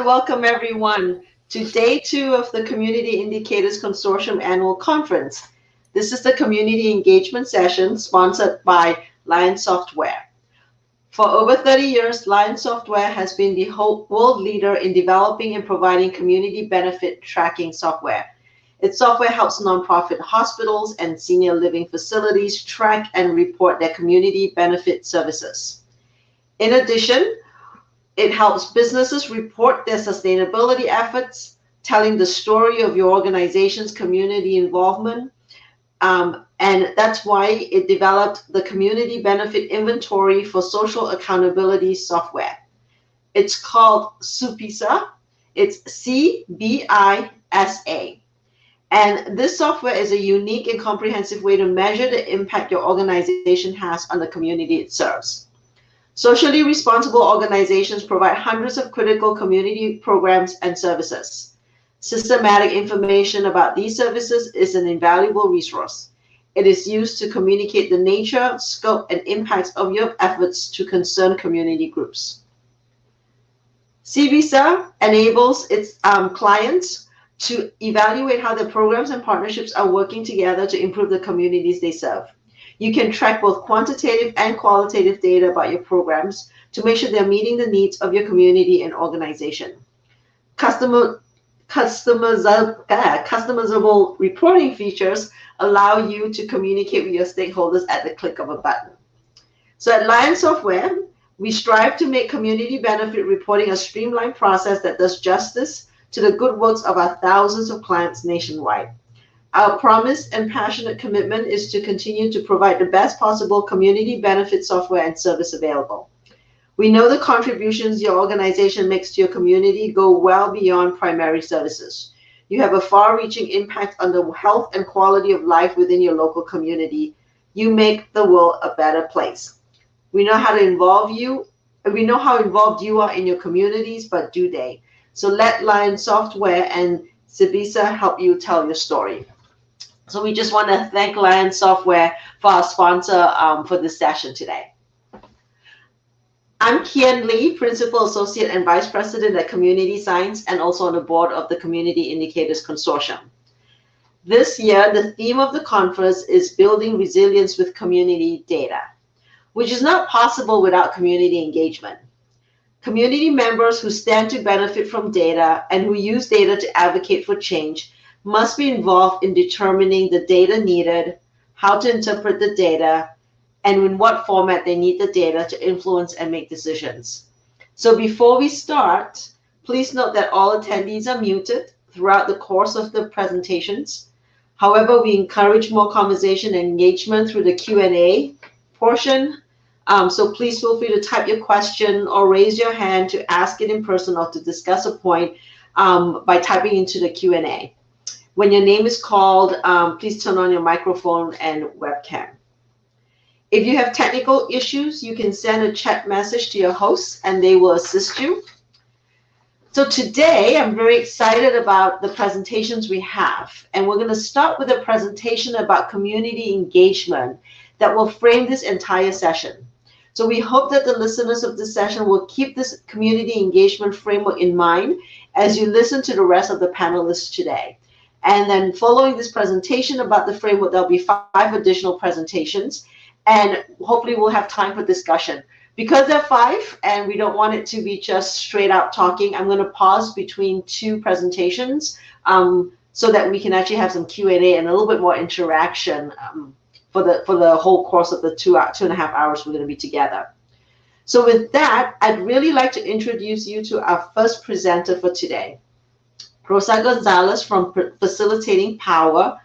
welcome everyone to day 2 of the Community Indicators Consortium Annual Conference. This is the community engagement session sponsored by Lion Software. For over 30 years, Lion Software has been the world leader in developing and providing community benefit tracking software. Its software helps nonprofit hospitals and senior living facilities track and report their community benefit services. In addition, it helps businesses report their sustainability efforts, telling the story of your organization's community involvement. And that's why it developed the Community Benefit Inventory for Social Accountability software. It's called CBISA. It's CBISA. And this software is a unique and comprehensive way to measure the impact your organization has on the community it serves. Socially responsible organizations provide hundreds of critical community programs and services. Systematic information about these services is an invaluable resource. It is used to communicate the nature, scope, and impacts of your efforts to concerned community groups. CBISA enables its clients to evaluate how their programs and partnerships are working together to improve the communities they serve. You can track both quantitative and qualitative data about your programs to make sure they're meeting the needs of your community and organization. Customizable reporting features allow you to communicate with your stakeholders at the click of a button. So at Lion Software, we strive to make community benefit reporting a streamlined process that does justice to the good works of our thousands of clients nationwide. Our promise and passionate commitment is to continue to provide the best possible community benefit software and service available. We know the contributions your organization makes to your community go well beyond primary services. You have a far-reaching impact on the health and quality of life within your local community. You make the world a better place. We know how involved you are in your communities, but do they? So let Lion Software and CBISA help you tell your story. So we just want to thank Lion Software for our sponsor for this session today. I'm Kian Lee, Principal Associate and Vice President at Community Science and also on the board of the Community Indicators Consortium. This year, the theme of the conference is Building Resilience with Community Data, which is not possible without community engagement. Community members who stand to benefit from data and who use data to advocate for change must be involved in determining the data needed, how to interpret the data, and in what format they need the data to influence and make decisions. So before we start, please note that all attendees are muted throughout the course of the presentations. However, we encourage more conversation and engagement through the Q&A portion. So please feel free to type your question or raise your hand to ask it in person or to discuss a point by typing into the Q&A. When your name is called, please turn on your microphone and webcam. If you have technical issues, you can send a chat message to your hosts and they will assist you. So today, I'm very excited about the presentations we have. And we're going to start with a presentation about community engagement that will frame this entire session. So we hope that the listeners of this session will keep this community engagement framework in mind as you listen to the rest of the panelists today. And then following this presentation about the framework, there'll be 5 additional presentations. And hopefully we'll have time for discussion. Because there are 5 and we don't want it to be just straight out talking, I'm going to pause between 2 presentations so that we can actually have some Q&A and a little bit more interaction for the whole course of the 2.5 hours we're going to be together. So with that, I'd really like to introduce you to our first presenter for today. Rosa Gonzalez from Facilitating Power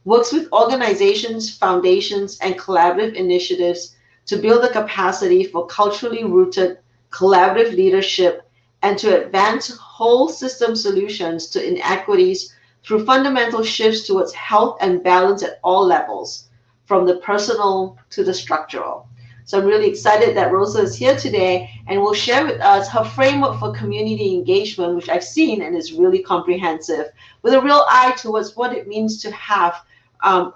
works with organizations, foundations, and collaborative initiatives to build the capacity for culturally rooted collaborative leadership and to advance whole system solutions to inequities through fundamental shifts towards health and balance at all levels, from the personal to the structural. So I'm really excited that Rosa is here today and will share with us her framework for community engagement, which I've seen and is really comprehensive, with a real eye towards what it means to have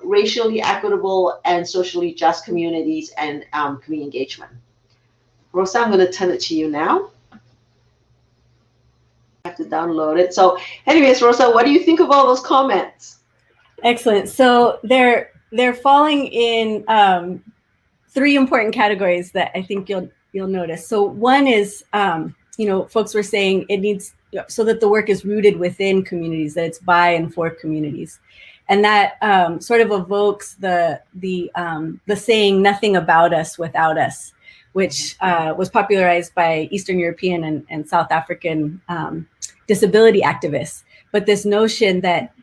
racially equitable and socially just communities and community engagement. Rosa, I'm going to turn it to you now. I have to download it. So anyways, Rosa, what do you think of all those comments? Excellent. So they're falling in three important categories that I think you'll notice. So one is, folks were saying it needs, so that the work is rooted within communities, that it's by and for communities. And that sort of evokes the saying, nothing about us without us, which was popularized by Eastern European and South African disability activists. But this notion that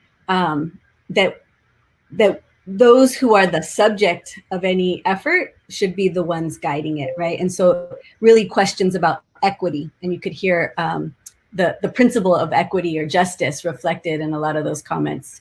that those who are the subject of any effort should be the ones guiding it, right? And so really questions about equity, and you could hear the principle of equity or justice reflected in a lot of those comments.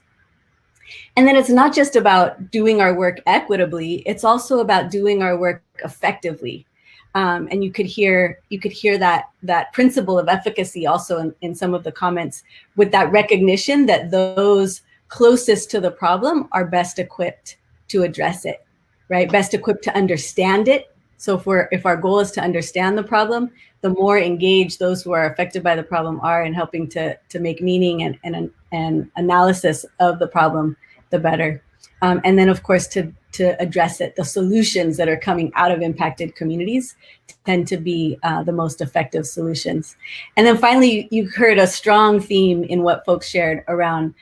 And then it's not just about doing our work equitably, it's also about doing our work effectively. And you could hear that principle of efficacy also in some of the comments, with that recognition that those closest to the problem are best equipped to address it, right? Best equipped to understand it. So if our goal is to understand the problem, the more engaged those who are affected by the problem are in helping to make meaning and analysis of the problem, the better. And then of course to address it, the solutions that are coming out of impacted communities tend to be the most effective solutions. And then finally, you heard a strong theme in what folks shared around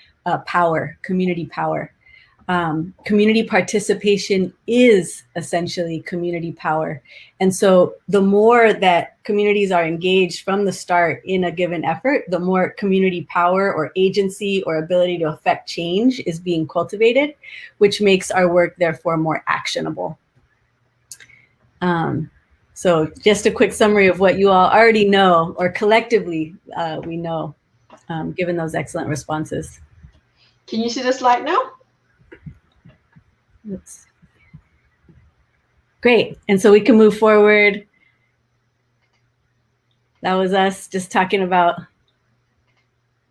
power, community power. Community participation is essentially community power. And so the more that communities are engaged from the start in a given effort, the more community power or agency or ability to affect change is being cultivated, which makes our work therefore more actionable. So just a quick summary of what you all already know, or collectively we know, given those excellent responses. Can you see the slide now? Oops. Great. And so we can move forward. That was us just talking about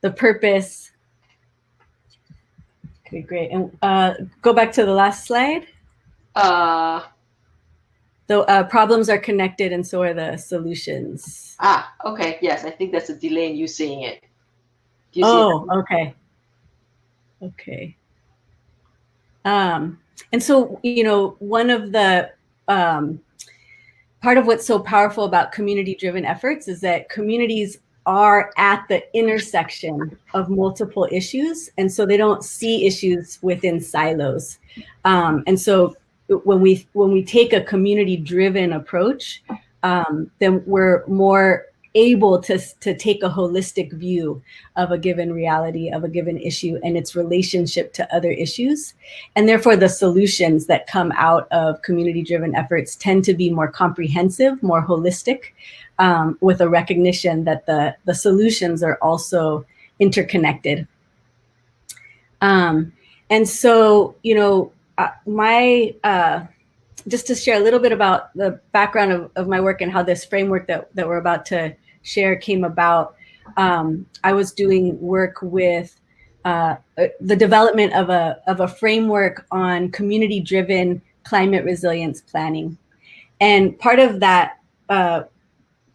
the purpose. Okay, great. And go back to the last slide. Problems are connected, and so are the solutions. Okay. Yes, I think that's a delay in you seeing it. Do you see it? Okay. Okay. And so, one of the part of what's so powerful about community-driven efforts is that communities are at the intersection of multiple issues, and so they don't see issues within silos. And so, when we take a community-driven approach, then we're more able to take a holistic view of a given reality, of a given issue and its relationship to other issues. And therefore the solutions that come out of community-driven efforts tend to be more comprehensive, more holistic, with a recognition that the solutions are also interconnected. And so, just to share a little bit about the background of my work and how this framework that we're about to share came about. I was doing work with the development of a framework on community-driven climate resilience planning. And part of that,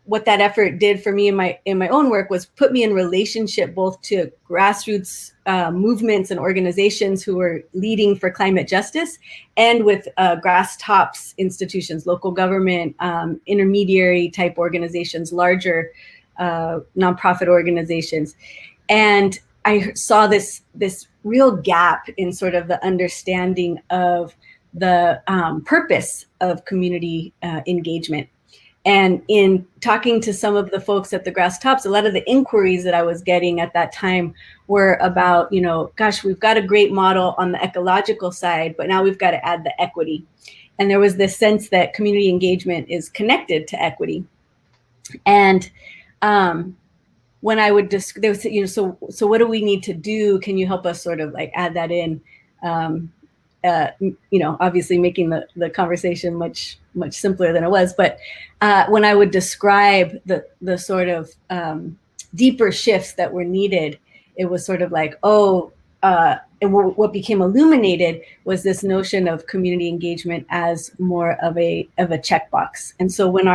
what that effort did for me in my own work was put me in relationship both to grassroots movements and organizations who were leading for climate justice, and with grass tops institutions, local government, intermediary type organizations, larger nonprofit organizations. And I saw this real gap in sort of the understanding of the purpose of community engagement. And in talking to some of the folks at the grass tops, a lot of the inquiries that I was getting at that time were about, gosh, we've got a great model on the ecological side, but now we've got to add the equity. And there was this sense that community engagement is connected to equity. And when I would they would say, so what do we need to do? Can you help us sort of like add that in? Obviously making the conversation much simpler than it was. But when I would describe the sort of deeper shifts that were needed, it was sort of like, and what became illuminated was this notion of community engagement as more of a checkbox. And so when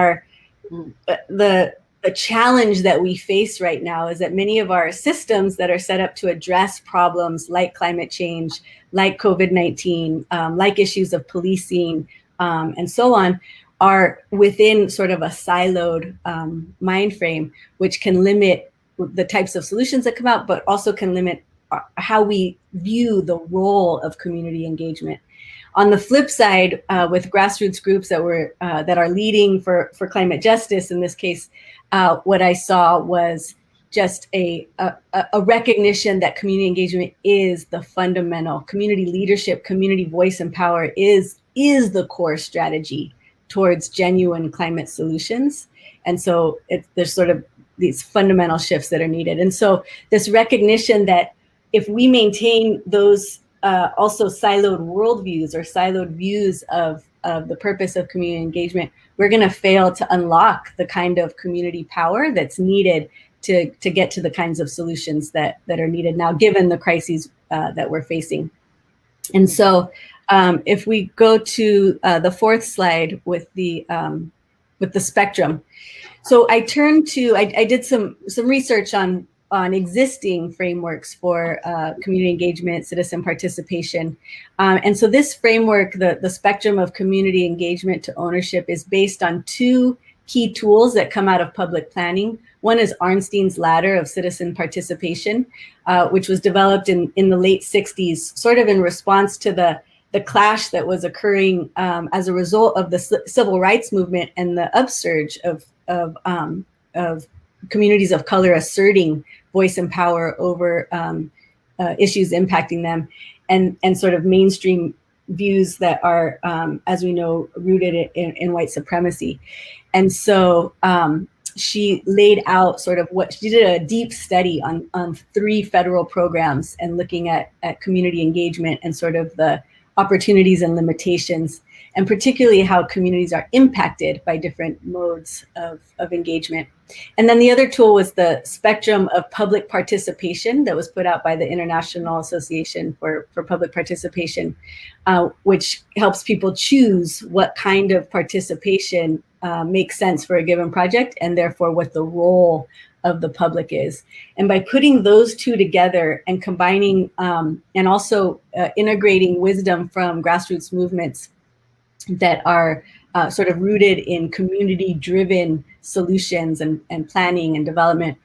the challenge that we face right now is that many of our systems that are set up to address problems like climate change, like COVID-19, like issues of policing, and so on, are within sort of a siloed mind frame, which can limit the types of solutions that come out, but also can limit how we view the role of community engagement. On the flip side, with grassroots groups that are leading for climate justice, in this case, what I saw was just a recognition that community engagement is the fundamental. Community leadership, community voice and power is the core strategy towards genuine climate solutions. And so there's sort of these fundamental shifts that are needed. And so this recognition that if we maintain those also siloed worldviews or siloed views of the purpose of community engagement, we're going to fail to unlock the kind of community power that's needed to get to the kinds of solutions that are needed now, given the crises that we're facing. And so if we go to the fourth slide with the spectrum. So I did some research on existing frameworks for community engagement, citizen participation. And so this framework, the spectrum of community engagement to ownership, is based on two key tools that come out of public planning. One is Arnstein's ladder of citizen participation, which was developed in the late 60s, sort of in response to the clash that was occurring as a result of the civil rights movement and the upsurge of communities of color asserting voice and power over issues impacting them, and sort of mainstream views that are, as we know, rooted in white supremacy. And so she laid out sort of she did a deep study on 3 federal programs and looking at community engagement and sort of the opportunities and limitations, and particularly how communities are impacted by different modes of engagement. And then the other tool was the spectrum of public participation that was put out by the International Association for Public Participation, which helps people choose what kind of participation makes sense for a given project, and therefore what the role of the public is. And by putting those two together and combining and also integrating wisdom from grassroots movements that are sort of rooted in community-driven solutions and planning and development,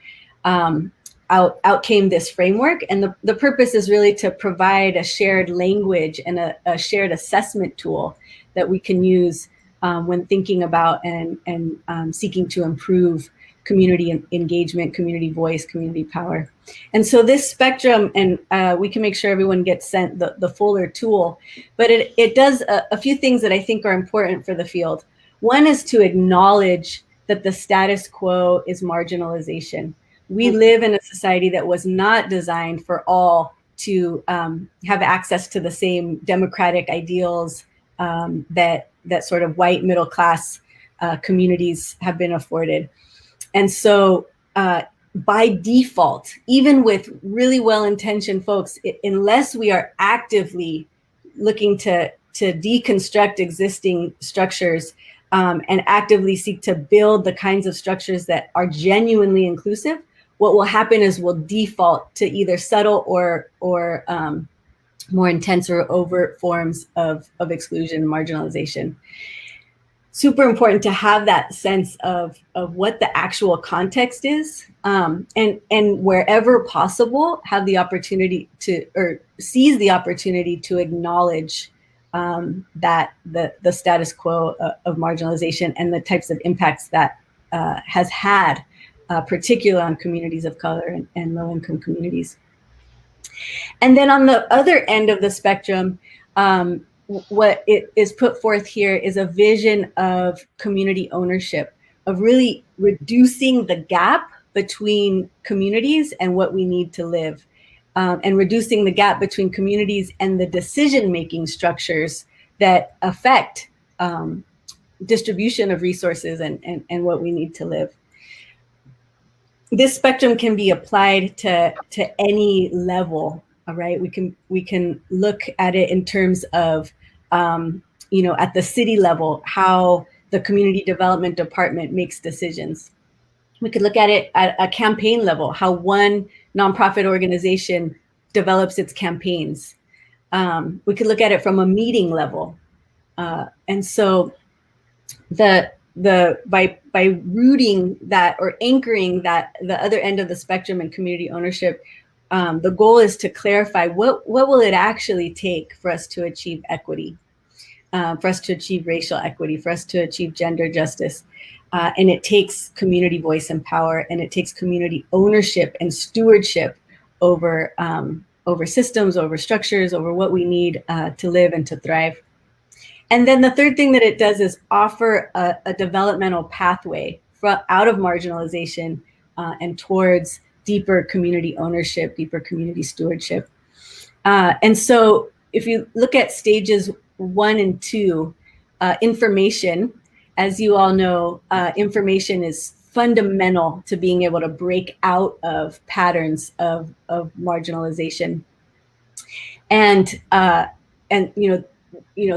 out came this framework. And the purpose is really to provide a shared language and a shared assessment tool that we can use when thinking about and seeking to improve community engagement, community voice, community power. And so this spectrum, and we can make sure everyone gets sent the fuller tool, but it does a few things that I think are important for the field. One is to acknowledge that the status quo is marginalization. We live in a society that was not designed for all to have access to the same democratic ideals that sort of white middle class communities have been afforded. And so by default, even with really well-intentioned folks, unless we are actively looking to deconstruct existing structures and actively seek to build the kinds of structures that are genuinely inclusive, what will happen is we'll default to either subtle or more intense or overt forms of exclusion and marginalization. Super important to have that sense of what the actual context is, and wherever possible, have the opportunity to, or seize the opportunity to acknowledge that the status quo of marginalization and the types of impacts that has had, particularly on communities of color and low-income communities. And then on the other end of the spectrum, what it is put forth here is a vision of community ownership, of really reducing the gap between communities and what we need to live, and reducing the gap between communities and the decision-making structures that affect distribution of resources and what we need to live. This spectrum can be applied to any level. All right, we can look at it in terms of, at the city level, how the community development department makes decisions, We could look at it at a campaign level, how one nonprofit organization develops its campaigns. We could look at it from a meeting level. And so by rooting that or anchoring that the other end of the spectrum in community ownership, the goal is to clarify what will it actually take for us to achieve equity, for us to achieve racial equity, for us to achieve gender justice. And it takes community voice and power, and it takes community ownership and stewardship over systems, over structures, over what we need to live and to thrive. And then the third thing that it does is offer a developmental pathway out of marginalization and towards deeper community ownership, deeper community stewardship. And so if you look at stages 1 and 2, information, as you all know, information is fundamental to being able to break out of patterns of marginalization. And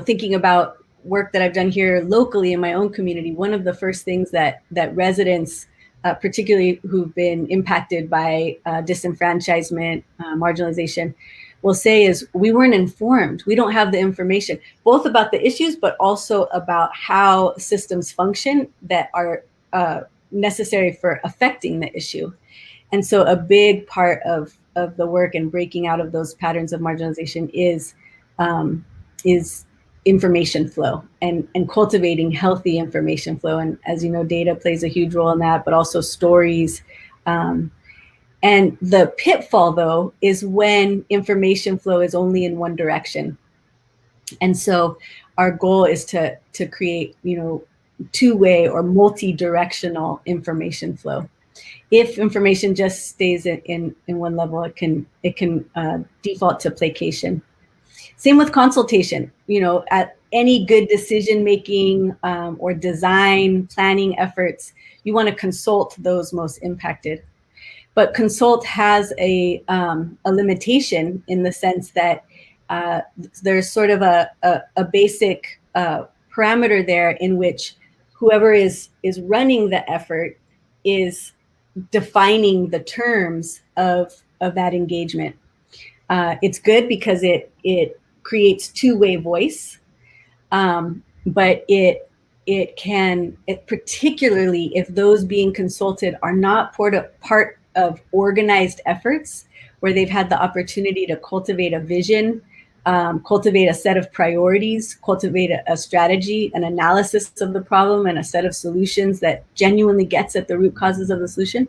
thinking about work that I've done here locally in my own community, one of the first things that residents, particularly who've been impacted by disenfranchisement, marginalization, will say is, we weren't informed. We don't have the information, both about the issues, but also about how systems function that are necessary for affecting the issue. And so a big part of the work and breaking out of those patterns of marginalization is information flow and cultivating healthy information flow. And as you know, data plays a huge role in that, but also stories. And the pitfall, though, is when information flow is only in one direction. And so our goal is to create, two-way or multi-directional information flow. If information just stays in one level, it can default to placation. Same with consultation. At any good decision making or design planning efforts, you want to consult those most impacted. But consult has a limitation in the sense that there's sort of a basic parameter there in which whoever is running the effort is defining the terms of that engagement. It's good because it creates two-way voice, but it particularly if those being consulted are not part of organized efforts where they've had the opportunity to cultivate a vision, cultivate a set of priorities, cultivate a strategy, an analysis of the problem, and a set of solutions that genuinely gets at the root causes of the solution,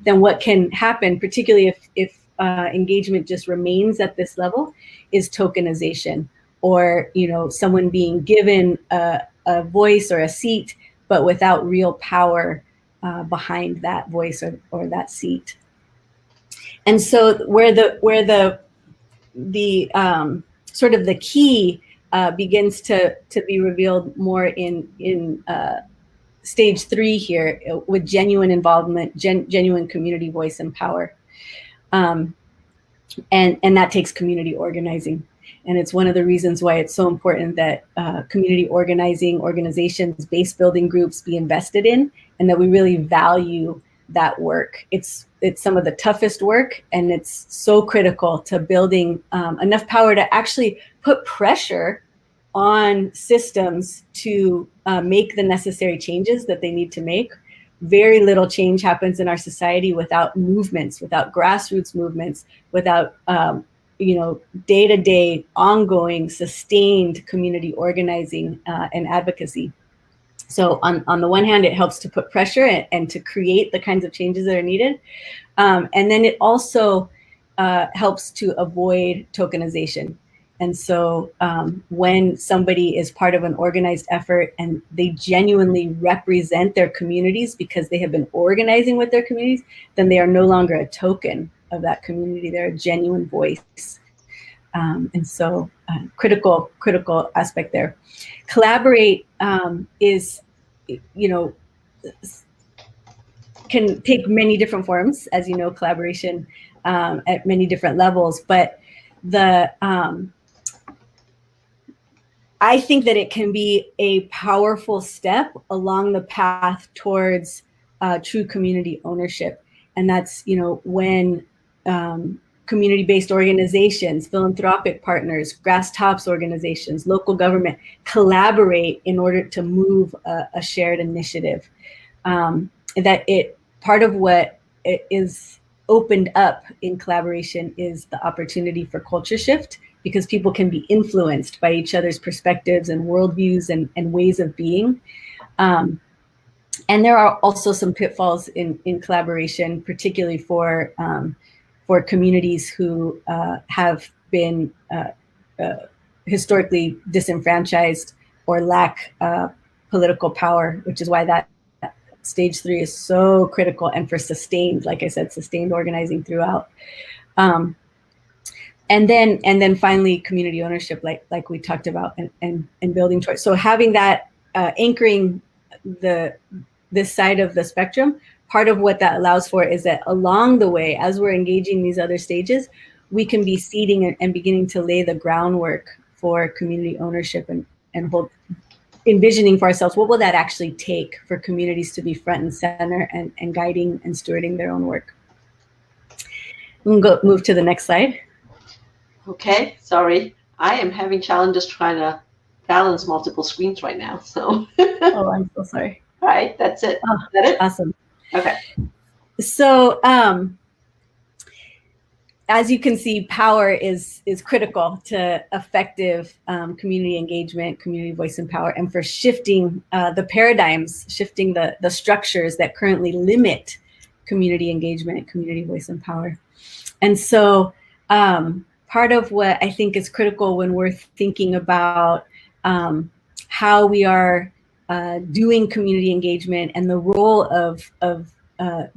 then what can happen, particularly if engagement just remains at this level, is tokenization, or someone being given a voice or a seat, but without real power behind that voice or that seat. And so where the sort of the key begins to be revealed more in stage 3 here, with genuine involvement, genuine community voice and power. And that takes community organizing. And it's one of the reasons why it's so important that community organizing organizations, base building groups be invested in, and that we really value that work. It's some of the toughest work, and it's so critical to building enough power to actually put pressure on systems to make the necessary changes that they need to make. Very little change happens in our society without movements, without grassroots movements, without day-to-day, ongoing, sustained community organizing and advocacy. So on the one hand, it helps to put pressure and to create the kinds of changes that are needed. And then it also helps to avoid tokenization. And so when somebody is part of an organized effort and they genuinely represent their communities because they have been organizing with their communities, then they are no longer a token of that community. They're a genuine voice. And so critical aspect there. Collaborate is, can take many different forms, as you know, collaboration at many different levels, but I think that it can be a powerful step along the path towards true community ownership. And that's, when community-based organizations, philanthropic partners, grass tops organizations, local government collaborate in order to move a shared initiative. Part of what it is opened up in collaboration is the opportunity for culture shift, because people can be influenced by each other's perspectives and worldviews and ways of being. And there are also some pitfalls in collaboration, particularly for communities who have been historically disenfranchised or lack political power, which is why that stage 3 is so critical, and for sustained, like I said, sustained organizing throughout. And then finally, community ownership, like we talked about, and building towards. So having that anchoring this side of the spectrum, part of what that allows for is that along the way, as we're engaging these other stages, we can be seeding and beginning to lay the groundwork for community ownership and envisioning for ourselves, what will that actually take for communities to be front and center and guiding and stewarding their own work. We can move to the next slide. Okay, sorry. I am having challenges trying to balance multiple screens right now. So. Oh, I'm so sorry. All right, that's it. Oh, is that it? Awesome. Okay. So, as you can see, power is critical to effective community engagement, community voice and power, and for shifting the paradigms, shifting the structures that currently limit community engagement, community voice and power. And so part of what I think is critical when we're thinking about how we are doing community engagement and the role of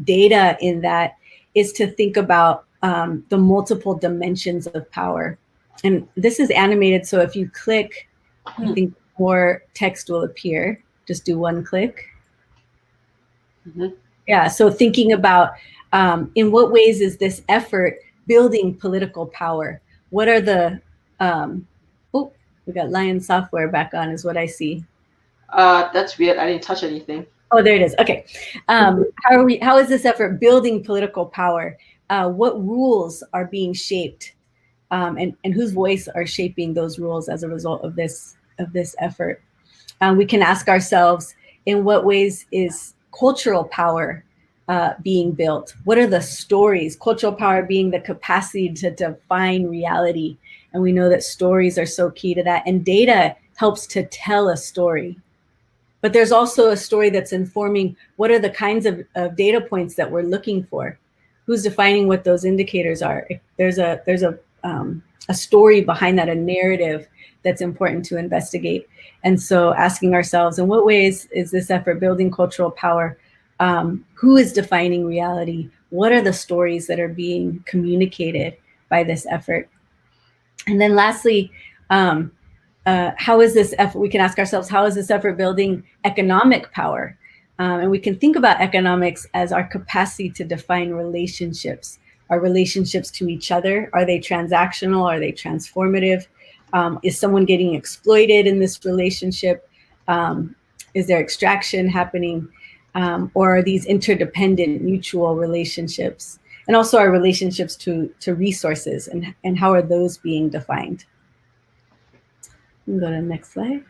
data in that is to think about the multiple dimensions of power. And this is animated, so if you click, I think more text will appear. Just do one click. Mm-hmm. Yeah, so thinking about in what ways is this effort building political power? What are the, oh, we got Lion Software back on is what I see. That's weird, I didn't touch anything. Oh, there it is, okay. How is this effort building political power? What rules are being shaped, and whose voice are shaping those rules as a result of this effort? We can ask ourselves, in what ways is cultural power being built? What are the stories? Cultural power being the capacity to define reality. And we know that stories are so key to that. And data helps to tell a story. But there's also a story that's informing what are the kinds of data points that we're looking for. Who's defining what those indicators are? There's a story behind that, a narrative that's important to investigate. And so asking ourselves, in what ways is this effort building cultural power? Who is defining reality? What are the stories that are being communicated by this effort? And then lastly, how is this effort, we can ask ourselves, how is this effort building economic power? And we can think about economics as our capacity to define relationships, our relationships to each other. Are they transactional? Are they transformative? Is someone getting exploited in this relationship? Is there extraction happening? Or are these interdependent mutual relationships? And also our relationships to resources, and how are those being defined? We can go to the next slide.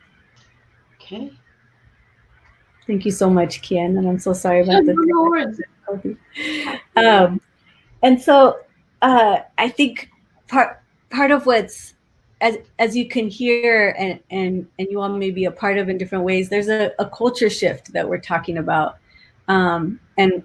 Okay. Thank you so much, Kian, and I'm so sorry about the difficulty. And so I think part of what's, as you can hear, and you all may be a part of in different ways, there's a culture shift that we're talking about. And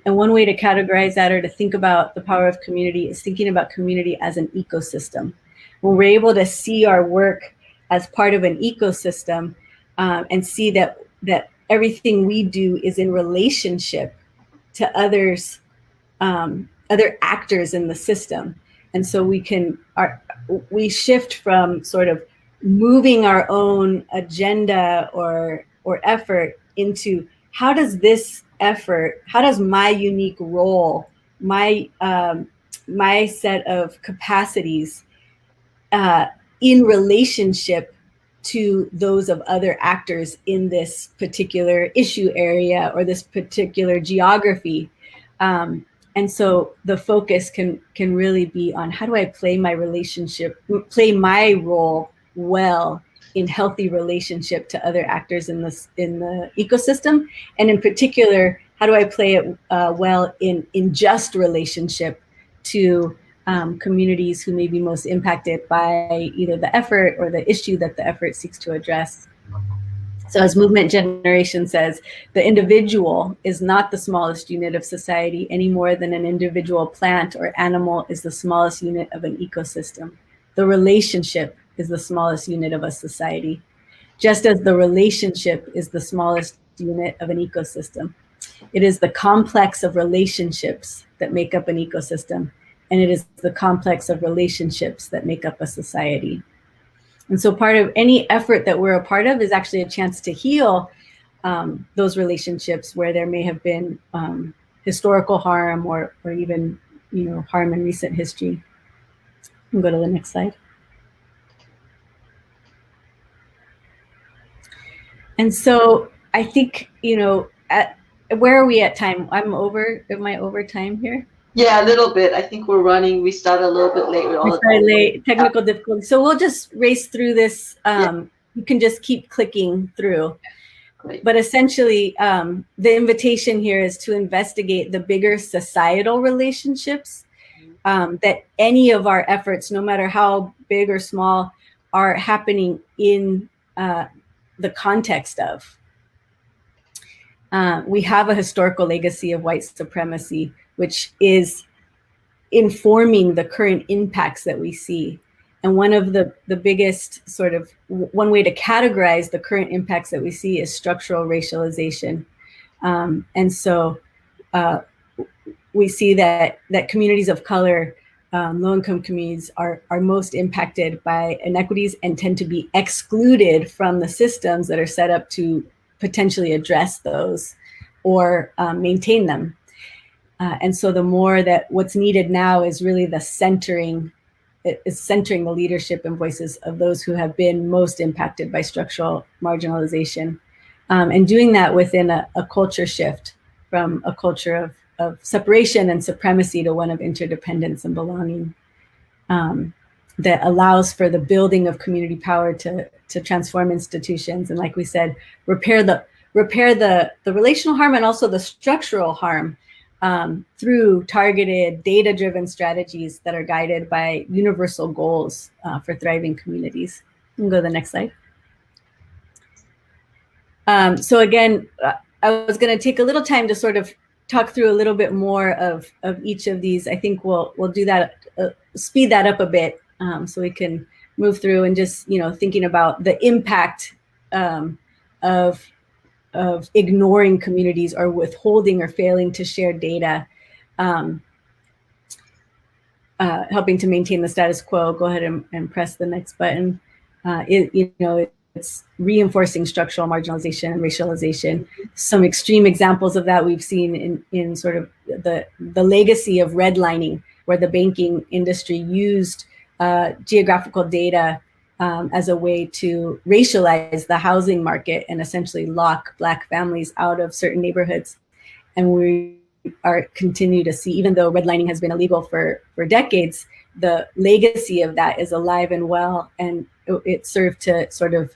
one way to categorize that, or to think about the power of community, is thinking about community as an ecosystem. When we're able to see our work as part of an ecosystem, and see that everything we do is in relationship to others, other actors in the system. And so we shift from sort of moving our own agenda or effort into, how does this effort, how does my unique role, my set of capacities in relationship to those of other actors in this particular issue area or this particular geography. And so the focus can really be on how do I play my role well in healthy relationship to other actors in the ecosystem, and in particular, how do I play it well in just relationship to communities who may be most impacted by either the effort or the issue that the effort seeks to address. So as movement generation says, the individual is not the smallest unit of society any more than an individual plant or animal is the smallest unit of an ecosystem. The relationship is the smallest unit of a society, just as the relationship is the smallest unit of an ecosystem. It is the complex of relationships that make up an ecosystem, and it is the complex of relationships that make up a society. And so part of any effort that we're a part of is actually a chance to heal those relationships where there may have been historical harm or even, harm in recent history. We'll go to the next slide. And so I think, where are we at time? Am I over time here? Yeah, a little bit. I think we're running. We started a little bit late with all the late technical difficulties. So we'll just race through this. You can just keep clicking through. Great. But essentially, the invitation here is to investigate the bigger societal relationships that any of our efforts, no matter how big or small, are happening in the context of. We have a historical legacy of white supremacy, which is informing the current impacts that we see. And one of the biggest one way to categorize the current impacts that we see is structural racialization. And so we see that communities of color, low-income communities are most impacted by inequities and tend to be excluded from the systems that are set up to potentially address those or maintain them. And so the more that what's needed now is really centering the leadership and voices of those who have been most impacted by structural marginalization, and doing that within a culture shift from a culture of separation and supremacy to one of interdependence and belonging, that allows for the building of community power to transform institutions. And like we said, repair the relational harm and also the structural harm through targeted data-driven strategies that are guided by universal goals for thriving communities. You can go to the next slide. So again, I was going to take a little time to sort of talk through a little bit more of each of these. I think we'll do that, speed that up a bit so we can move through and just, thinking about the impact of ignoring communities or withholding or failing to share data, helping to maintain the status quo. Go ahead and press the next button. It's reinforcing structural marginalization and racialization. Some extreme examples of that we've seen in sort of the legacy of redlining, where the banking industry used geographical data as a way to racialize the housing market and essentially lock Black families out of certain neighborhoods. And we continue to see, even though redlining has been illegal for decades, the legacy of that is alive and well, and it served to sort of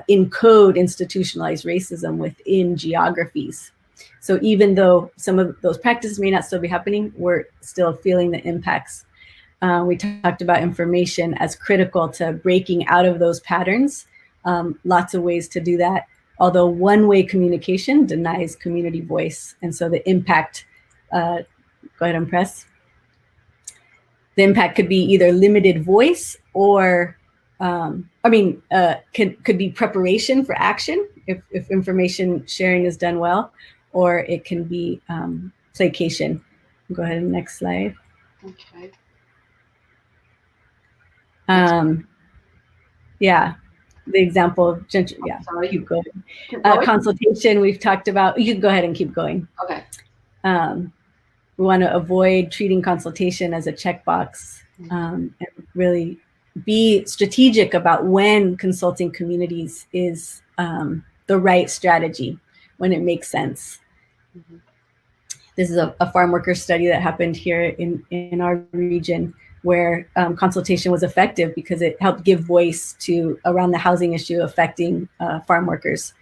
encode institutionalized racism within geographies. So even though some of those practices may not still be happening, we're still feeling the impacts. We talked about information as critical to breaking out of those patterns. Lots of ways to do that, although one-way communication denies community voice. And so the impact, go ahead and press. The impact could be either limited voice or, could be preparation for action if information sharing is done well, or it can be placation. Go ahead and next slide. Okay. Yeah, the example of keep going. Consultation we've talked about. You can go ahead and keep going. Okay. We want to avoid treating consultation as a checkbox, and really be strategic about when consulting communities is the right strategy, when it makes sense. Mm-hmm. This is a farm worker study that happened here in our region, where consultation was effective because it helped give voice to around the housing issue affecting farm workers.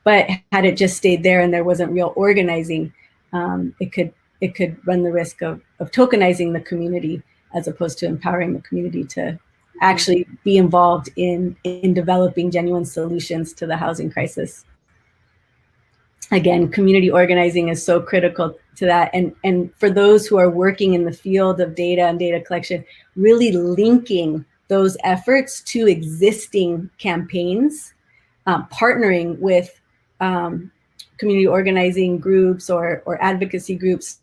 But had it just stayed there and there wasn't real organizing, it could run the risk of tokenizing the community as opposed to empowering the community to actually be involved in developing genuine solutions to the housing crisis. Again, community organizing is so critical to that. And for those who are working in the field of data and data collection, really linking those efforts to existing campaigns, partnering with community organizing groups or advocacy groups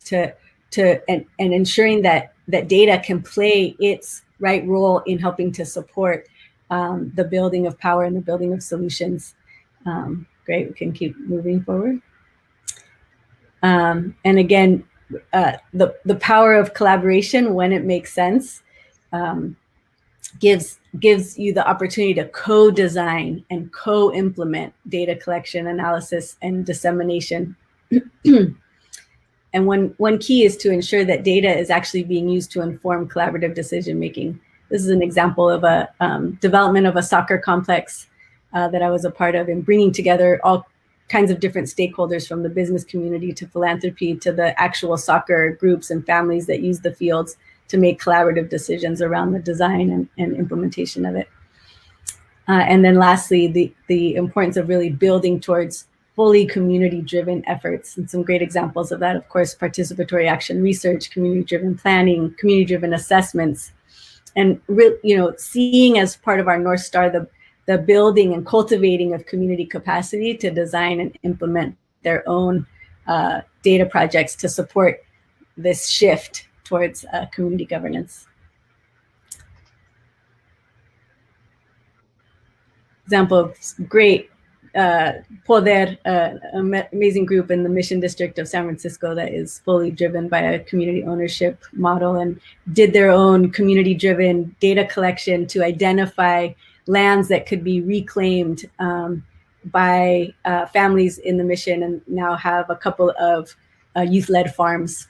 and ensuring that data can play its right role in helping to support the building of power and the building of solutions. Great, we can keep moving forward. And again, the power of collaboration when it makes sense gives you the opportunity to co-design and co-implement data collection, analysis, and dissemination. And one key is to ensure that data is actually being used to inform collaborative decision making. This is an example of a development of a soccer complex that I was a part of, in bringing together all kinds of different stakeholders, from the business community to philanthropy to the actual soccer groups and families that use the fields, to make collaborative decisions around the design and implementation of it. And then lastly, the importance of really building towards fully community-driven efforts. And some great examples of that, of course, participatory action research, community-driven planning, community-driven assessments, and seeing as part of our North Star the building and cultivating of community capacity to design and implement their own data projects to support this shift towards community governance. Example of great Poder, amazing group in the Mission District of San Francisco that is fully driven by a community ownership model, and did their own community-driven data collection to identify lands that could be reclaimed by families in the mission, and now have a couple of youth-led farms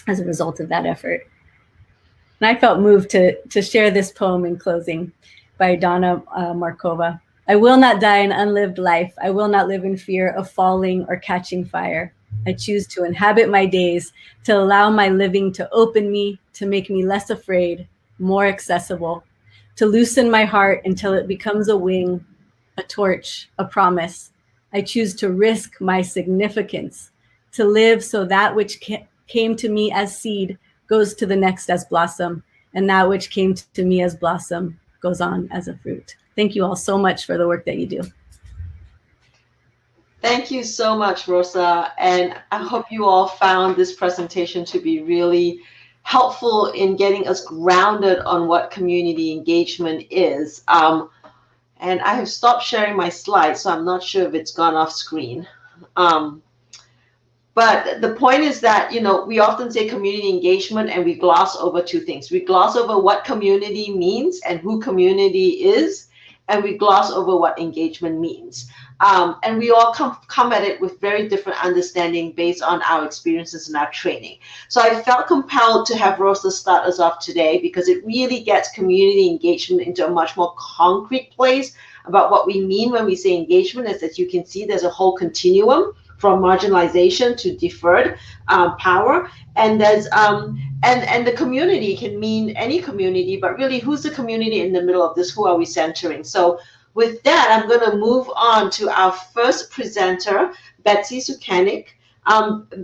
as a result of that effort. And I felt moved to share this poem in closing by Donna Markova. I will not die an unlived life. I will not live in fear of falling or catching fire. I choose to inhabit my days, to allow my living to open me, to make me less afraid, more accessible, to loosen my heart until it becomes a wing, a torch, a promise. I choose to risk my significance, to live so that which came to me as seed goes to the next as blossom, and that which came to me as blossom goes on as a fruit. Thank you all so much for the work that you do. Thank you so much, Rosa. And I hope you all found this presentation to be really helpful in getting us grounded on what community engagement is. And I have stopped sharing my slides, so I'm not sure if it's gone off screen. But the point is that, we often say community engagement and we gloss over two things. We gloss over what community means and who community is, and we gloss over what engagement means. And we all come at it with very different understanding based on our experiences and our training. So I felt compelled to have Rosa start us off today, because it really gets community engagement into a much more concrete place about what we mean when we say engagement. As you can see, there's a whole continuum from marginalization to deferred power, and there's and the community can mean any community, but really, who's the community in the middle of this? Who are we centering? So with that, I'm going to move on to our first presenter, Betsy Sukanik.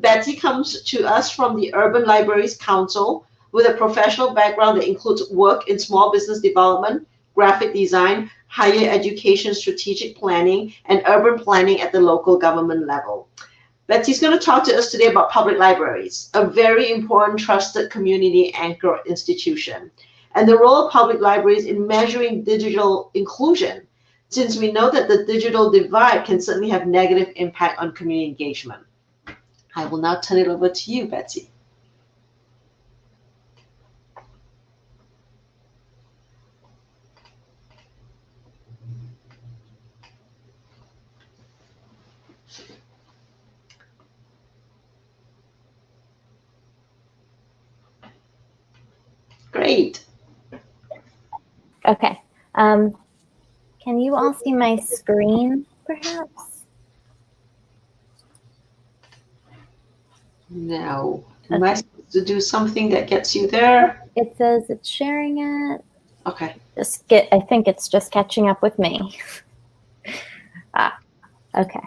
Betsy comes to us from the Urban Libraries Council with a professional background that includes work in small business development, graphic design, higher education strategic planning, and urban planning at the local government level. Betsy's going to talk to us today about public libraries, a very important trusted community anchor institution, and the role of public libraries in measuring digital inclusion, since we know that the digital divide can certainly have negative impact on community engagement. I will now turn it over to you, Betsy. Great. Okay. Can you all see my screen, perhaps? Now, am I supposed to do something that gets you there? It says it's sharing it. Okay. I think it's just catching up with me. Okay.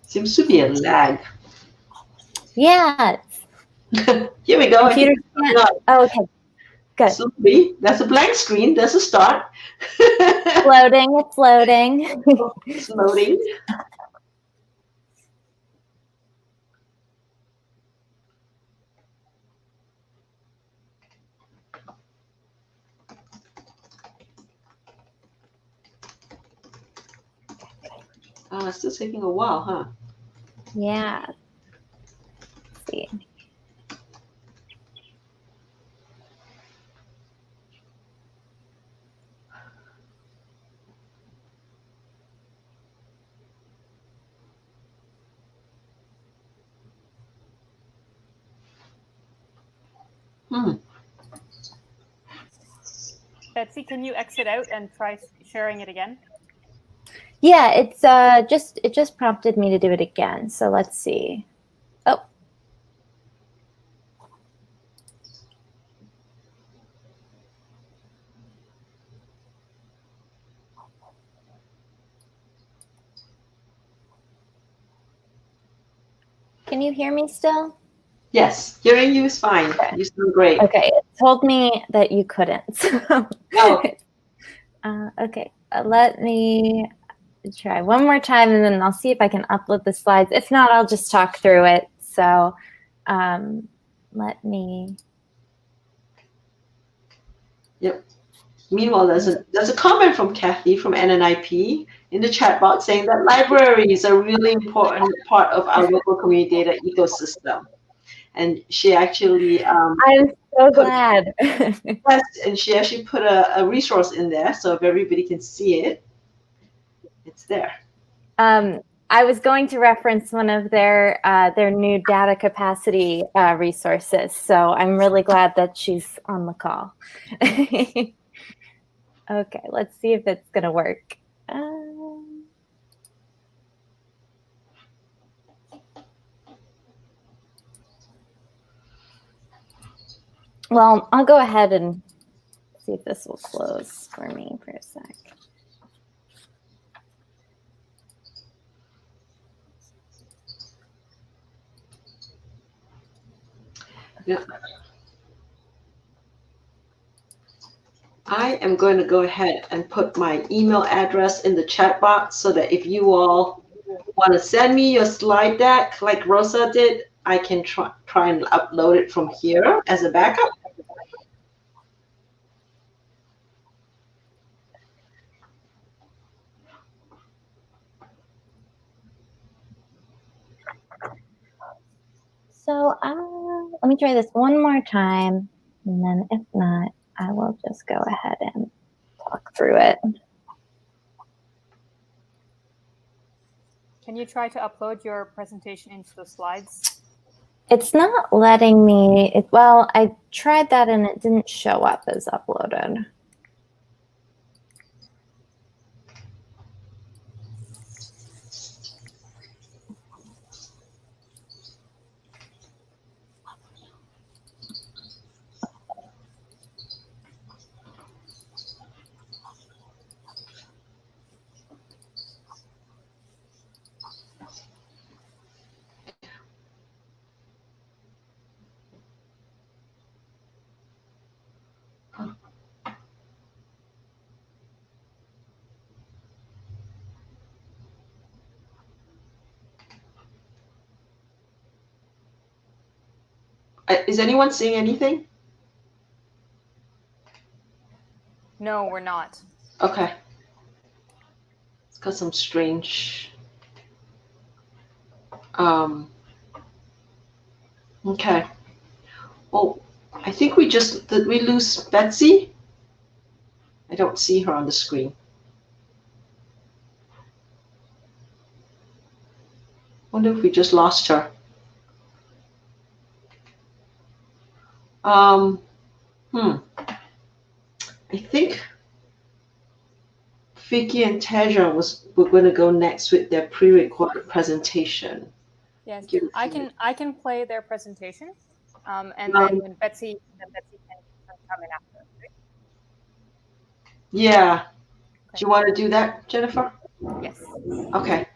Seems to be a lag. Yeah. Here we go. Computer Oh, okay. Good. Slowly. That's a blank screen. That's a start. Loading. It's loading. It's loading. It's still taking a while, huh? Yeah. Let's see. Betsy, can you exit out and try sharing it again? Yeah, it's it just prompted me to do it again. So let's see. Oh. Can you hear me still? Yes, hearing you is fine. Okay. You sound great. Okay, it told me that you couldn't. Oh. Okay, let me try one more time and then I'll see if I can upload the slides. If not, I'll just talk through it. So let me. Yep. Meanwhile, there's a comment from Kathy from NNIP in the chat box saying that libraries are a really important part of our local community data ecosystem. And she actually I'm so glad. Yes, and she actually put a resource in there, so if everybody can see it, it's there. I was going to reference one of their new data capacity resources, so I'm really glad that she's on the call. Okay, let's see if it's gonna work. Well, I'll go ahead and see if this will close for me for a sec. Yeah. I am going to go ahead and put my email address in the chat box so that if you all want to send me your slide deck like Rosa did, I can try and upload it from here as a backup. So let me try this one more time, and then if not, I will just go ahead and talk through it. Can you try to upload your presentation into the slides? It's not letting me. Well, I tried that and it didn't show up as uploaded. Is anyone seeing anything? No, we're not. Okay. It's got some strange Okay. Oh, I think did we lose Betsy? I don't see her on the screen. Wonder if we just lost her. I think Vicky and Teja were going to go next with their pre-recorded presentation. Yes, I can play their presentation, and then Betsy can come in after. Right? Yeah. Okay. Do you want to do that, Jennifer? Yes. Okay.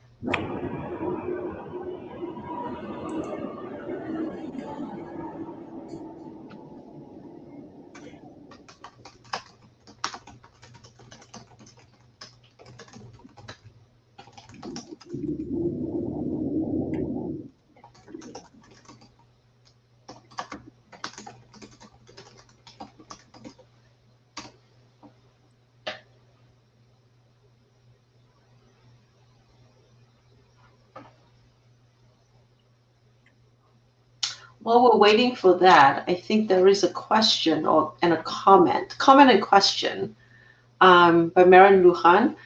While we're waiting for that, I think there is a question and a comment and question by Maren Lujan.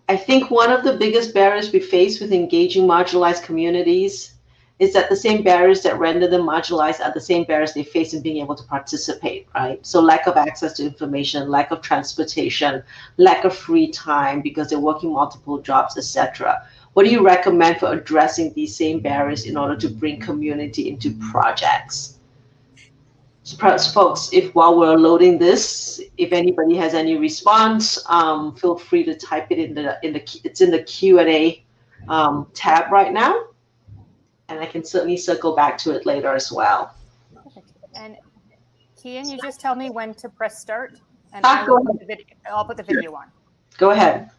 I think one of the biggest barriers we face with engaging marginalized communities is that the same barriers that render them marginalized are the same barriers they face in being able to participate, right? So lack of access to information, lack of transportation, lack of free time because they're working multiple jobs, etc. What do you recommend for addressing these same barriers in order to bring community into projects? So perhaps folks, if while we're loading this, if anybody has any response, feel free to type it it's in the Q&A tab right now, and I can certainly circle back to it later as well. Perfect. And Kian, you just tell me when to press start, and I'll put the video on. Go ahead.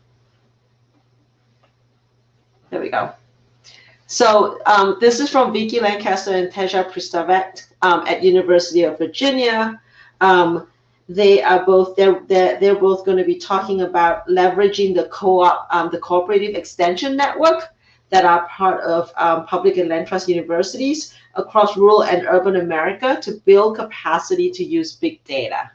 There we go. So this is from Vicky Lancaster and Teja Pristavet at University of Virginia. They are both they're both going to be talking about leveraging the the cooperative extension network that are part of public and land trust universities across rural and urban America to build capacity to use big data.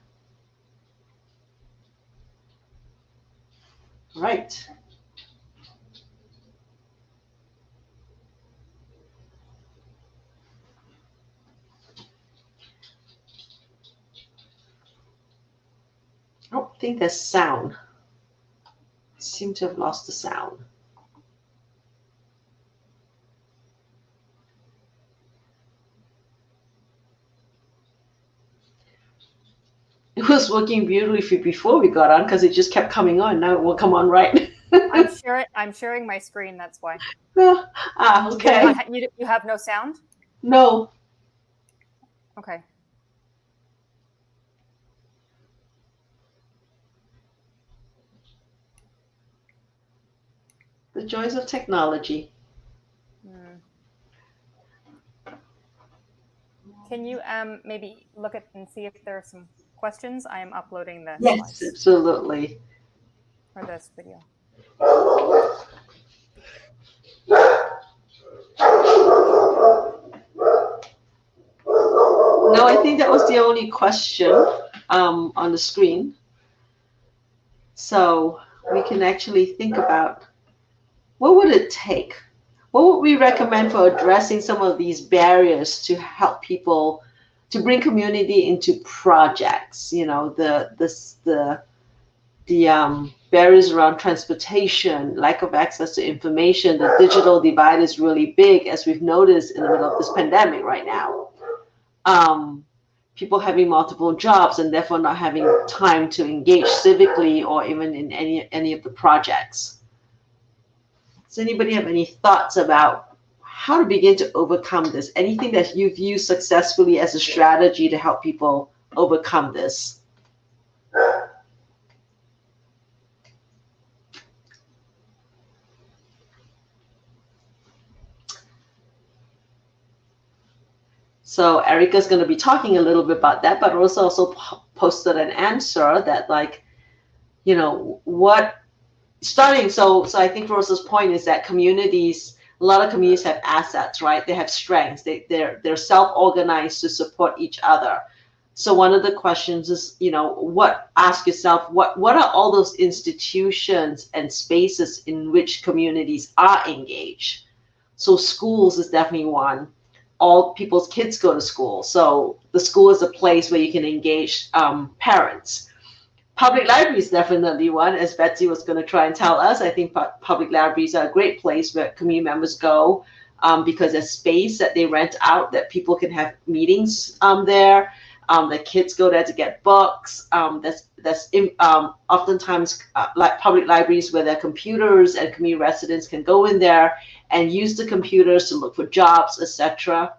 Right. I don't think there's sound. I seem to have lost the sound. It was working beautifully before we got on because it just kept coming on. Now it will come on right. I'm sharing my screen. That's why. Okay. You have no sound? No. Okay. The joys of technology. Can you maybe look at and see if there are some questions? I am uploading the slides. Absolutely. For this video. No, I think that was the only question on the screen. So we can actually think about what would it take? What would we recommend for addressing some of these barriers to help people to bring community into projects? You know, the barriers around transportation, lack of access to information. The digital divide is really big, as we've noticed in the middle of this pandemic right now. People having multiple jobs and therefore not having time to engage civically or even in any of the projects. Does anybody have any thoughts about how to begin to overcome this? Anything that you've used successfully as a strategy to help people overcome this? So Erica's going to be talking a little bit about that, but also posted an answer that, like, you know, what starting. So I think Rosa's point is that communities a lot of communities have assets, right? They have strengths. They're self-organized to support each other. So one of the questions is, ask yourself, what are all those institutions and spaces in which communities are engaged? So schools is definitely one. All people's kids go to school. So the school is a place where you can engage parents. Public libraries is definitely one, as Betsy was going to try and tell us. I think public libraries are a great place where community members go because there's space that they rent out that people can have meetings there. The kids go there to get books. There's oftentimes like public libraries where there are computers and community residents can go in there and use the computers to look for jobs, etc.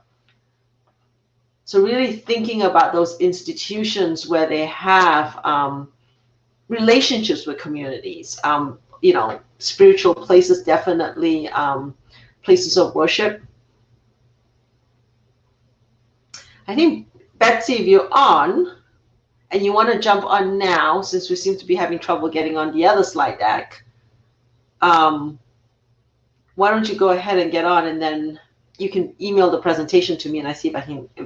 So really thinking about those institutions where they have relationships with communities, spiritual places, definitely places of worship. I think, Betsy, if you're on and you want to jump on now, since we seem to be having trouble getting on the other slide deck, why don't you go ahead and get on, and then you can email the presentation to me and I see if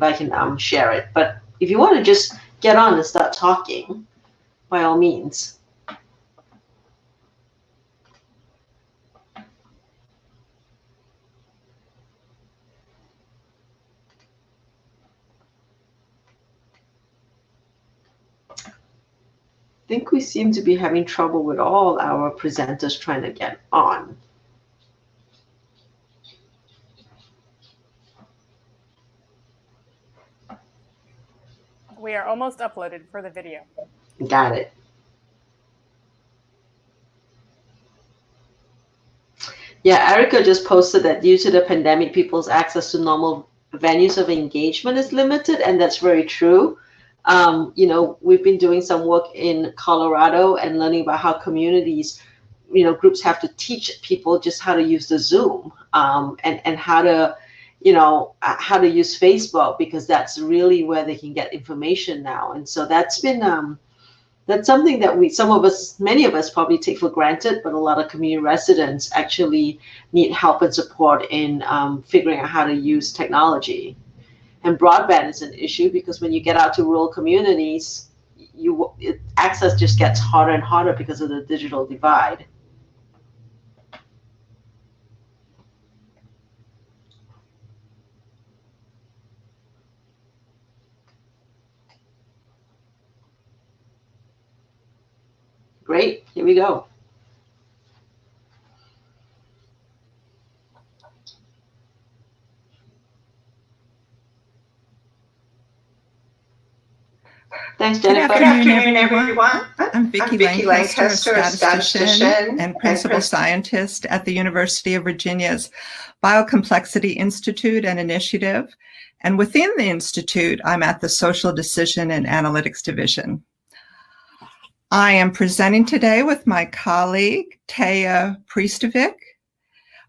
I can share it. But if you want to just get on and start talking, by all means. I think we seem to be having trouble with all our presenters trying to get on. We are almost uploaded for the video. Got it. Yeah, Erica just posted that due to the pandemic, people's access to normal venues of engagement is limited, and that's very true. We've been doing some work in Colorado and learning about how communities, groups have to teach people just how to use the Zoom and how to, how to use Facebook, because that's really where they can get information now. And so that's been, that's something that many of us probably take for granted, but a lot of community residents actually need help and support in figuring out how to use technology. And broadband is an issue because when you get out to rural communities, access just gets harder and harder because of the digital divide. Great, here we go. Thanks, Jennifer. Good afternoon, everyone. I'm Vicki Lancaster, a statistician and principal scientist at the University of Virginia's Biocomplexity Institute and Initiative. And within the Institute, I'm at the Social Decision and Analytics Division. I am presenting today with my colleague, Taya Pristovic,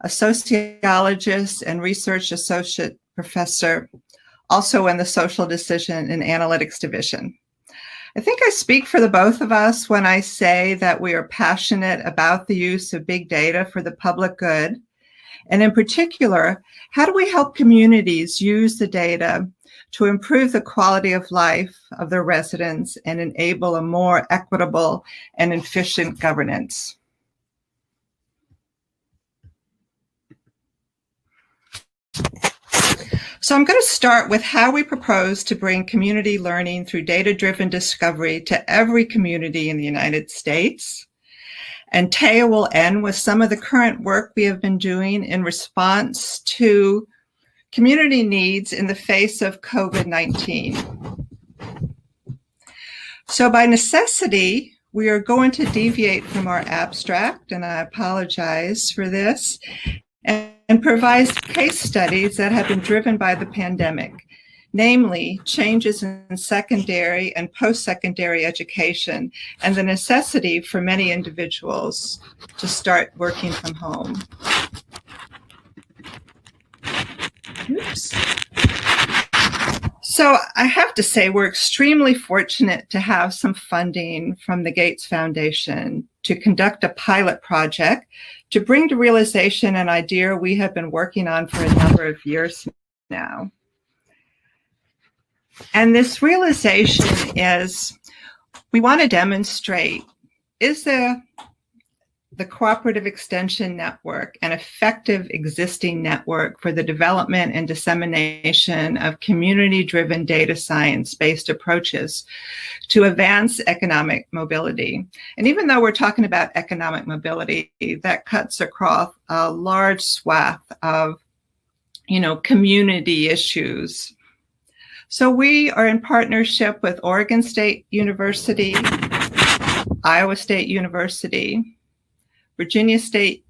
a sociologist and research associate professor, also in the Social Decision and Analytics Division. I think I speak for the both of us when I say that we are passionate about the use of big data for the public good. And in particular, how do we help communities use the data to improve the quality of life of their residents and enable a more equitable and efficient governance? So I'm going to start with how we propose to bring community learning through data-driven discovery to every community in the United States. And Taya will end with some of the current work we have been doing in response to community needs in the face of COVID-19. So by necessity, we are going to deviate from our abstract, and I apologize for this, and provide case studies that have been driven by the pandemic, namely changes in secondary and post-secondary education and the necessity for many individuals to start working from home. Oops. So I have to say we're extremely fortunate to have some funding from the Gates Foundation to conduct a pilot project to bring to realization an idea we have been working on for a number of years now. And this realization is we want to demonstrate, is the cooperative extension network an effective existing network for the development and dissemination of community-driven data science-based approaches to advance economic mobility? And even though we're talking about economic mobility, that cuts across a large swath of, community issues. So we are in partnership with Oregon State University, Iowa State University, Virginia State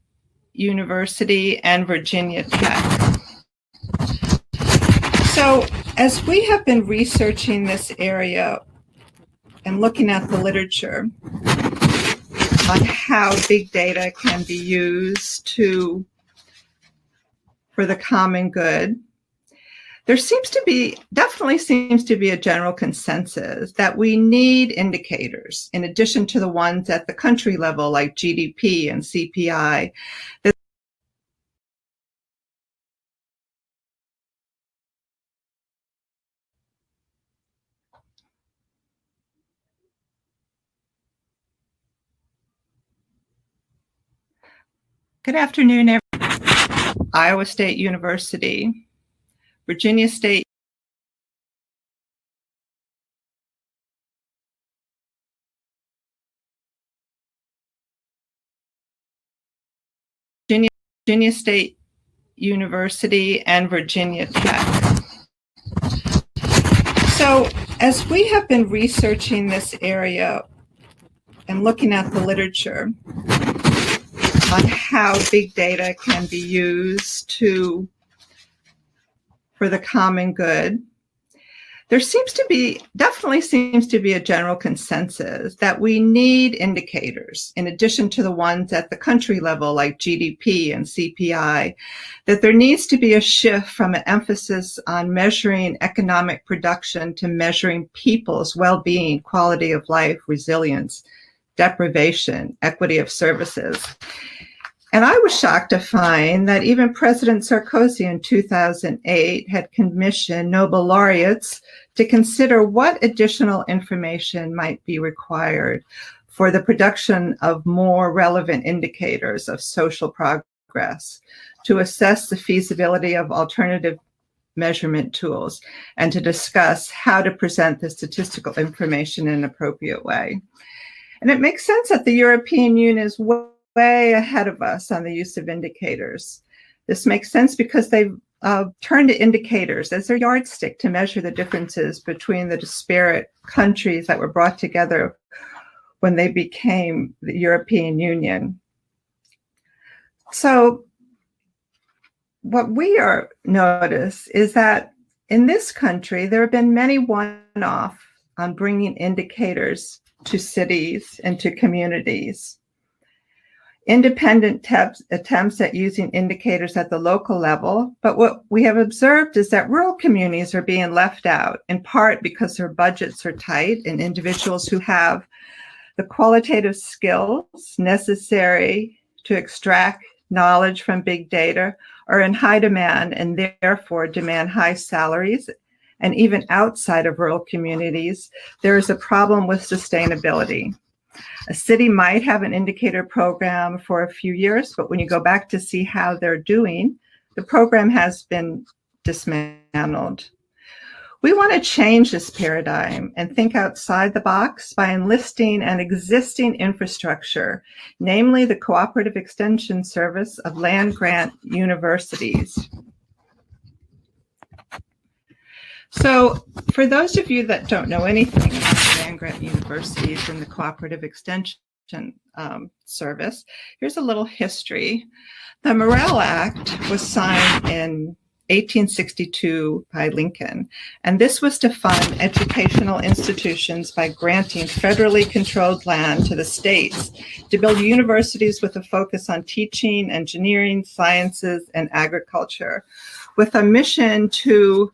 University, and Virginia Tech. So as we have been researching this area and looking at the literature on how big data can be used for the common good, there definitely seems to be a general consensus that we need indicators in addition to the ones at the country level like GDP and CPI. Good afternoon, everyone. Iowa State University, Virginia State Virginia State University, and Virginia Tech. So as we have been researching this area and looking at the literature on how big data can be used for the common good, there definitely seems to be a general consensus that we need indicators in addition to the ones at the country level like GDP and CPI, that there needs to be a shift from an emphasis on measuring economic production to measuring people's well-being, quality of life, resilience, deprivation, equity of services. And I was shocked to find that even President Sarkozy in 2008 had commissioned Nobel laureates to consider what additional information might be required for the production of more relevant indicators of social progress, to assess the feasibility of alternative measurement tools, and to discuss how to present the statistical information in an appropriate way. And it makes sense that the European Union is way ahead of us on the use of indicators. This makes sense because they've turned to indicators as their yardstick to measure the differences between the disparate countries that were brought together when they became the European Union. So what we notice is that in this country, there have been many one-off on bringing indicators to cities and to communities. Independent attempts at using indicators at the local level, but what we have observed is that rural communities are being left out, in part because their budgets are tight and individuals who have the qualitative skills necessary to extract knowledge from big data are in high demand and therefore demand high salaries. And even outside of rural communities, there is a problem with sustainability. A city might have an indicator program for a few years, but when you go back to see how they're doing, the program has been dismantled. We want to change this paradigm and think outside the box by enlisting an existing infrastructure, namely the cooperative extension service of land-grant universities. So for those of you that don't know anything about land-grant universities and the cooperative extension service, here's a little history. The Morrill Act was signed in 1862 by Lincoln, and this was to fund educational institutions by granting federally controlled land to the states to build universities with a focus on teaching, engineering, sciences, and agriculture, with a mission to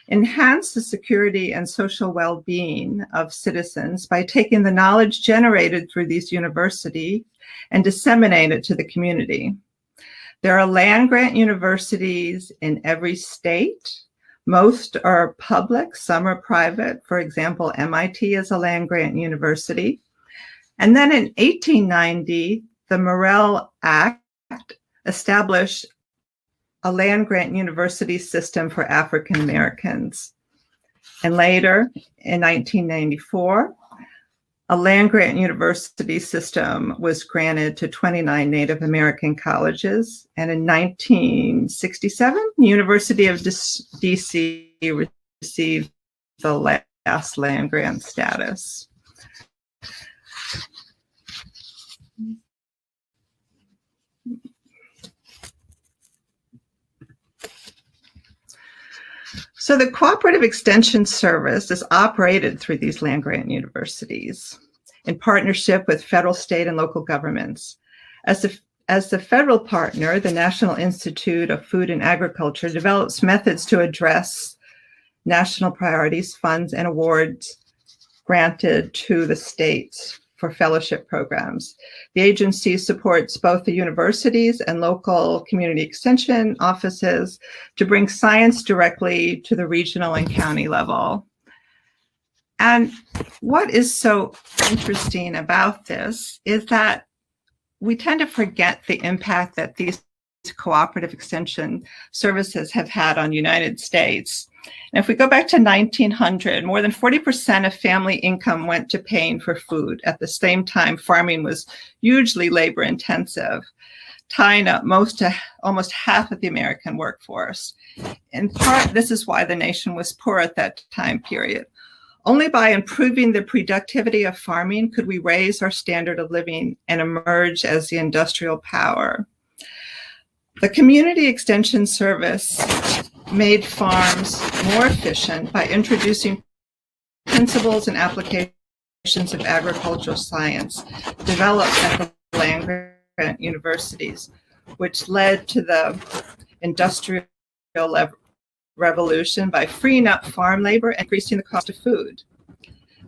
enhance the security and social well-being of citizens by taking the knowledge generated through these universities and disseminate it to the community. There are land-grant universities in every state. Most are public, some are private. For example, MIT is a land-grant university. And then in 1890, the Morrill Act established a land-grant university system for African Americans. And later, in 1994, a land-grant university system was granted to 29 Native American colleges. And in 1967, the University of DC received the last land-grant status. So the Cooperative Extension Service is operated through these land-grant universities in partnership with federal, state, and local governments. As the federal partner, the National Institute of Food and Agriculture develops methods to address national priorities, funds, and awards granted to the states for fellowship programs. The agency supports both the universities and local community extension offices to bring science directly to the regional and county level. And what is so interesting about this is that we tend to forget the impact that these cooperative extension services have had on the United States. And if we go back to 1900, more than 40% of family income went to paying for food. At the same time, farming was hugely labor intensive, tying up almost half of the American workforce. In part, this is why the nation was poor at that time period. Only by improving the productivity of farming could we raise our standard of living and emerge as the industrial power. The Community Extension Service made farms more efficient by introducing principles and applications of agricultural science developed at the land-grant universities, which led to the Industrial Revolution by freeing up farm labor and increasing the cost of food.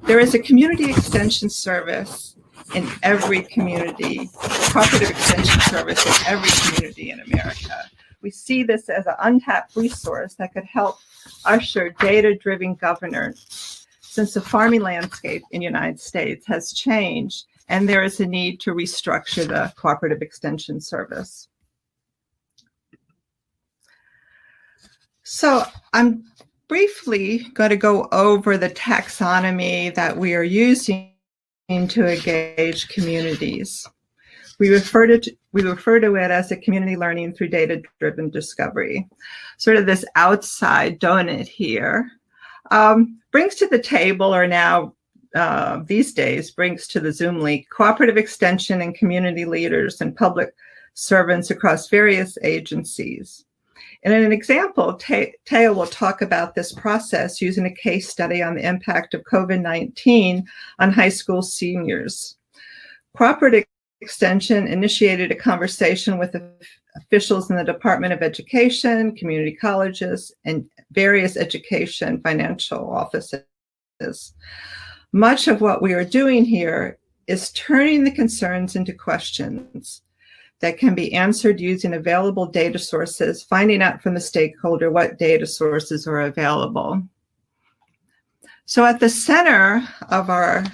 There is a community extension service in every community, cooperative extension service in every community in America. We see this as an untapped resource that could help usher data-driven governance since the farming landscape in the United States has changed and there is a need to restructure the cooperative extension service. So I'm briefly going to go over the taxonomy that we are using to engage communities. We refer to it as a community learning through data-driven discovery. Sort of this outside donut here brings to the table, or now these days brings to the Zoom link, cooperative extension and community leaders and public servants across various agencies. In an example, Teo will talk about this process using a case study on the impact of COVID-19 on high school seniors. Cooperative Extension initiated a conversation with officials in the Department of Education, community colleges, and various education financial offices. Much of what we are doing here is turning the concerns into questions that can be answered using available data sources, finding out from the stakeholder what data sources are available. So at the center of our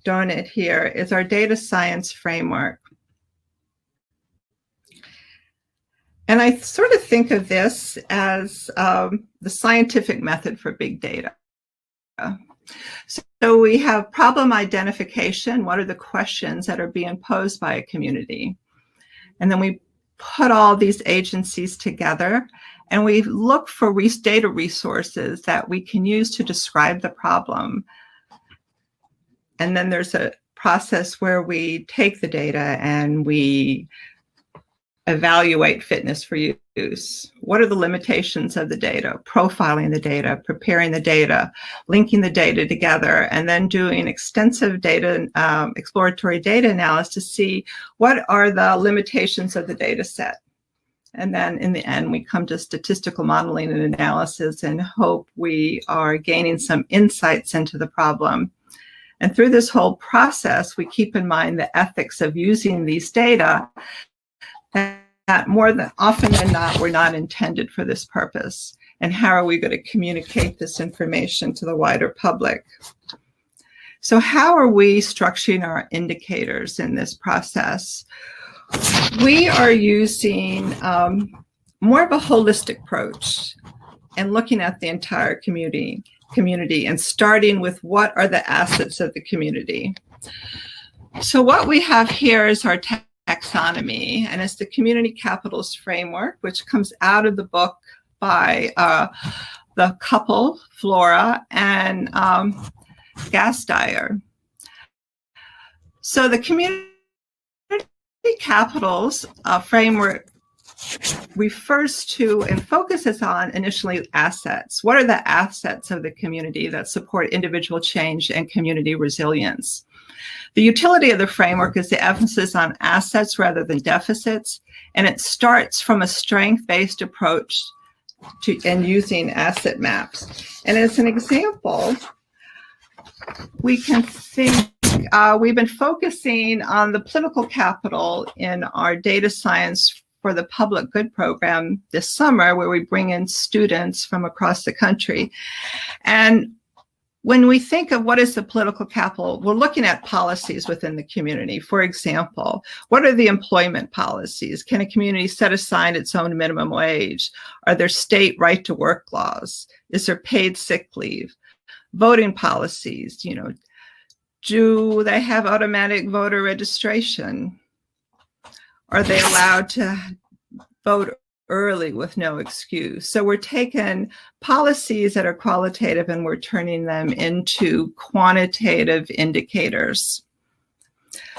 donut here is our data science framework. And I sort of think of this as the scientific method for big data. So we have problem identification. What are the questions that are being posed by a community? And then we put all these agencies together and we look for data resources that we can use to describe the problem. And then there's a process where we take the data and we evaluate fitness for use. What are the limitations of the data? Profiling the data, preparing the data, linking the data together, and then doing extensive data, exploratory data analysis to see what are the limitations of the data set. And then in the end, we come to statistical modeling and analysis and hope we are gaining some insights into the problem. And through this whole process, we keep in mind the ethics of using these data that more than often than not were not intended for this purpose. And how are we going to communicate this information to the wider public? So how are we structuring our indicators in this process? We are using more of a holistic approach and looking at the entire community and starting with what are the assets of the community. So what we have here is our taxonomy, and it's the Community Capitals Framework, which comes out of the book by the couple, Flora and Gasteyer. So the Community Capitals Framework refers to and focuses on initially assets. What are the assets of the community that support individual change and community resilience? The utility of the framework is the emphasis on assets rather than deficits, and it starts from a strength-based approach to and using asset maps. And as an example, we can think we've been focusing on the political capital in our data science for the public good program this summer, where we bring in students from across the country. And when we think of what is the political capital, we're looking at policies within the community. For example, what are the employment policies? Can a community set aside its own minimum wage? Are there state right to work laws? Is there paid sick leave? Voting policies, do they have automatic voter registration? Are they allowed to vote early with no excuse? So we're taking policies that are qualitative and we're turning them into quantitative indicators.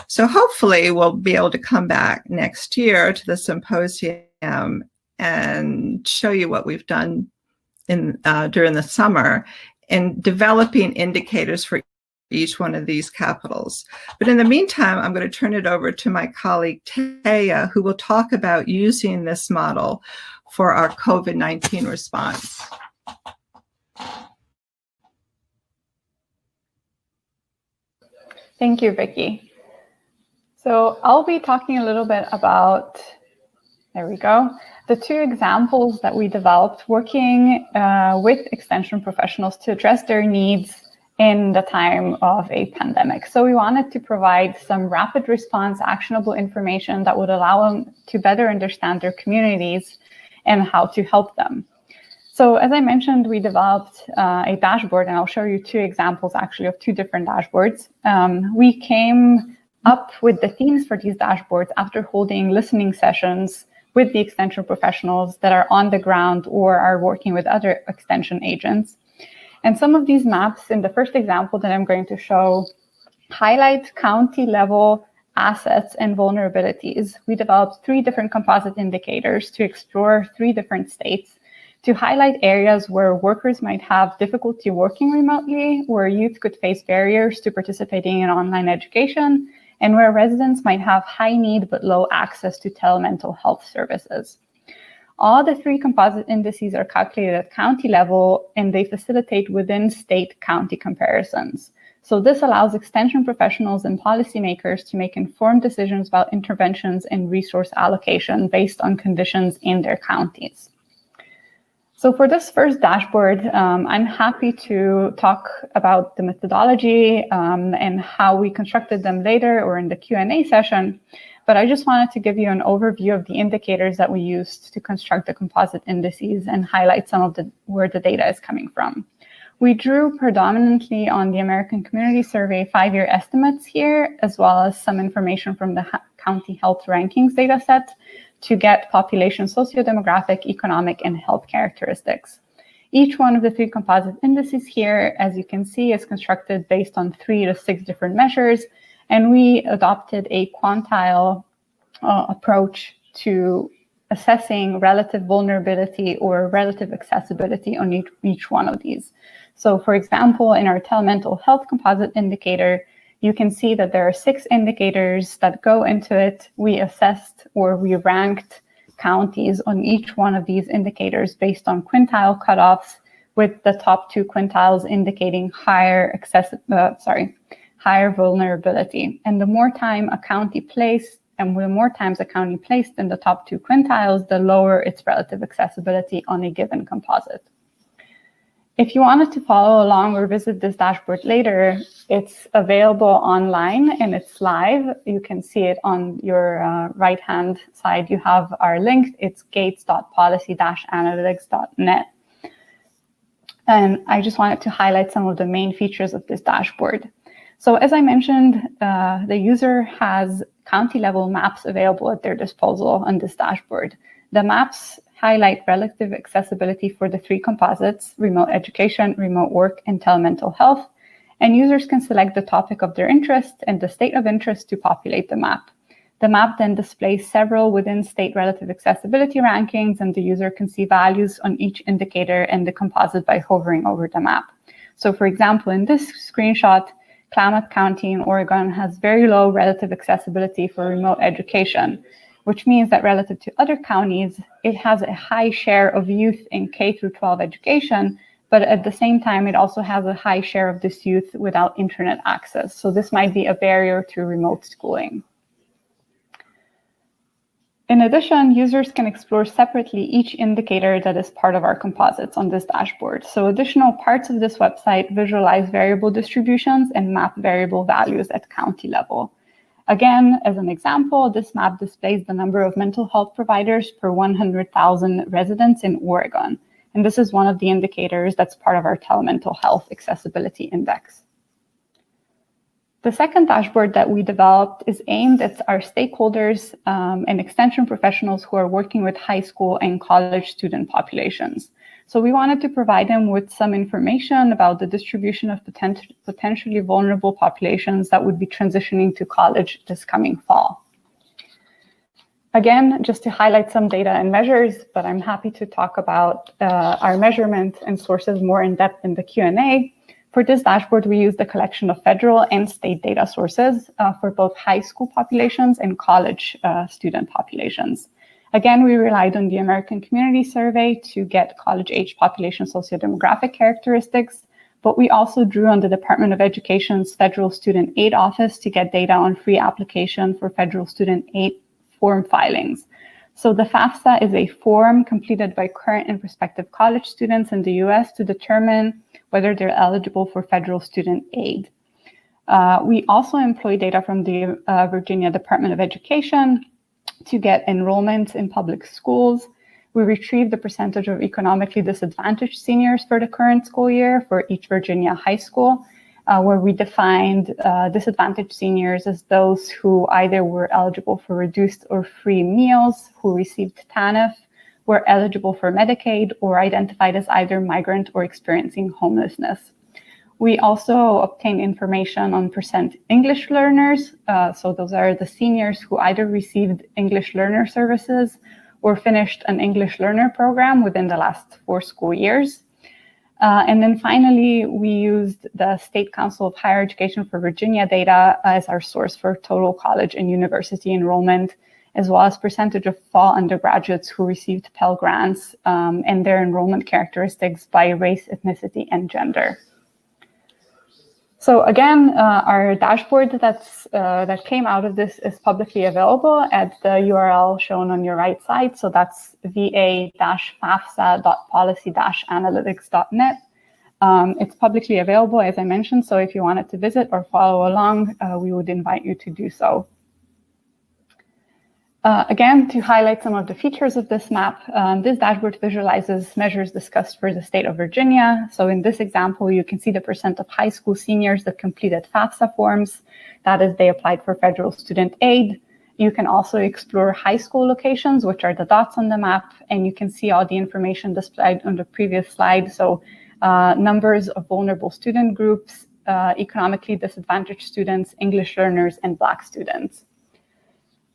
So hopefully we'll be able to come back next year to the symposium and show you what we've done during the summer in developing indicators for each one of these capitals. But in the meantime, I'm going to turn it over to my colleague, Taya, who will talk about using this model for our COVID-19 response. Thank you, Vicki. So I'll be talking a little bit about, there we go, the two examples that we developed working with extension professionals to address their needs in the time of a pandemic. So we wanted to provide some rapid response, actionable information that would allow them to better understand their communities and how to help them. So as I mentioned, we developed a dashboard, and I'll show you two examples actually of two different dashboards. We came up with the themes for these dashboards after holding listening sessions with the extension professionals that are on the ground or are working with other extension agents. And some of these maps in the first example that I'm going to show highlight county level assets and vulnerabilities. We developed 3 different composite indicators to explore 3 different states to highlight areas where workers might have difficulty working remotely, where youth could face barriers to participating in online education, and where residents might have high need but low access to telemental health services. All the 3 composite indices are calculated at county level, and they facilitate within state county comparisons. So this allows extension professionals and policymakers to make informed decisions about interventions and resource allocation based on conditions in their counties. So for this first dashboard, I'm happy to talk about the methodology and how we constructed them later or in the Q&A session. But I just wanted to give you an overview of the indicators that we used to construct the composite indices and highlight some of where the data is coming from. We drew predominantly on the American Community Survey 5-year estimates here, as well as some information from the County Health Rankings dataset to get population sociodemographic, economic, and health characteristics. Each one of the 3 composite indices here, as you can see, is constructed based on 3 to 6 different measures. And we adopted a quantile approach to assessing relative vulnerability or relative accessibility on each one of these. So for example, in our telemental health composite indicator, you can see that there are 6 indicators that go into it. We assessed or we ranked counties on each one of these indicators based on quintile cutoffs, with the top 2 quintiles indicating higher vulnerability. And the more time a county placed, and the more times a county placed in the top 2 quintiles, the lower its relative accessibility on a given composite. If you wanted to follow along or visit this dashboard later, it's available online and it's live. You can see it on your right-hand side. You have our link. It's gates.policy-analytics.net. And I just wanted to highlight some of the main features of this dashboard. So as I mentioned, the user has county-level maps available at their disposal on this dashboard. The maps highlight relative accessibility for the 3 composites: remote education, remote work, and telemental health. And users can select the topic of their interest and the state of interest to populate the map. The map then displays several within-state relative accessibility rankings, and the user can see values on each indicator and the composite by hovering over the map. So for example, in this screenshot, Klamath County in Oregon has very low relative accessibility for remote education, which means that relative to other counties, it has a high share of youth in K-12 education, but at the same time, it also has a high share of this youth without internet access. So this might be a barrier to remote schooling. In addition, users can explore separately each indicator that is part of our composites on this dashboard. So additional parts of this website visualize variable distributions and map variable values at county level. Again, as an example, this map displays the number of mental health providers per 100,000 residents in Oregon. And this is one of the indicators that's part of our telemental health accessibility index. The second dashboard that we developed is aimed at our stakeholders and extension professionals who are working with high school and college student populations. So we wanted to provide them with some information about the distribution of potentially vulnerable populations that would be transitioning to college this coming fall. Again, just to highlight some data and measures, but I'm happy to talk about our measurement and sources more in depth in the Q&A. For this dashboard, we used a collection of federal and state data sources for both high school populations and college student populations. Again, we relied on the American Community Survey to get college-age population sociodemographic characteristics, but we also drew on the Department of Education's Federal Student Aid Office to get data on free application for federal student aid form filings. So the FAFSA is a form completed by current and prospective college students in the US to determine whether they're eligible for federal student aid. We also employ data from the Virginia Department of Education to get enrollment in public schools. We retrieved the percentage of economically disadvantaged seniors for the current school year for each Virginia high school, where we defined disadvantaged seniors as those who either were eligible for reduced or free meals, who received TANF, were eligible for Medicaid, or identified as either migrant or experiencing homelessness. We also obtain information on percent English learners. So those are the seniors who either received English learner services or finished an English learner program within the last 4 school years. And then finally, we used the State Council of Higher Education for Virginia data as our source for total college and university enrollment, as well as percentage of fall undergraduates who received Pell Grants and their enrollment characteristics by race, ethnicity, and gender. So again, our dashboard that came out of this is publicly available at the URL shown on your right side. So that's va-fafsa.policy-analytics.net. It's publicly available, as I mentioned. So if you wanted to visit or follow along, we would invite you to do so. Again, to highlight some of the features of this map, this dashboard visualizes measures discussed for the state of Virginia. So in this example, you can see the percent of high school seniors that completed FAFSA forms. That is, they applied for federal student aid. You can also explore high school locations, which are the dots on the map, and you can see all the information displayed on the previous slide. So numbers of vulnerable student groups, economically disadvantaged students, English learners, and Black students.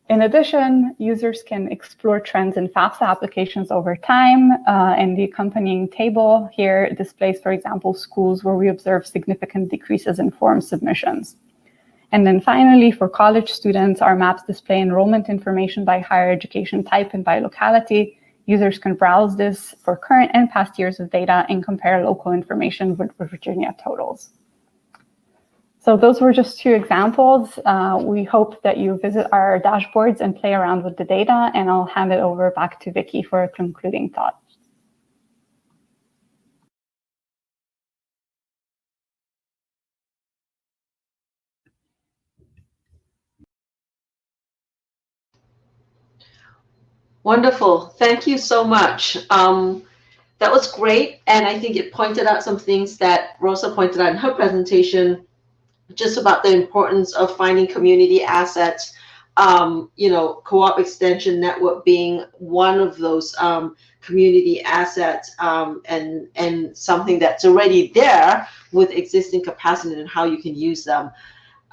In addition, users can explore trends in FAFSA applications over time, and the accompanying table here displays, for example, schools where we observe significant decreases in form submissions. And then finally, for college students, our maps display enrollment information by higher education type and by locality. Users can browse this for current and past years of data and compare local information with Virginia totals. So those were just 2 examples. We hope that you visit our dashboards and play around with the data, and I'll hand it over back to Vicky for a concluding thought. Wonderful. Thank you so much. That was great. And I think it pointed out some things that Rosa pointed out in her presentation, just about the importance of finding community assets, co-op extension network being one of those community assets, and something that's already there with existing capacity and how you can use them.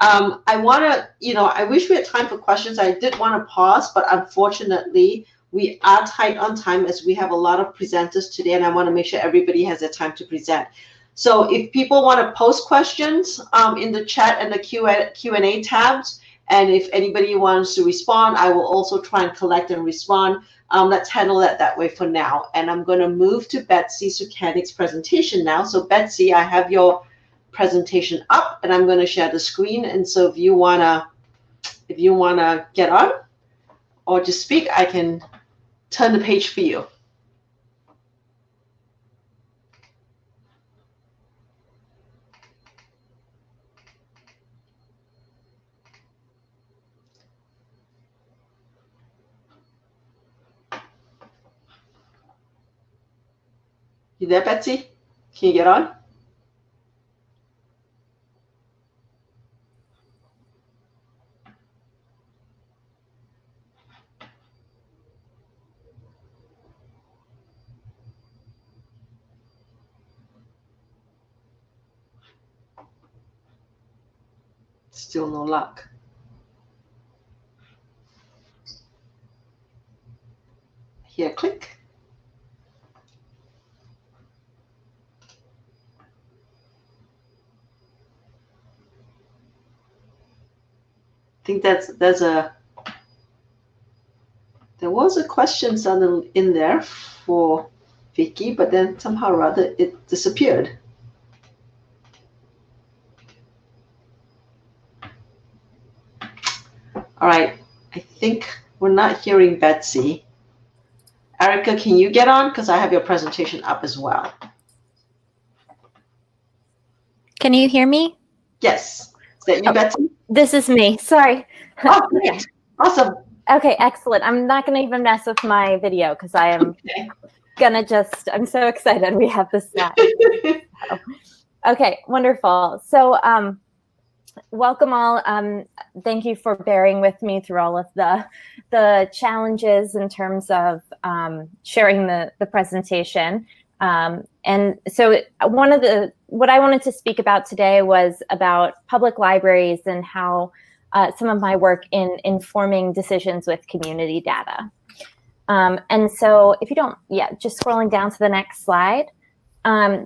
I want to, I wish we had time for questions. I did want to pause, but unfortunately, we are tight on time as we have a lot of presenters today, and I want to make sure everybody has their time to present. So if people want to post questions in the chat and the Q&A tabs, and if anybody wants to respond, I will also try and collect and respond. Let's handle it that way for now. And I'm going to move to Betsy Sukanik's presentation now. So Betsy, I have your presentation up, and I'm going to share the screen. And so if you wanna get on or just speak, I can turn the page for you. You there, Betsy? Can you get on? Still no luck. Here, click. I think there was a question in there for Vicky, but then somehow or other it disappeared. All right, I think we're not hearing Betsy. Erica, can you get on? Because I have your presentation up as well. Can you hear me? Yes. Is that you, Betsy? This is me. Sorry. Oh, great. Awesome. Okay, excellent. I'm not going to even mess with my video because I am going to I'm so excited we have this slide. Okay, wonderful. So welcome all. Thank you for bearing with me through all of the challenges in terms of sharing the presentation. And so what I wanted to speak about today was about public libraries and how some of my work in informing decisions with community data. And so if you don't, just scrolling down to the next slide,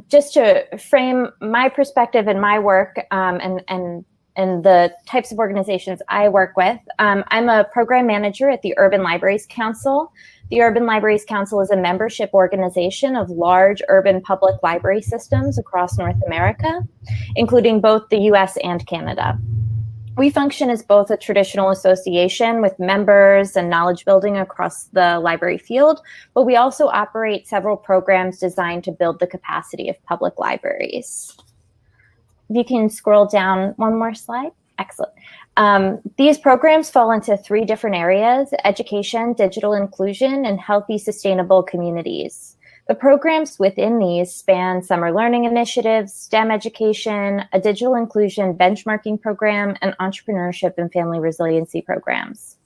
just to frame my perspective and my work and the types of organizations I work with. I'm a program manager at the Urban Libraries Council. The Urban Libraries Council is a membership organization of large urban public library systems across North America, including both the US and Canada. We function as both a traditional association with members and knowledge building across the library field, but we also operate several programs designed to build the capacity of public libraries. If you can scroll down one more slide. Excellent. These programs fall into 3 different areas: education, digital inclusion, and healthy, sustainable communities. The programs within these span summer learning initiatives, STEM education, a digital inclusion benchmarking program, and entrepreneurship and family resiliency programs.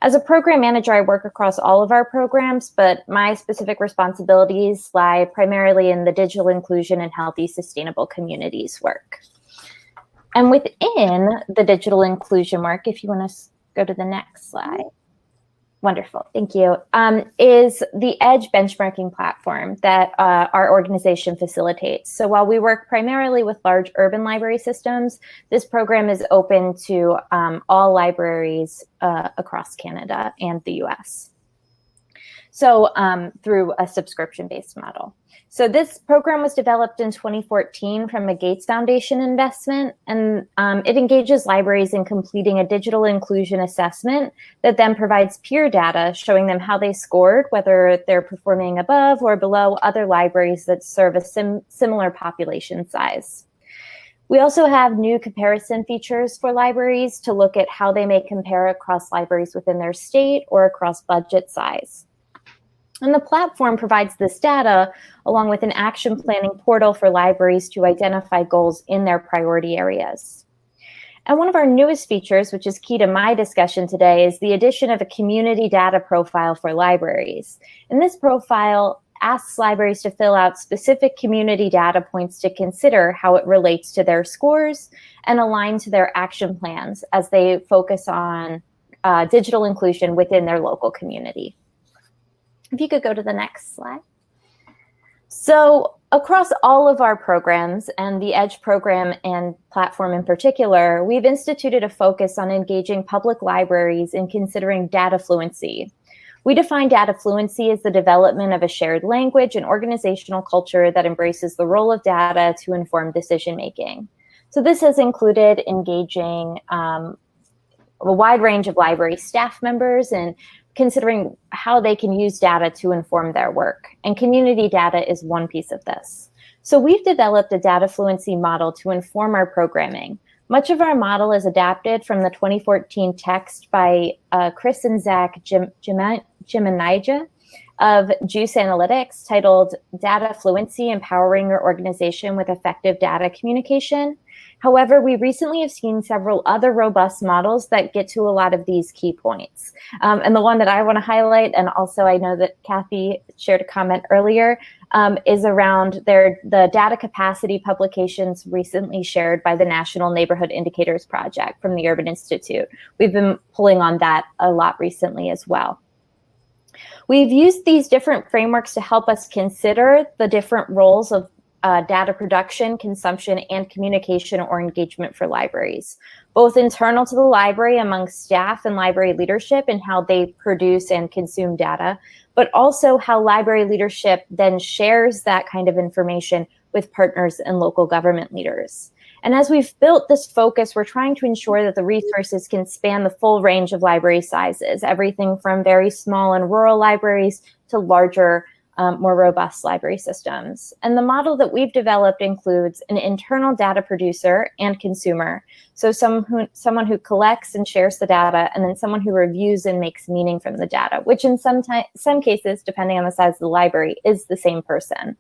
As a program manager, I work across all of our programs, but my specific responsibilities lie primarily in the digital inclusion and healthy, sustainable communities work. And within the digital inclusion work, if you want to go to the next slide. Wonderful, thank you, is the EDGE benchmarking platform that our organization facilitates. So while we work primarily with large urban library systems, this program is open to all libraries across Canada and the US. So through a subscription-based model. So this program was developed in 2014 from a Gates Foundation investment, and it engages libraries in completing a digital inclusion assessment that then provides peer data showing them how they scored, whether they're performing above or below other libraries that serve a similar population size. We also have new comparison features for libraries to look at how they may compare across libraries within their state or across budget size. And the platform provides this data along with an action planning portal for libraries to identify goals in their priority areas. And one of our newest features, which is key to my discussion today, is the addition of a community data profile for libraries. And this profile asks libraries to fill out specific community data points to consider how it relates to their scores and align to their action plans as they focus on digital inclusion within their local community. If you could go to the next slide. So across all of our programs, and the EDGE program and platform in particular, we've instituted a focus on engaging public libraries in considering data fluency. We define data fluency as the development of a shared language and organizational culture that embraces the role of data to inform decision-making. So this has included engaging a wide range of library staff members and considering how they can use data to inform their work. And community data is one piece of this. So we've developed a data fluency model to inform our programming. Much of our model is adapted from the 2014 text by Chris and Zach Jimenija of Juice Analytics titled Data Fluency, Empowering Your Organization with Effective Data Communication. However, we recently have seen several other robust models that get to a lot of these key points. And the one that I want to highlight, and also I know that Kathy shared a comment earlier, is around the data capacity publications recently shared by the National Neighborhood Indicators Project from the Urban Institute. We've been pulling on that a lot recently as well. We've used these different frameworks to help us consider the different roles of data production, consumption, and communication or engagement for libraries, both internal to the library among staff and library leadership and how they produce and consume data, but also how library leadership then shares that kind of information with partners and local government leaders. And as we've built this focus, we're trying to ensure that the resources can span the full range of library sizes, everything from very small and rural libraries to larger, more robust library systems. And the model that we've developed includes an internal data producer and consumer. So someone who collects and shares the data, and then someone who reviews and makes meaning from the data, which in some cases, depending on the size of the library, is the same person.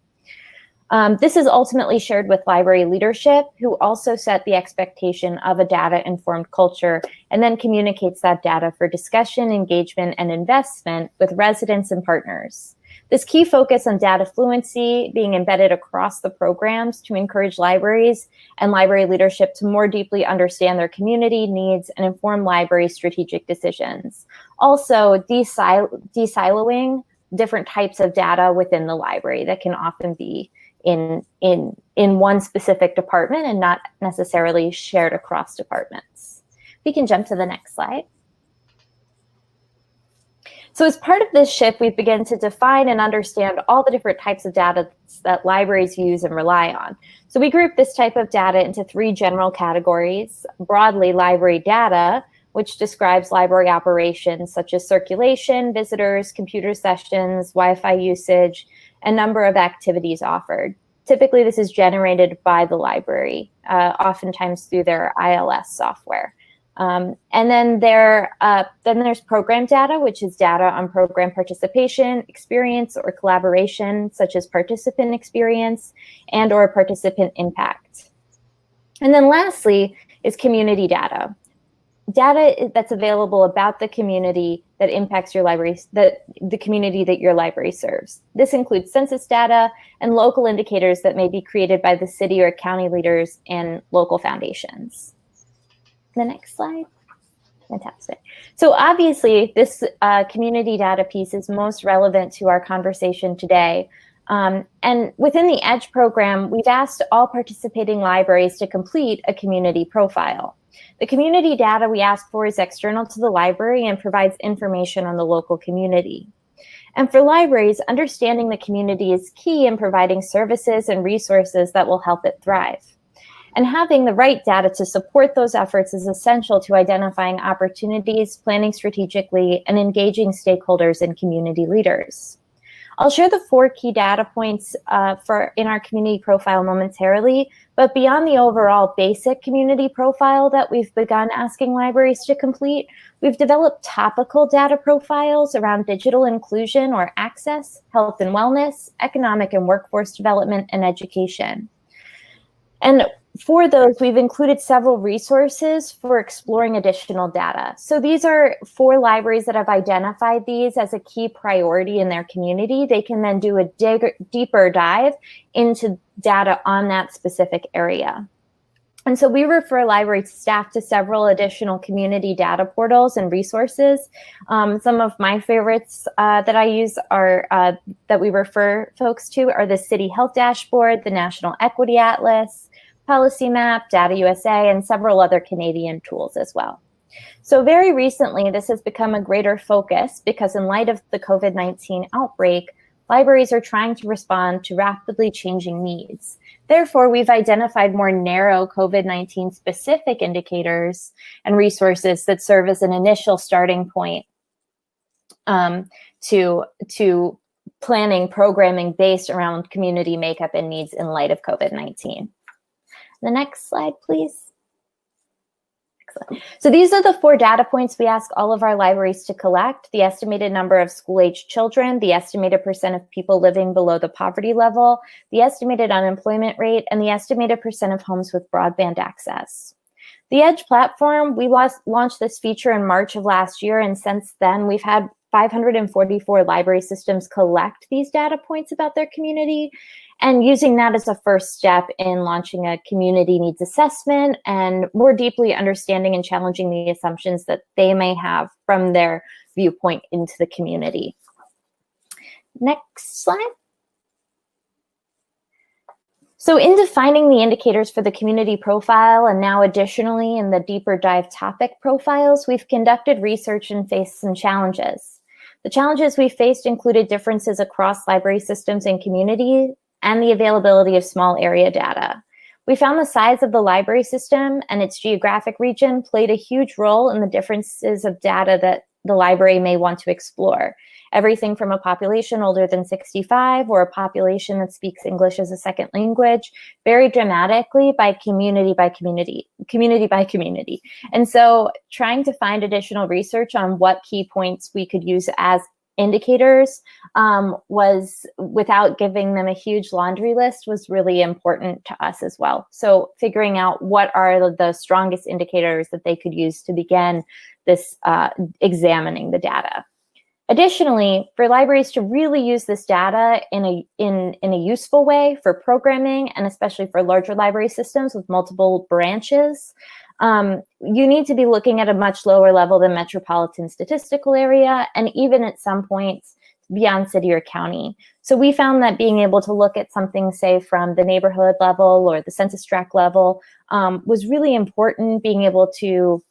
This is ultimately shared with library leadership, who also set the expectation of a data-informed culture and then communicates that data for discussion, engagement, and investment with residents and partners. This key focus on data fluency being embedded across the programs to encourage libraries and library leadership to more deeply understand their community needs and inform library strategic decisions. Also, de-siloing different types of data within the library that can often be in one specific department and not necessarily shared across departments. We can jump to the next slide. So as part of this shift, we've begun to define and understand all the different types of data that libraries use and rely on. So we group this type of data into three general categories. Broadly, library data, which describes library operations such as circulation, visitors, computer sessions, Wi-Fi usage, and number of activities offered. Typically, this is generated by the library, oftentimes through their ILS software. And then there's program data, which is data on program participation, experience, or collaboration, such as participant experience and or participant impact. And then lastly is community data. Data that's available about the community that impacts your library, the community that your library serves. This includes census data and local indicators that may be created by the city or county leaders and local foundations. The next slide. Fantastic. So obviously, this community data piece is most relevant to our conversation today. And within the EDGE program, we've asked all participating libraries to complete a community profile. The community data we ask for is external to the library and provides information on the local community. And for libraries, understanding the community is key in providing services and resources that will help it thrive. And having the right data to support those efforts is essential to identifying opportunities, planning strategically, and engaging stakeholders and community leaders. I'll share the 4 key data points in our community profile momentarily, but beyond the overall basic community profile that we've begun asking libraries to complete, we've developed topical data profiles around digital inclusion or access, health and wellness, economic and workforce development, and education. And for those, we've included several resources for exploring additional data. So these are for libraries that have identified these as a key priority in their community. They can then do a deeper dive into data on that specific area. And so we refer library staff to several additional community data portals and resources. Some of my favorites that I use are that we refer folks to are the City Health Dashboard, the National Equity Atlas, Policy Map, Data USA, and several other Canadian tools as well. So very recently, this has become a greater focus because in light of the COVID-19 outbreak, libraries are trying to respond to rapidly changing needs. Therefore, we've identified more narrow COVID-19 specific indicators and resources that serve as an initial starting point to planning programming based around community makeup and needs in light of COVID-19. The next slide, please. Excellent. So these are the 4 data points we ask all of our libraries to collect: the estimated number of school-aged children, the estimated percent of people living below the poverty level, the estimated unemployment rate, and the estimated percent of homes with broadband access. The EDGE platform, we launched this feature in March of last year, and since then we've had 544 library systems collect these data points about their community, and using that as a first step in launching a community needs assessment and more deeply understanding and challenging the assumptions that they may have from their viewpoint into the community. Next slide. So in defining the indicators for the community profile, and now additionally in the deeper dive topic profiles, we've conducted research and faced some challenges. The challenges we faced included differences across library systems and community and the availability of small area data. We found the size of the library system and its geographic region played a huge role in the differences of data that the library may want to explore. Everything from a population older than 65 or a population that speaks English as a second language, very dramatically by community by community. And so trying to find additional research on what key points we could use as indicators was, without giving them a huge laundry list, was really important to us as well. So figuring out what are the strongest indicators that they could use to begin this examining the data. Additionally, for libraries to really use this data in a useful way for programming, and especially for larger library systems with multiple branches, you need to be looking at a much lower level than metropolitan statistical area, and even at some points beyond city or county. So we found that being able to look at something, say, from the neighborhood level or the census tract level was really important, being able to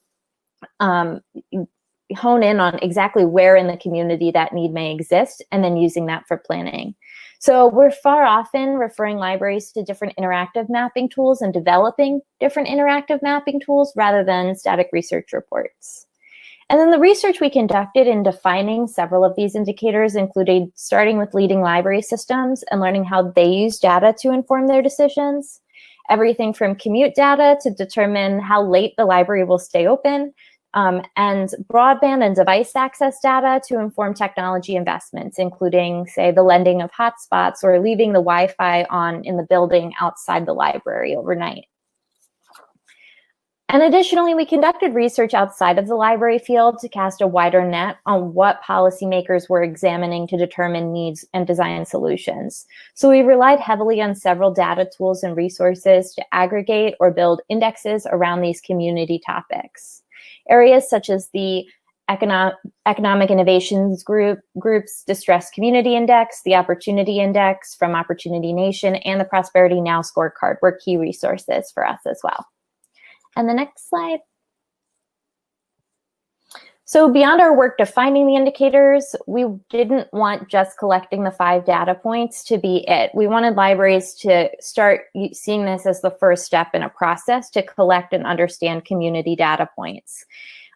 hone in on exactly where in the community that need may exist, and then using that for planning. So we're far often referring libraries to different interactive mapping tools and developing different interactive mapping tools rather than static research reports. And then the research we conducted in defining several of these indicators included starting with leading library systems and learning how they use data to inform their decisions, everything from commute data to determine how late the library will stay open, and broadband and device access data to inform technology investments, including, say, the lending of hotspots or leaving the Wi-Fi on in the building outside the library overnight. And additionally, we conducted research outside of the library field to cast a wider net on what policymakers were examining to determine needs and design solutions. So we relied heavily on several data tools and resources to aggregate or build indexes around these community topics. areas such as the Economic Innovations Group's Distressed Community Index, the Opportunity Index from Opportunity Nation, and the Prosperity Now Scorecard were key resources for us as well. And the next slide. So beyond our work defining the indicators, we didn't want just collecting the 5 data points to be it. We wanted libraries to start seeing this as the first step in a process to collect and understand community data points.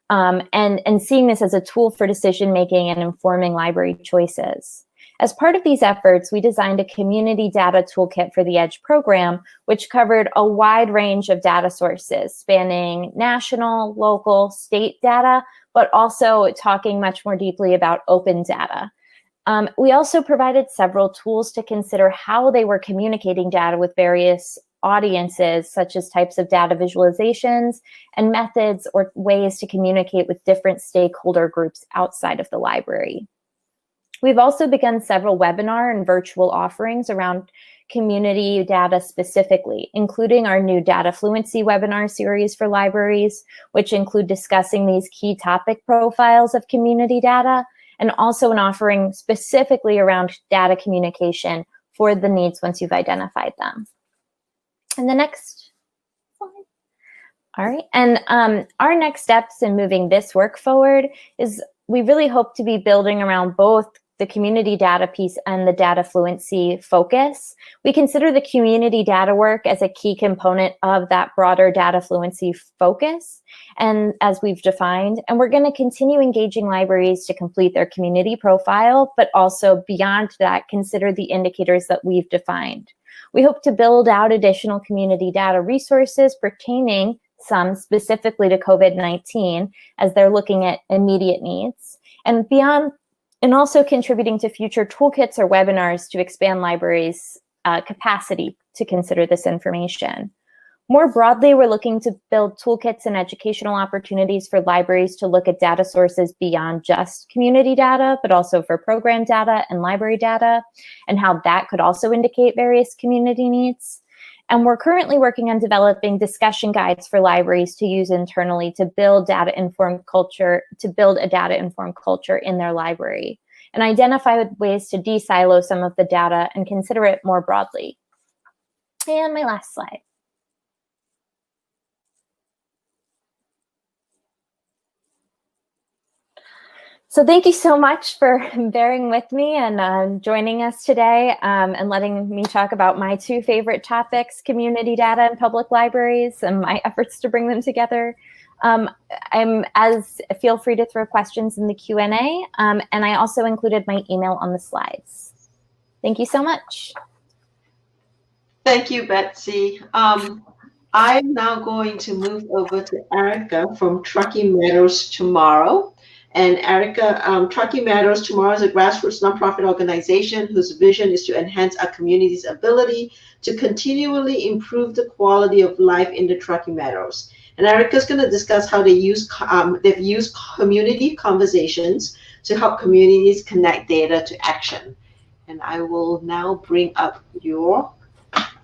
And seeing this as a tool for decision-making and informing library choices. As part of these efforts, we designed a community data toolkit for the EDGE program, which covered a wide range of data sources, spanning national, local, state data, but also talking much more deeply about open data. We also provided several tools to consider how they were communicating data with various audiences, such as types of data visualizations and methods or ways to communicate with different stakeholder groups outside of the library. We've also begun several webinar and virtual offerings around community data specifically, including our new Data Fluency webinar series for libraries, which include discussing these key topic profiles of community data, and also an offering specifically around data communication for the needs once you've identified them. And the next slide. All right, and our next steps in moving this work forward is we really hope to be building around both the community data piece and the data fluency focus. We consider the community data work as a key component of that broader data fluency focus, and as we've defined, and we're going to continue engaging libraries to complete their community profile, but also beyond that, consider the indicators that we've defined. We hope to build out additional community data resources pertaining some specifically to COVID-19 as they're looking at immediate needs, and beyond, and also contributing to future toolkits or webinars to expand libraries' capacity to consider this information. More broadly, we're looking to build toolkits and educational opportunities for libraries to look at data sources beyond just community data, but also for program data and library data, and how that could also indicate various community needs. And we're currently working on developing discussion guides for libraries to use internally to build data-informed culture, to build a data-informed culture in their library, and identify ways to de-silo some of the data and consider it more broadly. And my last slide. So thank you so much for bearing with me and joining us today and letting me talk about my 2 favorite topics, community data and public libraries, and my efforts to bring them together. Feel free to throw questions in the Q&A, and I also included my email on the slides. Thank you so much. Thank you, Betsy. I'm now going to move over to Erica from Truckee Meadows Tomorrow. And Erica, Truckee Meadows Tomorrow is a grassroots nonprofit organization whose vision is to enhance our community's ability to continually improve the quality of life in the Truckee Meadows. And Erica's going to discuss how they've used community conversations to help communities connect data to action. And I will now bring up your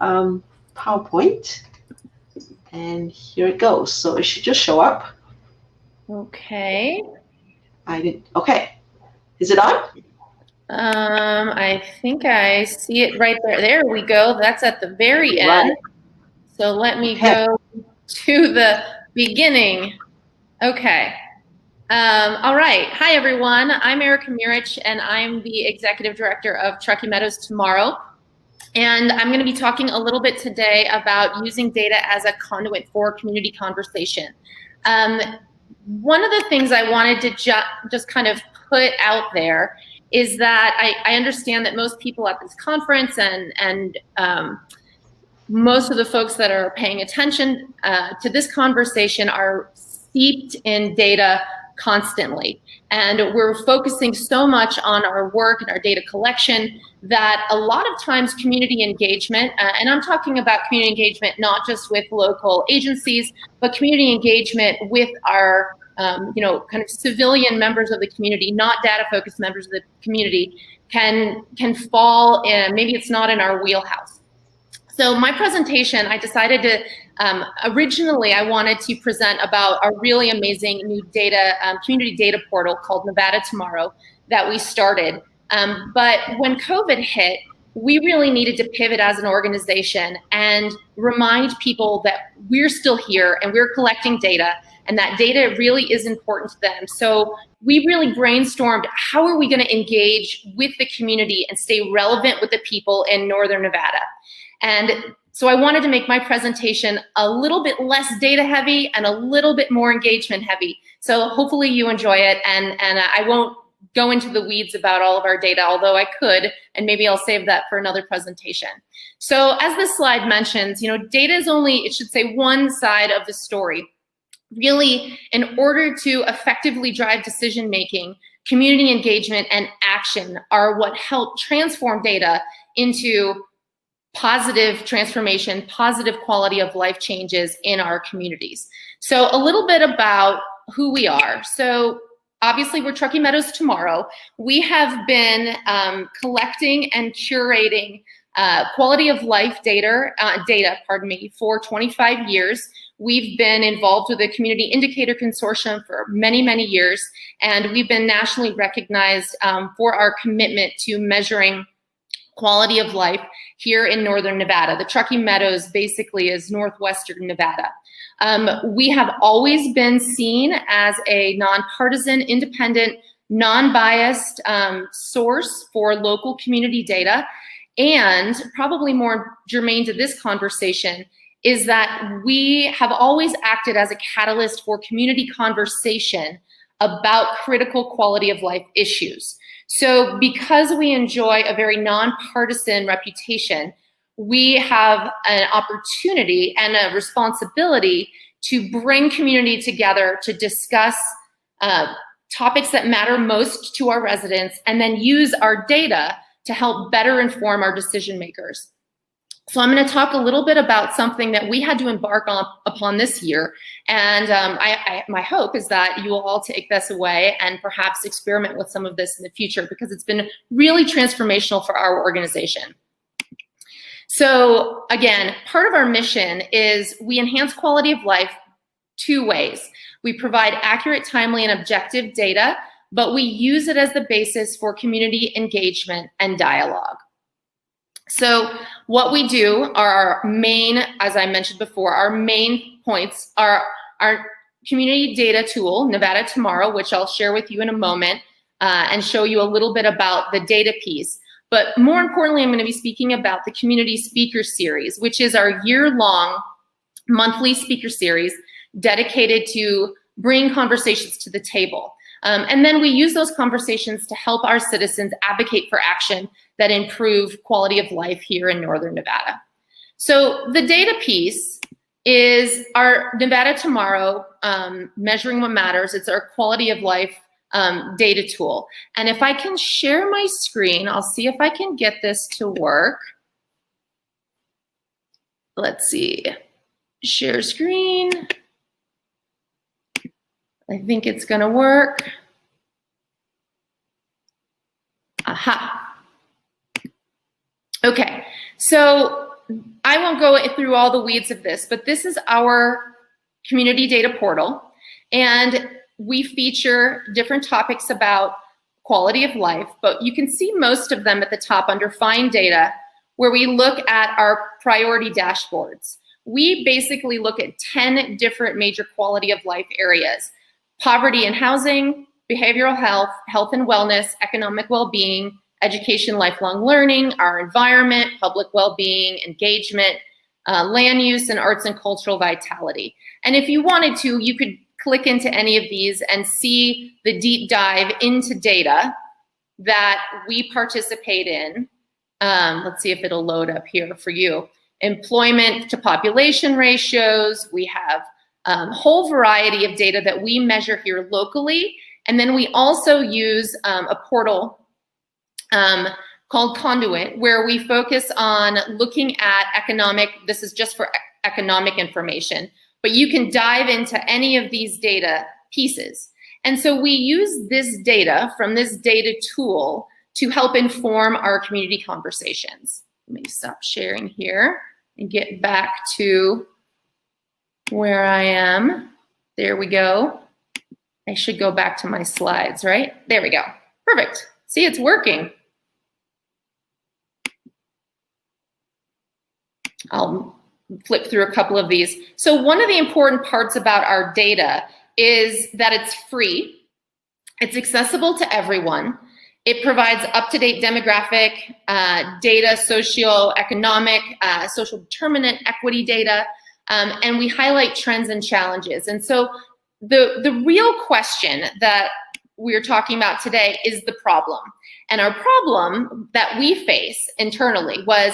PowerPoint. And here it goes. So it should just show up. Okay. Okay. Is it on? I think I see it right there. There we go. That's at the very end. So let me go to the beginning. Okay. All right. Hi, everyone. I'm Erica Murich, and I'm the Executive Director of Truckee Meadows Tomorrow. And I'm going to be talking a little bit today about using data as a conduit for community conversation. One of the things I wanted to just kind of put out there is that I understand that most people at this conference and most of the folks that are paying attention to this conversation are steeped in data constantly. And we're focusing so much on our work and our data collection that a lot of times community engagement, and I'm talking about community engagement not just with local agencies, but community engagement with our kind of civilian members of the community, not data-focused members of the community, can fall in, maybe it's not in our wheelhouse. So my presentation, I decided to Originally, I wanted to present about a really amazing new data, community data portal called Nevada Tomorrow that we started. But when COVID hit, we really needed to pivot as an organization and remind people that we're still here and we're collecting data, and that data really is important to them. So we really brainstormed, how are we going to engage with the community and stay relevant with the people in Northern Nevada? And so I wanted to make my presentation a little bit less data heavy and a little bit more engagement heavy. So hopefully you enjoy it, and I won't go into the weeds about all of our data, although I could, and maybe I'll save that for another presentation. So as this slide mentions, data is only, it should say, one side of the story. Really, in order to effectively drive decision-making, community engagement and action are what help transform data into positive transformation, positive quality of life changes in our communities. So a little bit about who we are. So obviously we're Truckee Meadows Tomorrow. We have been collecting and curating quality of life data, for 25 years. We've been involved with the Community Indicator Consortium for many, many years, and we've been nationally recognized for our commitment to measuring quality of life here in Northern Nevada. The Truckee Meadows basically is Northwestern Nevada. We have always been seen as a nonpartisan, independent, non-biased source for local community data. And probably more germane to this conversation is that we have always acted as a catalyst for community conversation about critical quality of life issues. So because we enjoy a very nonpartisan reputation, we have an opportunity and a responsibility to bring community together to discuss topics that matter most to our residents, and then use our data to help better inform our decision makers. So I'm going to talk a little bit about something that we had to embark upon this year. And my hope is that you will all take this away and perhaps experiment with some of this in the future, because it's been really transformational for our organization. So again, part of our mission is we enhance quality of life two ways. We provide accurate, timely, and objective data, but we use it as the basis for community engagement and dialogue. So what we do are our main, as I mentioned before, our main points are our community data tool, Nevada Tomorrow, which I'll share with you in a moment and show you a little bit about the data piece. But more importantly, I'm going to be speaking about the Community Speaker Series, which is our year-long monthly speaker series dedicated to bring conversations to the table. And then we use those conversations to help our citizens advocate for action that improve quality of life here in Northern Nevada. So the data piece is our Nevada Tomorrow Measuring What Matters. It's our quality of life data tool. And if I can share my screen, I'll see if I can get this to work. Let's see, share screen. I think it's gonna work. Aha. Okay, so I won't go through all the weeds of this, but this is our community data portal, and we feature different topics about quality of life, but you can see most of them at the top under Find Data, where we look at our priority dashboards. We basically look at 10 different major quality of life areas: poverty and housing, behavioral health, health and wellness, economic well-being, education, lifelong learning, our environment, public well-being, engagement, land use, and arts and cultural vitality. And if you wanted to, you could click into any of these and see the deep dive into data that we participate in. Let's see if it'll load up here for you. Employment to population ratios. We have a whole variety of data that we measure here locally. And then we also use a portal called Conduit, where we focus on looking at economic, this is just for economic information, but you can dive into any of these data pieces. And so we use this data from this data tool to help inform our community conversations. Let me stop sharing here and get back to where I am. There we go. I should go back to my slides, right? There we go. Perfect. See, it's working. I'll flip through a couple of these. So one of the important parts about our data is that it's free. It's accessible to everyone. It provides up-to-date demographic data, socio-economic, social determinant equity data, and we highlight trends and challenges. And so the real question that we're talking about today is the problem. And our problem that we face internally was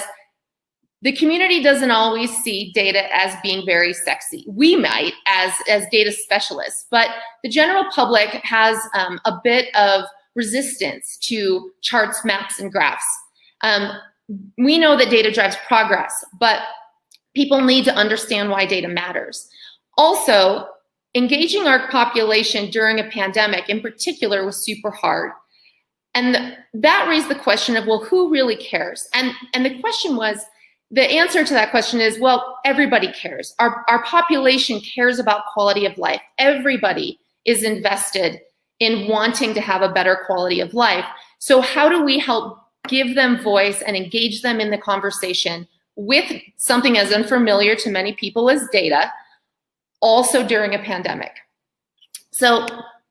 the community doesn't always see data as being very sexy. We might as data specialists, but the general public has a bit of resistance to charts, maps, and graphs. We know that data drives progress, but people need to understand why data matters. Also, engaging our population during a pandemic in particular was super hard. And that raised the question of, well, who really cares? And the question was, the answer to that question is, well, everybody cares. Our population cares about quality of life. Everybody is invested in wanting to have a better quality of life. So how do we help give them voice and engage them in the conversation with something as unfamiliar to many people as data, also during a pandemic? So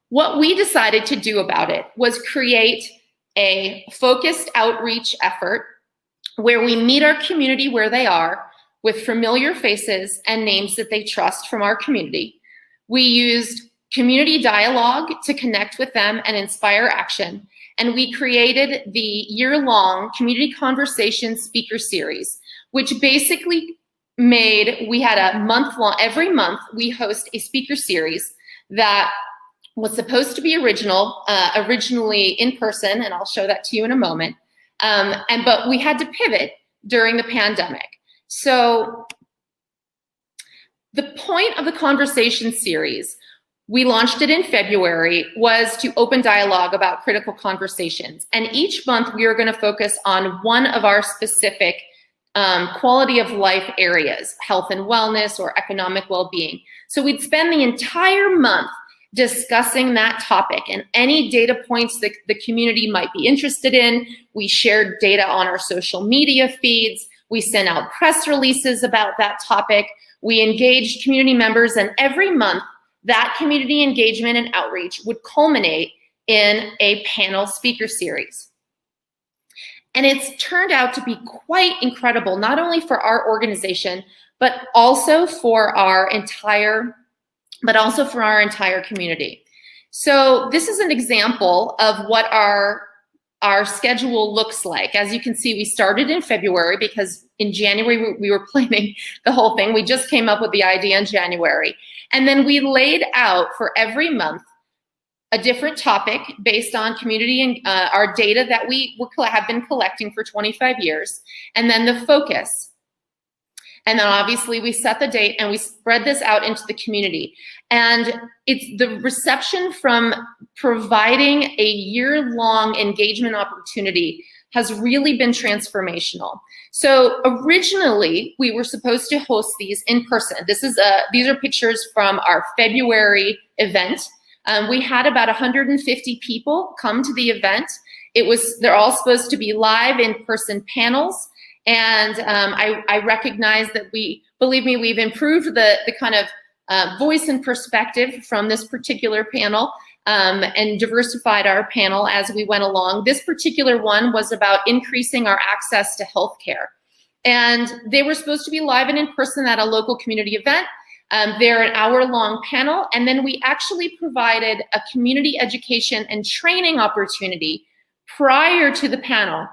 what we decided to do about it was create a focused outreach effort where we meet our community where they are with familiar faces and names that they trust from our community. We used community dialogue to connect with them and inspire action. And we created the year-long community conversation speaker series, which basically we had a month-long, every month we host a speaker series that was supposed to be originally in person, and I'll show that to you in a moment. But we had to pivot during the pandemic. So the point of the conversation series, we launched it in February, was to open dialogue about critical conversations. And each month we were going to focus on one of our specific quality of life areas, health and wellness or economic well-being. So we'd spend the entire month discussing that topic and any data points that the community might be interested in. We shared data on our social media feeds. We sent out press releases about that topic. We engaged community members, and every month that community engagement and outreach would culminate in a panel speaker series. And it's turned out to be quite incredible, not only for our organization, but also for our entire community. So this is an example of what our schedule looks like. As you can see, we started in February because in January we were planning the whole thing. We just came up with the idea in January. And then we laid out for every month a different topic based on community and our data that we have been collecting for 25 years, and then the focus. And then obviously we set the date and we spread this out into the community. And it's the reception from providing a year-long engagement opportunity has really been transformational. So originally we were supposed to host these in person. These are pictures from our February event. We had about 150 people come to the event. They're all supposed to be live in-person panels. And I recognize that believe me, we've improved the kind of voice and perspective from this particular panel and diversified our panel as we went along. This particular one was about increasing our access to healthcare. And they were supposed to be live and in person at a local community event. They're an hour-long panel. And then we actually provided a community education and training opportunity prior to the panel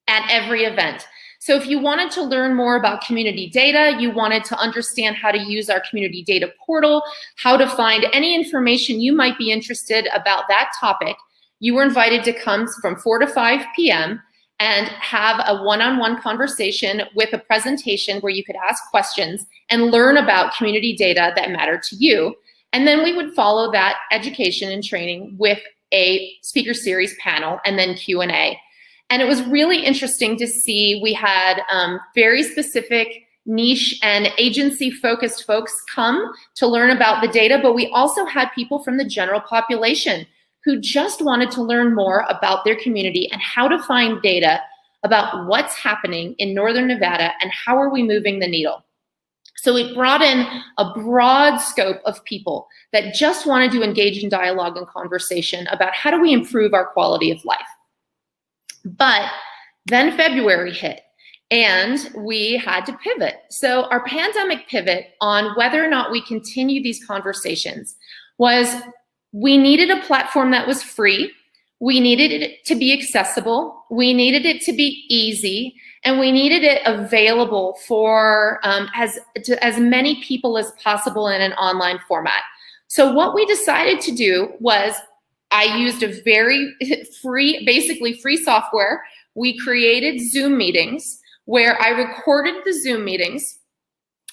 at every event. So if you wanted to learn more about community data, you wanted to understand how to use our community data portal, how to find any information you might be interested about that topic, you were invited to come from 4 to 5 p.m. and have a one-on-one conversation with a presentation where you could ask questions and learn about community data that mattered to you. And then we would follow that education and training with a speaker series panel and then Q&A. And it was really interesting to see we had very specific niche and agency-focused folks come to learn about the data, but we also had people from the general population who just wanted to learn more about their community and how to find data about what's happening in Northern Nevada and how are we moving the needle. So it brought in a broad scope of people that just wanted to engage in dialogue and conversation about how do we improve our quality of life. But then February hit and we had to pivot. So our pandemic pivot on whether or not we continue these conversations was we needed a platform that was free. We needed it to be accessible. We needed it to be easy. And we needed it available for as many people as possible in an online format. So what we decided to do was I used a very free, basically free software. We created Zoom meetings where I recorded the Zoom meetings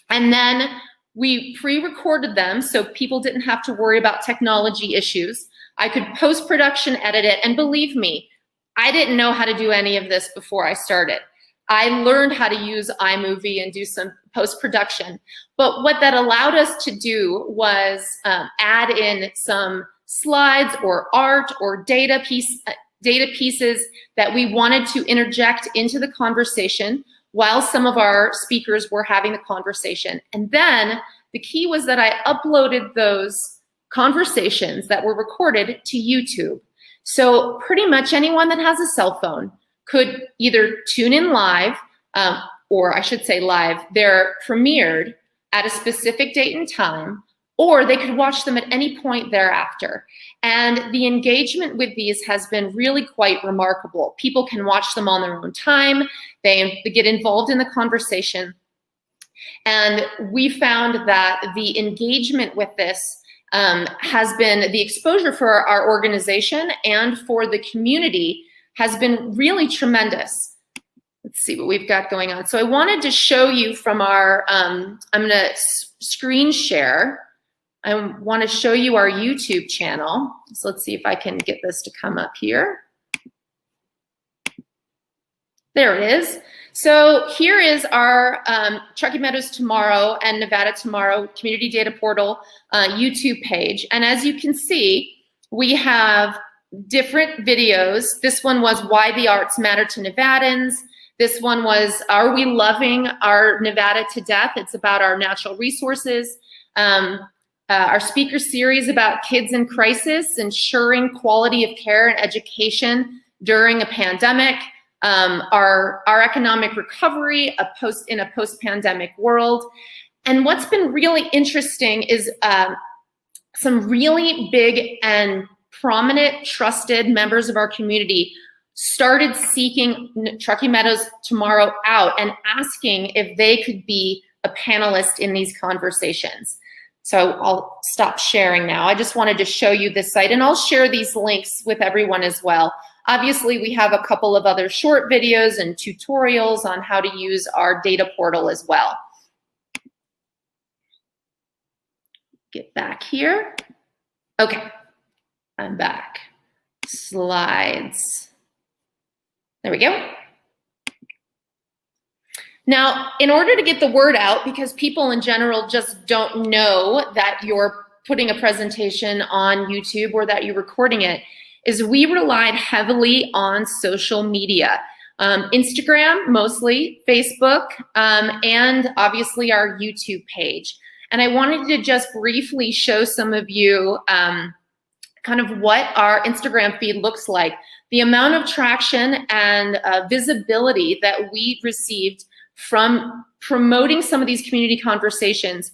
and then we pre-recorded them so people didn't have to worry about technology issues. I could post-production edit it, and believe me, I didn't know how to do any of this before I started. I learned how to use iMovie and do some post-production. But what that allowed us to do was add in some slides or art or data pieces that we wanted to interject into the conversation while some of our speakers were having the conversation. And then the key was that I uploaded those conversations that were recorded to YouTube. So pretty much anyone that has a cell phone could either tune in live, or I should say live, they're premiered at a specific date and time, or they could watch them at any point thereafter. And the engagement with these has been really quite remarkable. People can watch them on their own time. They get involved in the conversation. And we found that the engagement with this has been, the exposure for our organization and for the community has been really tremendous. Let's see what we've got going on. So I wanted to show you from our, I'm gonna screen share. I want to show you our YouTube channel. So let's see if I can get this to come up here. There it is. So here is our Truckee Meadows Tomorrow and Nevada Tomorrow Community Data Portal YouTube page. And as you can see, we have different videos. This one was Why the Arts Matter to Nevadans. This one was Are We Loving Our Nevada to Death? It's about our natural resources. Our speaker series about kids in crisis, ensuring quality of care and education during a pandemic. Our economic recovery, in a post-pandemic world. And what's been really interesting is some really big and prominent, trusted members of our community started seeking Truckee Meadows Tomorrow out and asking if they could be a panelist in these conversations. So I'll stop sharing now. I just wanted to show you this site, and I'll share these links with everyone as well. Obviously, we have a couple of other short videos and tutorials on how to use our data portal as well. Get back here. Okay, I'm back. Slides. There we go. Now, in order to get the word out, because people in general just don't know that you're putting a presentation on YouTube or that you're recording it, is we relied heavily on social media. Instagram, mostly, Facebook, and obviously our YouTube page. And I wanted to just briefly show some of you kind of what our Instagram feed looks like. The amount of traction and visibility that we received from promoting some of these community conversations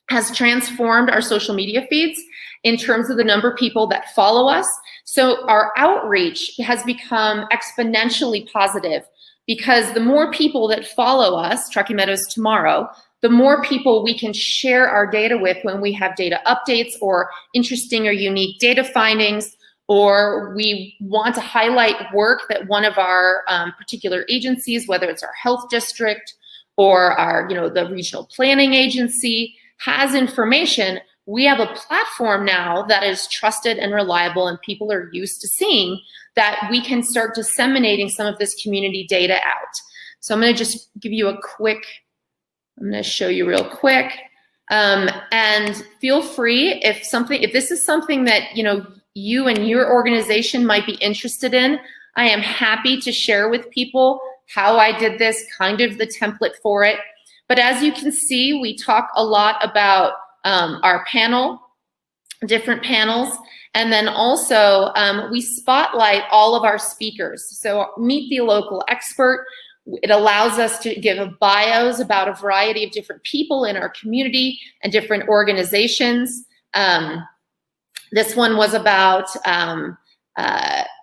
has transformed our social media feeds in terms of the number of people that follow us. So our outreach has become exponentially positive because the more people that follow us, Truckee Meadows Tomorrow, the more people we can share our data with when we have data updates or interesting or unique data findings, or we want to highlight work that one of our particular agencies, whether it's our health district or our, the regional planning agency, has information. We have a platform now that is trusted and reliable, and people are used to seeing that we can start disseminating some of this community data out. So I'm going to just give you a quick I'm going to show you real quick. And feel free if this is something that you and your organization might be interested in. I am happy to share with people how I did this, kind of the template for it. But as you can see, we talk a lot about our panel, different panels, and then also we spotlight all of our speakers. So meet the local expert. It allows us to give bios about a variety of different people in our community and different organizations. This one was about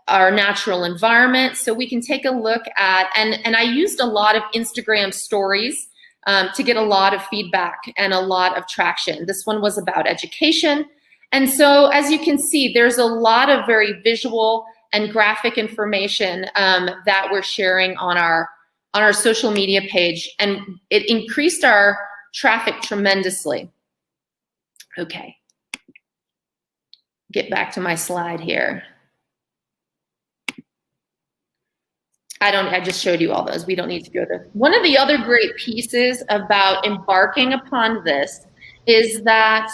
our natural environment. So we can take a look at, and I used a lot of Instagram stories to get a lot of feedback and a lot of traction. This one was about education. And so as you can see, there's a lot of very visual and graphic information that we're sharing on our social media page, and it increased our traffic tremendously. Okay, get back to my slide here. I just showed you all those. We don't need to go there. One of the other great pieces about embarking upon this is that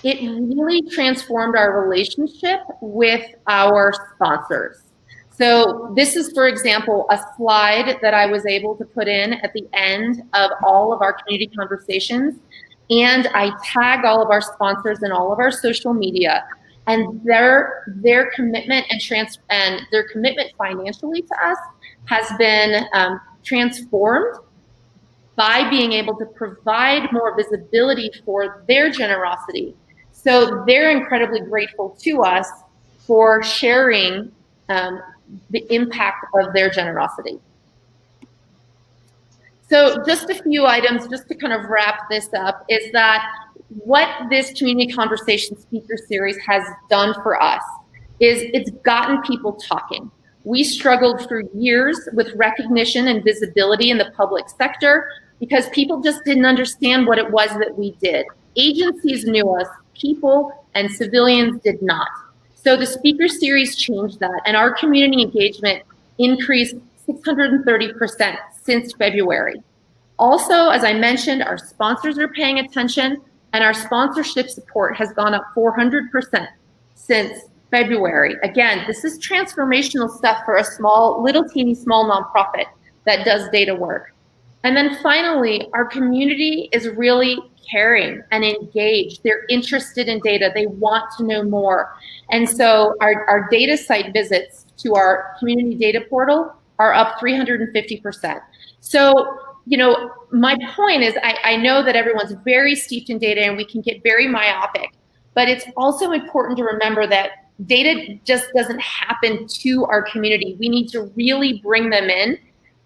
it really transformed our relationship with our sponsors. So this is, for example, a slide that I was able to put in at the end of all of our community conversations. And I tag all of our sponsors in all of our social media. And their commitment and their commitment financially to us has been transformed by being able to provide more visibility for their generosity. So they're incredibly grateful to us for sharing the impact of their generosity. So just a few items just to kind of wrap this up is that what this community conversation speaker series has done for us is it's gotten people talking. We struggled for years with recognition and visibility in the public sector because people just didn't understand what it was that we did. Agencies knew us, people and civilians did not. So the speaker series changed that, and our community engagement increased 630% since February. Also, as I mentioned, our sponsors are paying attention, and our sponsorship support has gone up 400% since February. Again, this is transformational stuff for a teeny small nonprofit that does data work. And then finally, our community is really caring and engaged. They're interested in data. They want to know more. And so our data site visits to our community data portal are up 350%. So, my point is I know that everyone's very steeped in data and we can get very myopic, but it's also important to remember that data just doesn't happen to our community. We need to really bring them in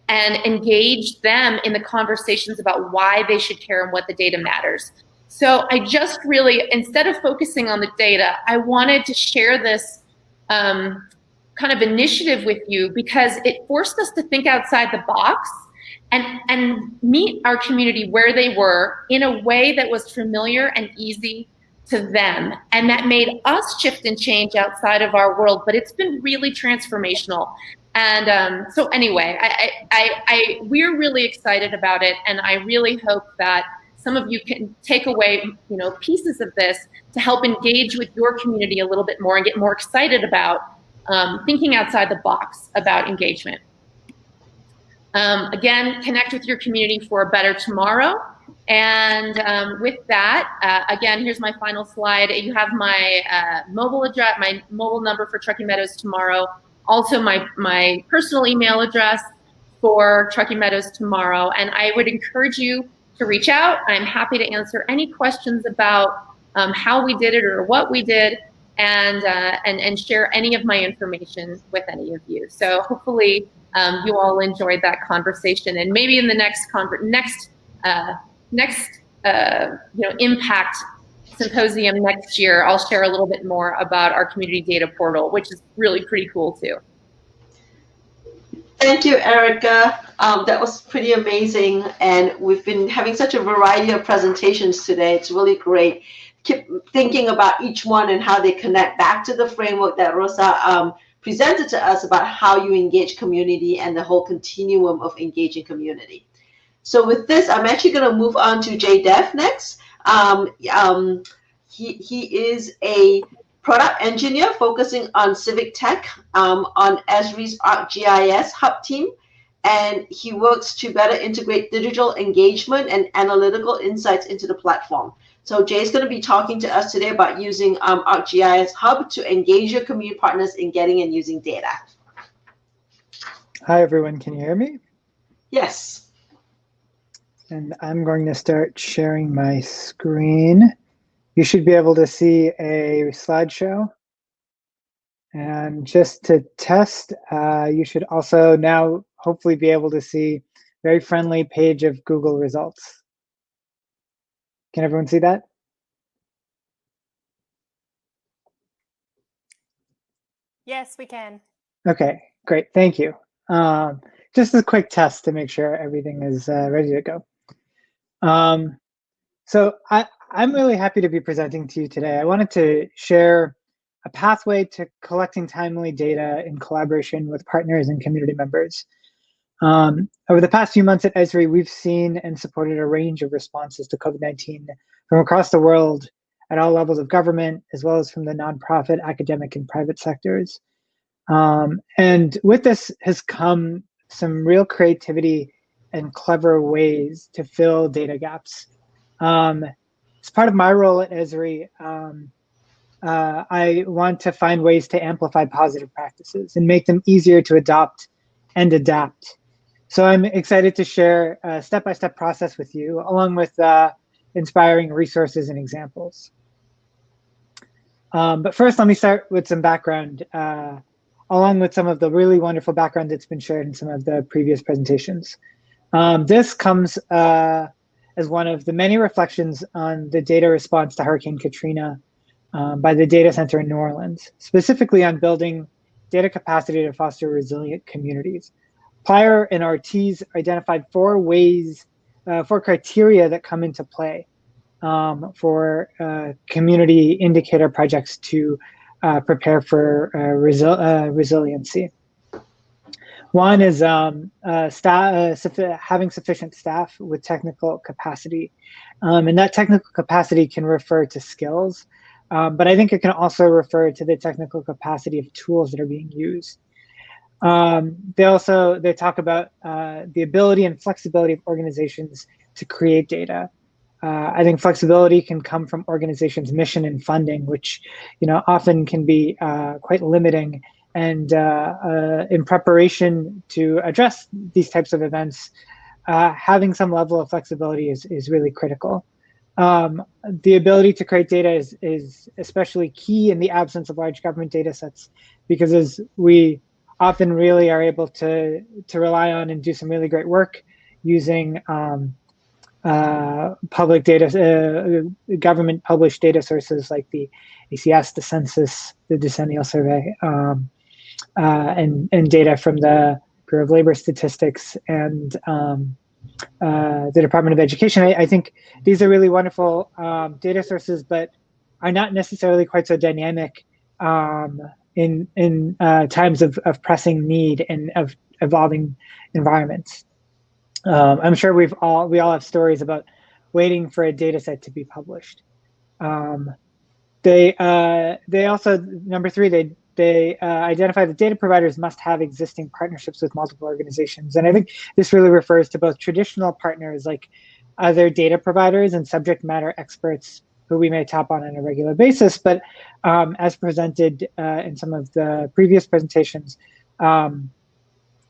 and engage them in the conversations about why they should care and what the data matters. So I just really, instead of focusing on the data, I wanted to share this kind of initiative with you because it forced us to think outside the box and meet our community where they were in a way that was familiar and easy to them. And that made us shift and change outside of our world, but it's been really transformational. And so anyway, we're really excited about it. And I really hope that some of you can take away, pieces of this to help engage with your community a little bit more and get more excited about thinking outside the box about engagement. Again, connect with your community for a better tomorrow. And with that, again, here's my final slide. You have my mobile address, my mobile number for Truckee Meadows Tomorrow. Also my personal email address for Truckee Meadows Tomorrow. And I would encourage you to reach out. I'm happy to answer any questions about how we did it or what we did, and share any of my information with any of you. So hopefully you all enjoyed that conversation, and maybe in the next Impact Symposium next year, I'll share a little bit more about our community data portal, which is really pretty cool too. Thank you, Erica. That was pretty amazing. And we've been having such a variety of presentations today. It's really great. Keep thinking about each one and how they connect back to the framework that Rosa presented to us about how you engage community and the whole continuum of engaging community. So with this, I'm actually going to move on to Jay Dev next. He is a product engineer focusing on civic tech on Esri's ArcGIS Hub team. And he works to better integrate digital engagement and analytical insights into the platform. So Jay's going to be talking to us today about using ArcGIS Hub to engage your community partners in getting and using data. Hi, everyone. Can you hear me? Yes. And I'm going to start sharing my screen. You should be able to see a slideshow. And just to test, you should also now hopefully be able to see a very friendly page of Google results. Can everyone see that? Yes, we can. Okay, great. Thank you. Just a quick test to make sure everything is ready to go. So I'm really happy to be presenting to you today. I wanted to share a pathway to collecting timely data in collaboration with partners and community members. Over the past few months at Esri, we've seen and supported a range of responses to COVID-19 from across the world at all levels of government, as well as from the nonprofit, academic, and private sectors. And with this has come some real creativity and clever ways to fill data gaps. As part of my role at Esri, I want to find ways to amplify positive practices and make them easier to adopt and adapt. So I'm excited to share a step-by-step process with you, along with inspiring resources and examples. But first, let me start with some background, along with some of the really wonderful background that's been shared in some of the previous presentations. This comes as one of the many reflections on the data response to Hurricane Katrina by the data center in New Orleans, specifically on building data capacity to foster resilient communities. Plyer and Ortiz identified four criteria that come into play for community indicator projects to prepare for resiliency. One is having sufficient staff with technical capacity. And that technical capacity can refer to skills, but I think it can also refer to the technical capacity of tools that are being used. They talk about the ability and flexibility of organizations to create data. I think flexibility can come from organizations' mission and funding, which often can be quite limiting. And in preparation to address these types of events, having some level of flexibility is really critical. The ability to create data is especially key in the absence of large government data sets, because as we often really are able to rely on and do some really great work using public data, government published data sources like the ACS, the census, the decennial survey, and data from the Bureau of Labor Statistics and the Department of Education. I think these are really wonderful data sources, but are not necessarily quite so dynamic in times of pressing need and of evolving environments. I'm sure we all have stories about waiting for a data set to be published. They also, number three, they identify that data providers must have existing partnerships with multiple organizations. And I think this really refers to both traditional partners like other data providers and subject matter experts who we may tap on a regular basis, but as presented in some of the previous presentations,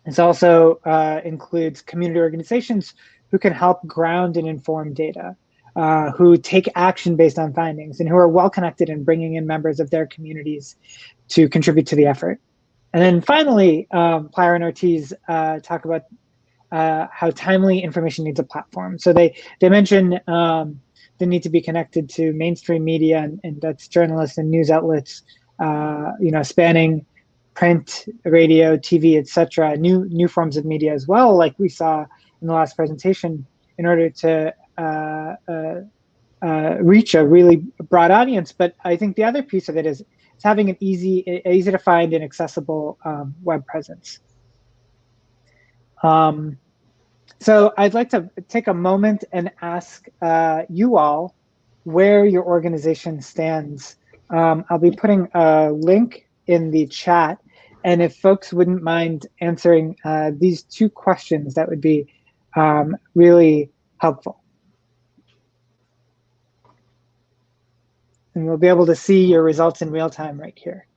this also includes community organizations who can help ground and inform data, who take action based on findings, and who are well connected in bringing in members of their communities to contribute to the effort. And then finally, Plyer and Ortiz talk about how timely information needs a platform. So they mention the need to be connected to mainstream media, and that's journalists and news outlets, spanning print, radio, TV, etc., new forms of media as well, like we saw in the last presentation, in order to reach a really broad audience. But I think the other piece of it is having an easy to find and accessible web presence. So I'd like to take a moment and ask you all where your organization stands. I'll be putting a link in the chat, and if folks wouldn't mind answering these two questions, that would be really helpful. And we'll be able to see your results in real time right here.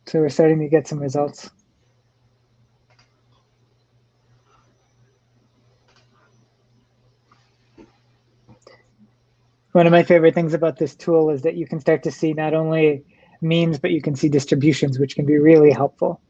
So we're starting to get some results. One of my favorite things about this tool is that you can start to see not only means, but you can see distributions, which can be really helpful.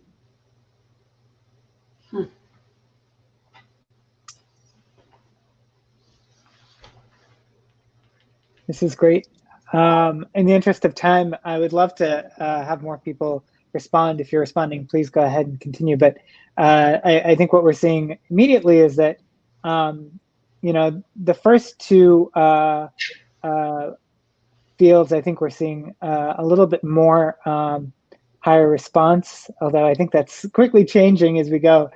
This is great. In the interest of time, I would love to have more people respond. If you're responding, please go ahead and continue. But I think what we're seeing immediately is that, the first two fields, I think we're seeing a little bit more higher response, although I think that's quickly changing as we go.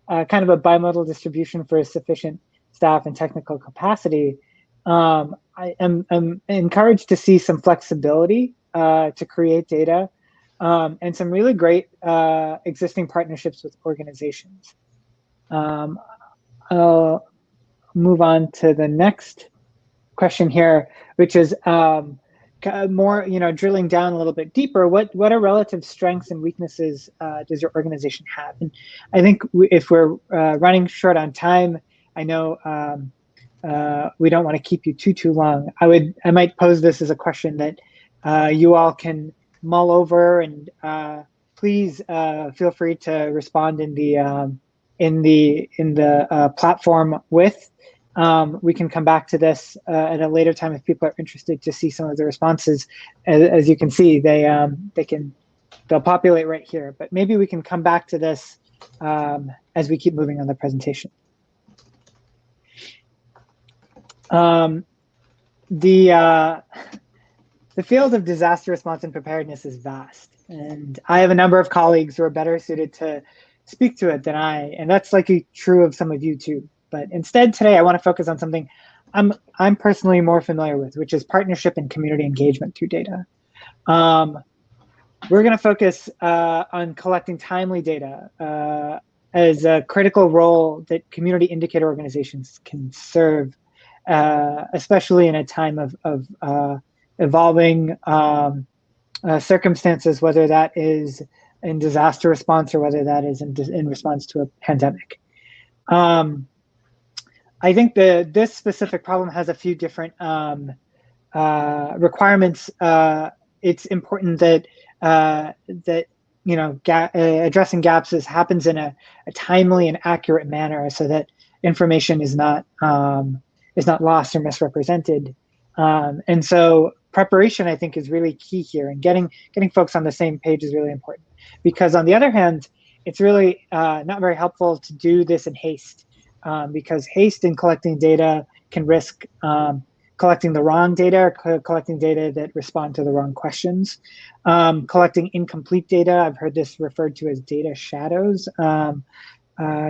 Kind of a bimodal distribution for sufficient staff and technical capacity. I am encouraged to see some flexibility to create data and some really great existing partnerships with organizations. I'll move on to the next question here, which is more, drilling down a little bit deeper. What are relative strengths and weaknesses does your organization have? And I think if we're running short on time, I know we don't want to keep you too long. I might pose this as a question that you all can mull over, and please feel free to respond in the platform with. We can come back to this at a later time if people are interested to see some of the responses. As you can see, they'll populate right here. But maybe we can come back to this as we keep moving on the presentation. The field of disaster response and preparedness is vast, and I have a number of colleagues who are better suited to speak to it than I, and that's likely true of some of you too. But instead today, I want to focus on something I'm personally more familiar with, which is partnership and community engagement through data. We're going to focus on collecting timely data as a critical role that community indicator organizations can serve, especially in a time of evolving circumstances, whether that is in disaster response or whether that is in response to a pandemic. I think this specific problem has a few different requirements. It's important that addressing gaps happens in a timely and accurate manner, so that information is not lost or misrepresented. And so preparation, I think, is really key here, and getting folks on the same page is really important. Because on the other hand, it's really not very helpful to do this in haste. Because haste in collecting data can risk collecting the wrong data, or collecting data that respond to the wrong questions. Collecting incomplete data, I've heard this referred to as data shadows.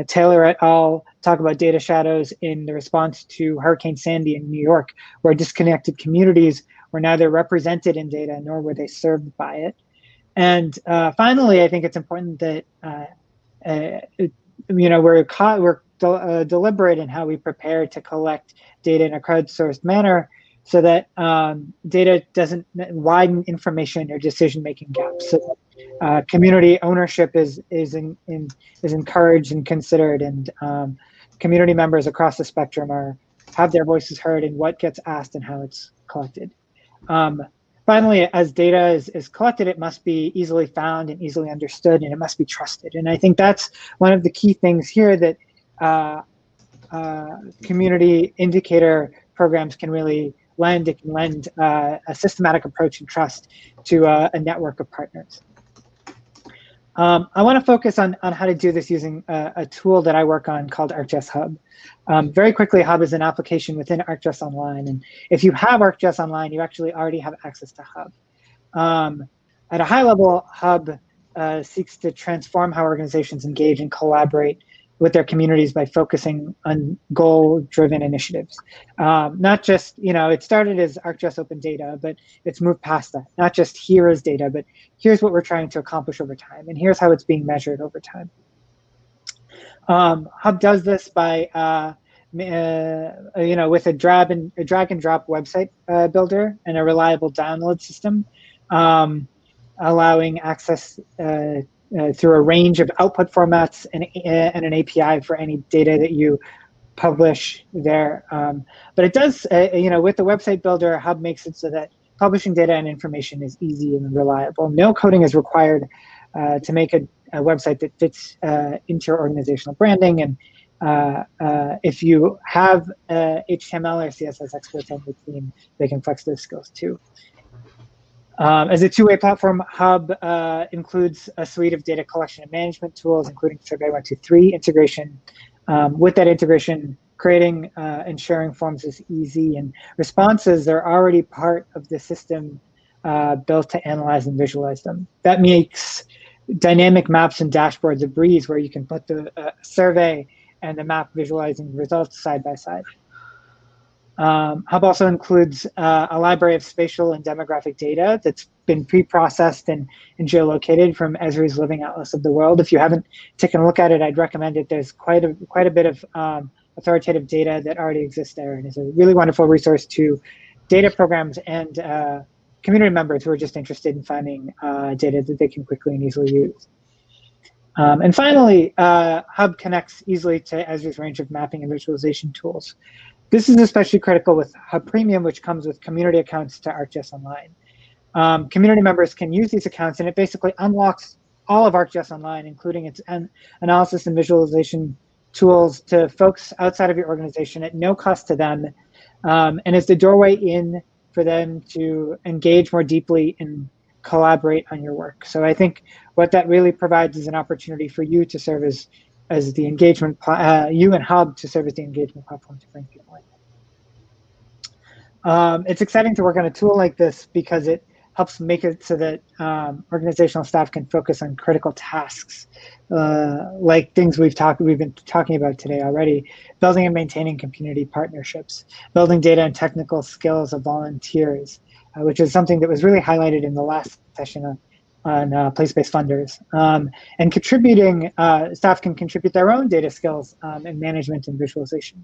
Taylor et al. Talk about data shadows in the response to Hurricane Sandy in New York, where disconnected communities were neither represented in data nor were they served by it. And finally, I think it's important that we're deliberate in how we prepare to collect data in a crowdsourced manner, so that data doesn't widen information or decision-making gaps. So community ownership is encouraged and considered, and community members across the spectrum have their voices heard in what gets asked and how it's collected. Finally, as data is collected, it must be easily found and easily understood, and it must be trusted. And I think that's one of the key things here that community indicator programs can really lend, it can lend a systematic approach and trust to a network of partners. I want to focus on how to do this using a tool that I work on called ArcGIS Hub. Very quickly, Hub is an application within ArcGIS Online. And if you have ArcGIS Online, you actually already have access to Hub. At a high level, Hub seeks to transform how organizations engage and collaborate with their communities by focusing on goal-driven initiatives. Not just, it started as ArcGIS Open Data, but it's moved past that. Not just here is data, but here's what we're trying to accomplish over time, and here's how it's being measured over time. Hub does this by, with a drag and drop website builder and a reliable download system, allowing access through a range of output formats and an API for any data that you publish there. But it does, with the website builder, Hub makes it so that publishing data and information is easy and reliable. No coding is required to make a website that fits into your organizational branding. And if you have HTML or CSS experts on the team, they can flex those skills too. As a two-way platform, Hub includes a suite of data collection and management tools, including Survey123 integration. With that integration, creating and sharing forms is easy, and responses are already part of the system built to analyze and visualize them. That makes dynamic maps and dashboards a breeze, where you can put the survey and the map visualizing results side by side. Hub also includes a library of spatial and demographic data that's been pre-processed and geolocated from Esri's Living Atlas of the World. If you haven't taken a look at it, I'd recommend it. There's quite a bit of authoritative data that already exists there, and is a really wonderful resource to data programs and community members who are just interested in finding data that they can quickly and easily use. And finally, Hub connects easily to Esri's range of mapping and visualization tools. This is especially critical with Hub Premium, which comes with community accounts to ArcGIS Online. Community members can use these accounts, and it basically unlocks all of ArcGIS Online, including its analysis and visualization tools, to folks outside of your organization at no cost to them, and is the doorway in for them to engage more deeply and collaborate on your work. So I think what that really provides is an opportunity for you to serve as the engagement, you and Hub to serve as the engagement platform to bring people in. It's exciting to work on a tool like this because it helps make it so that organizational staff can focus on critical tasks, like things we've been talking about today already: building and maintaining community partnerships, building data and technical skills of volunteers, which is something that was really highlighted in the last session on place-based funders, and contributing. Staff can contribute their own data skills in management and visualization.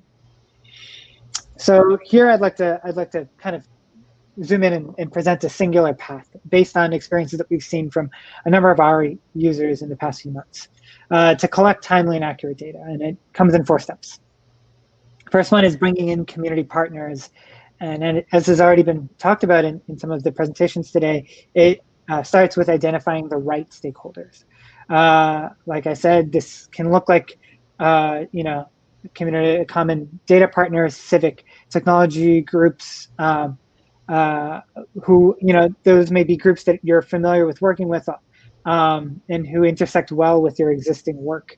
So here, I'd like to kind of zoom in and present a singular path based on experiences that we've seen from a number of our users in the past few months to collect timely and accurate data, and it comes in 4 steps. First one is bringing in community partners, and as has already been talked about in some of the presentations today, it starts with identifying the right stakeholders. Like I said, this can look like, community, common data partners, civic technology groups, who, those may be groups that you're familiar with working with, and who intersect well with your existing work.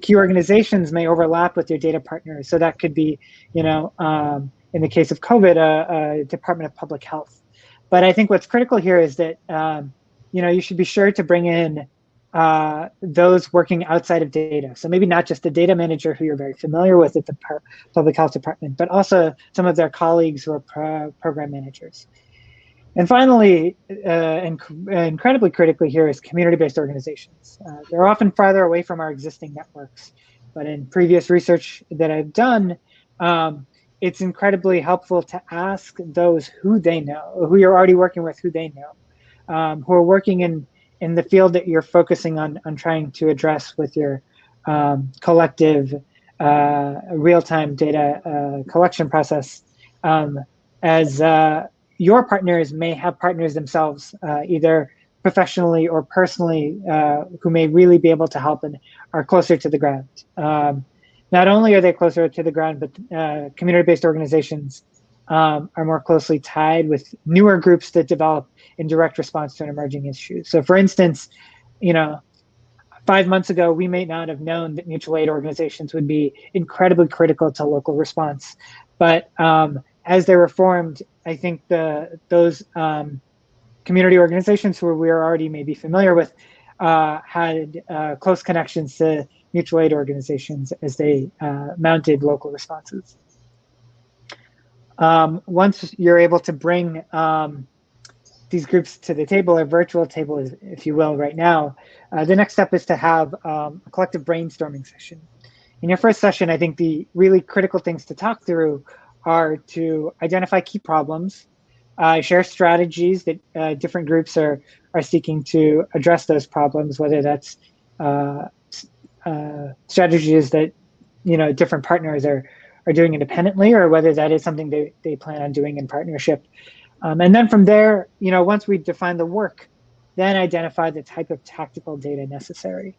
Key organizations may overlap with your data partners. So that could be, in the case of COVID, a Department of Public Health. But I think what's critical here is that, you should be sure to bring in those working outside of data. So maybe not just the data manager who you're very familiar with at the public health department, but also some of their colleagues who are program managers. And finally, incredibly critically here, is community-based organizations. They're often farther away from our existing networks, but in previous research that I've done, it's incredibly helpful to ask those who they know, who you're already working with, who they know, who are working in the field that you're focusing on trying to address with your collective real-time data collection process, as your partners may have partners themselves, either professionally or personally, who may really be able to help and are closer to the ground. Not only are they closer to the ground, but community-based organizations are more closely tied with newer groups that develop in direct response to an emerging issue. So for instance, 5 months ago, we may not have known that mutual aid organizations would be incredibly critical to local response. But as they were formed, I think those community organizations who we are already maybe familiar with had close connections to mutual aid organizations as they mounted local responses. Once you're able to bring these groups to the table, or virtual table, if you will, right now, the next step is to have a collective brainstorming session. In your first session, I think the really critical things to talk through are to identify key problems, share strategies that different groups are seeking to address those problems, whether that's strategies that different partners are doing independently, or whether that is something they plan on doing in partnership. And then from there, once we define the work, then identify the type of tactical data necessary.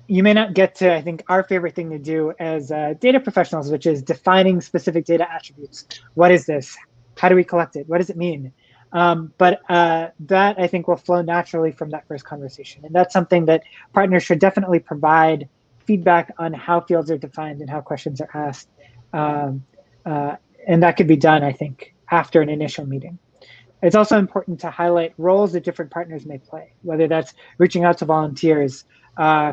You may not get to, I think, our favorite thing to do as data professionals, which is defining specific data attributes. What is this? How do we collect it? What does it mean? But that, I think, will flow naturally from that first conversation. And that's something that partners should definitely provide feedback on how fields are defined and how questions are asked. And that could be done, I think, after an initial meeting. It's also important to highlight roles that different partners may play, whether that's reaching out to volunteers,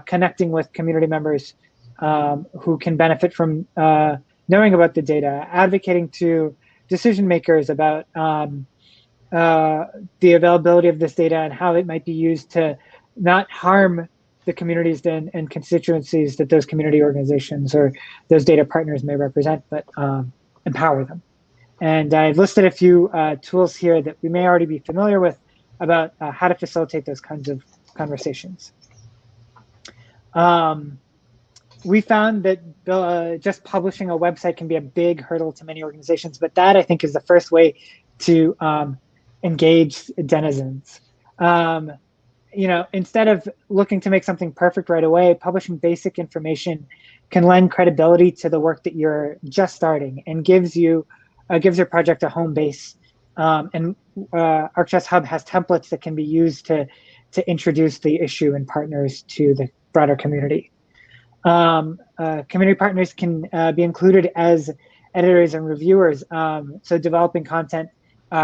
connecting with community members who can benefit from knowing about the data, advocating to decision makers about the availability of this data and how it might be used to not harm the communities and constituencies that those community organizations or those data partners may represent, but empower them. And I've listed a few tools here that we may already be familiar with about how to facilitate those kinds of conversations. We found that just publishing a website can be a big hurdle to many organizations, but that, I think, is the first way to engage denizens. Instead of looking to make something perfect right away, publishing basic information can lend credibility to the work that you're just starting and gives your project a home base. And ArcGIS Hub has templates that can be used to introduce the issue and partners to the broader community. Community partners can be included as editors and reviewers. So developing content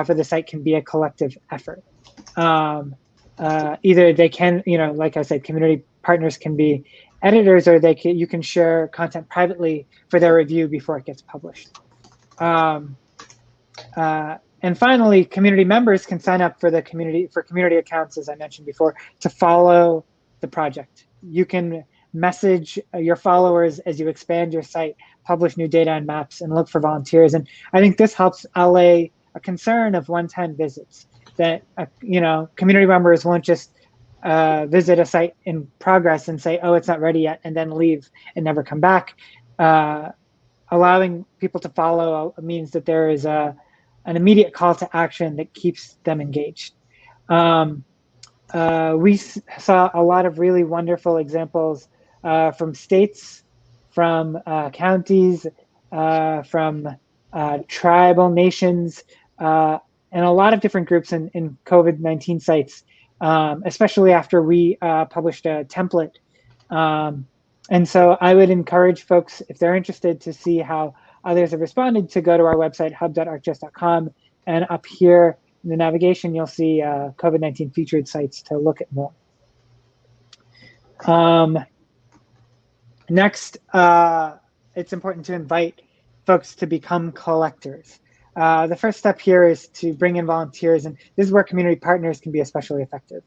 for the site can be a collective effort. Either they can, like I said, community partners can be editors, or you can share content privately for their review before it gets published. And finally, community members can sign up for community accounts, as I mentioned before, to follow the project. You can message your followers as you expand your site, publish new data and maps, and look for volunteers. And I think this helps allay a concern of one-time visits, that community members won't just visit a site in progress and say, oh, it's not ready yet, and then leave and never come back. Allowing people to follow means that there is an immediate call to action that keeps them engaged. We saw a lot of really wonderful examples from states, from counties, from tribal nations, and a lot of different groups in COVID-19 sites, especially after we published a template. And so I would encourage folks, if they're interested to see how others have responded, to go to our website, hub.arcgis.com, and up here in the navigation, you'll see COVID-19 featured sites to look at more. Next, it's important to invite folks to become collectors. The first step here is to bring in volunteers, and this is where community partners can be especially effective.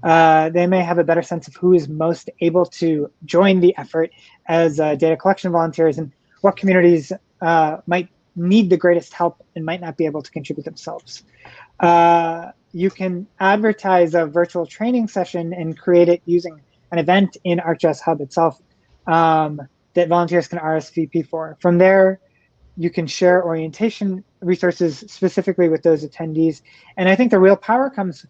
They may have a better sense of who is most able to join the effort as data collection volunteers, and what communities might need the greatest help and might not be able to contribute themselves. You can advertise a virtual training session and create it using an event in ArcGIS Hub itself that volunteers can RSVP for. From there, you can share orientation resources specifically with those attendees. And I think the real power comes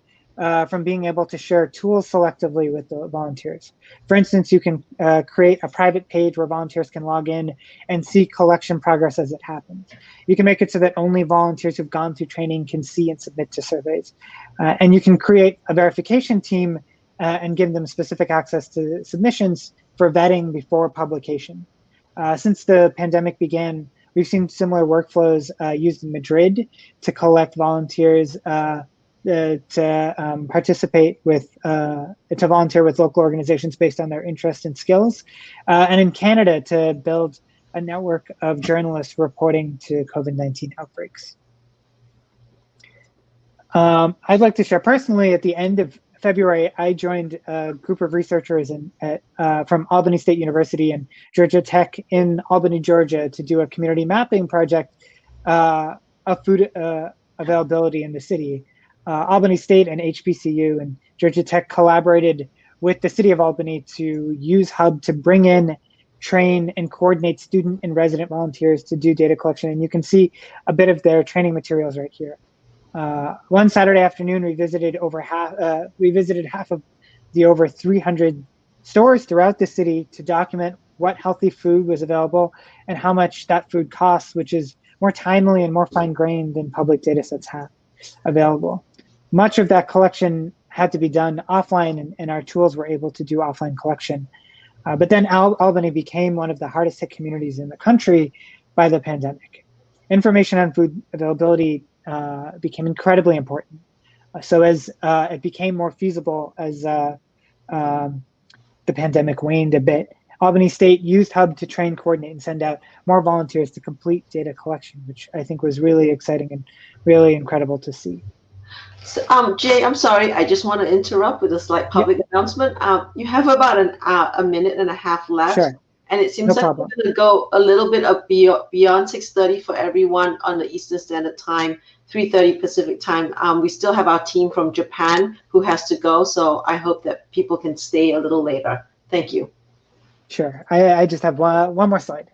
from being able to share tools selectively with the volunteers. For instance, you can create a private page where volunteers can log in and see collection progress as it happens. You can make it so that only volunteers who've gone through training can see and submit to surveys. And you can create a verification team and give them specific access to submissions for vetting before publication. Since the pandemic began, we've seen similar workflows used in Madrid to collect volunteers to participate with, to volunteer with local organizations based on their interest and skills, and in Canada to build a network of journalists reporting to COVID-19 outbreaks. I'd like to share personally, at the end of February, I joined a group of researchers from Albany State University and Georgia Tech in Albany, Georgia, to do a community mapping project of food availability in the city. Albany State and HBCU and Georgia Tech collaborated with the city of Albany to use Hub to bring in, train, and coordinate student and resident volunteers to do data collection. And you can see a bit of their training materials right here. One Saturday afternoon, we visited half of the over 300 stores throughout the city to document what healthy food was available and how much that food costs, which is more timely and more fine-grained than public data sets have available. Much of that collection had to be done offline, and our tools were able to do offline collection. But then Albany became one of the hardest hit communities in the country by the pandemic. Information on food availability became incredibly important. So as it became more feasible as the pandemic waned a bit, Albany State used Hub to train, coordinate, and send out more volunteers to complete data collection, which I think was really exciting and really incredible to see. So, Jay, I'm sorry, I just want to interrupt with a slight public announcement. You have about a minute and a half left. Sure. And it seems like we're going to go a little bit beyond 6:30 for everyone on the Eastern Standard Time, 3:30 Pacific Time. We still have our team from Japan who has to go, so I hope that people can stay a little later. Thank you. Sure. I just have one more slide.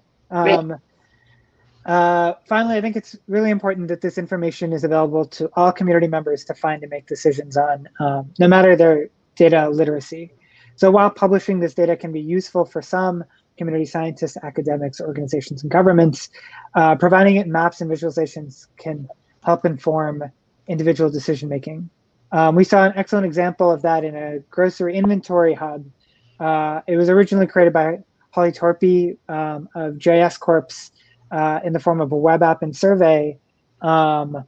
Finally, I think it's really important that this information is available to all community members to find and make decisions on, no matter their data literacy. So while publishing this data can be useful for some community scientists, academics, organizations, and governments, providing it in maps and visualizations can help inform individual decision-making. We saw an excellent example of that in a grocery inventory hub. It was originally created by Holly Torpy of JS Corps in the form of a web app and survey to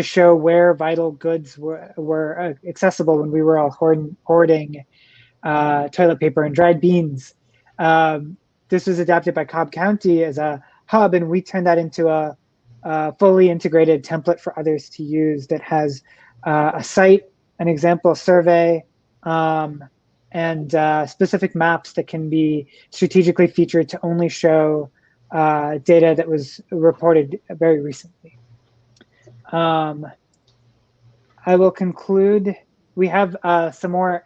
show where vital goods were accessible when we were all hoarding toilet paper and dried beans. This was adapted by Cobb County as a hub, and we turned that into a fully integrated template for others to use that has a site, an example survey, and specific maps that can be strategically featured to only show data that was reported very recently. I will conclude. We have some more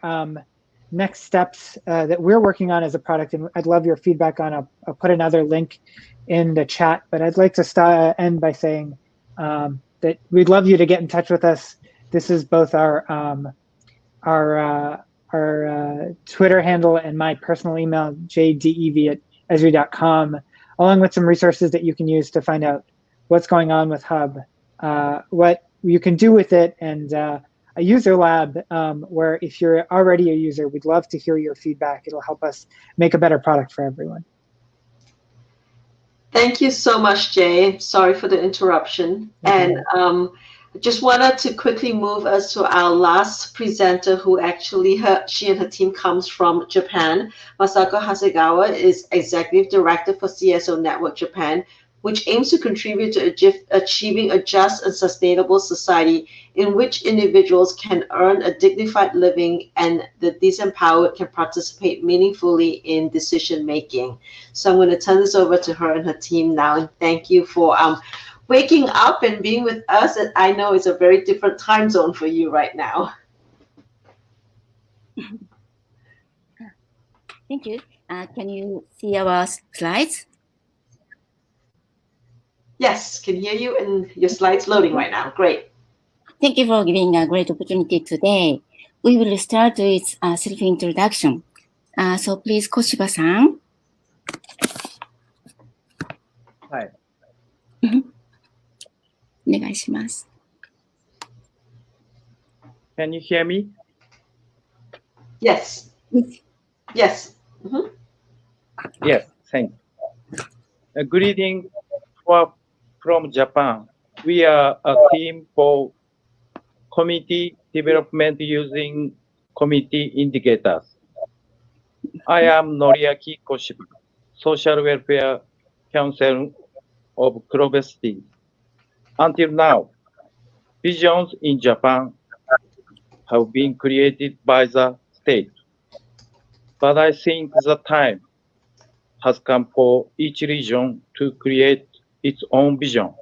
next steps that we're working on as a product, and I'd love your feedback on. I'll put another link in the chat, but I'd like to end by saying that we'd love you to get in touch with us. This is both our Twitter handle and my personal email, jdev@esri.com, along with some resources that you can use to find out what's going on with Hub, what you can do with it, and a user lab where if you're already a user, we'd love to hear your feedback. It'll help us make a better product for everyone. Thank you so much, Jay. Sorry for the interruption. And just wanted to quickly move us to our last presenter, who actually, she and her team comes from Japan. Masako Hasegawa is Executive Director for CSO Network Japan, which aims to contribute to achieving a just and sustainable society in which individuals can earn a dignified living and the disempowered can participate meaningfully in decision making. So I'm going to turn this over to her and her team now, and thank you for waking up and being with us. And I know it's a very different time zone for you right now. Thank you. Can you see our slides? Yes, can hear you, and your slides loading right now. Great. Thank you for giving a great opportunity today. We will start with self-introduction. So please, Koshiba-san. はい。お願いします。Can you hear me? Yes. Yes. Yes, thank you. Greeting from Japan. We are a team for community development using community indicators. I am Noriaki Koshiba, Social Welfare Council of Kurobe City. Until now, visions in Japan have been created by the state. But I think the time has come for each region to create its own vision.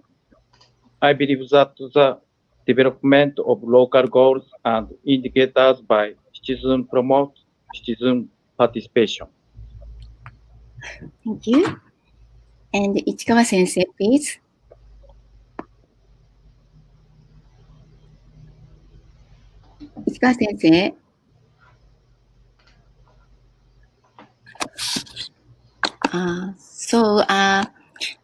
I believe that the development of local goals and indicators by citizens promotes citizen participation. Thank you. And Ichikawa-sensei, please. Ichikawa-sensei.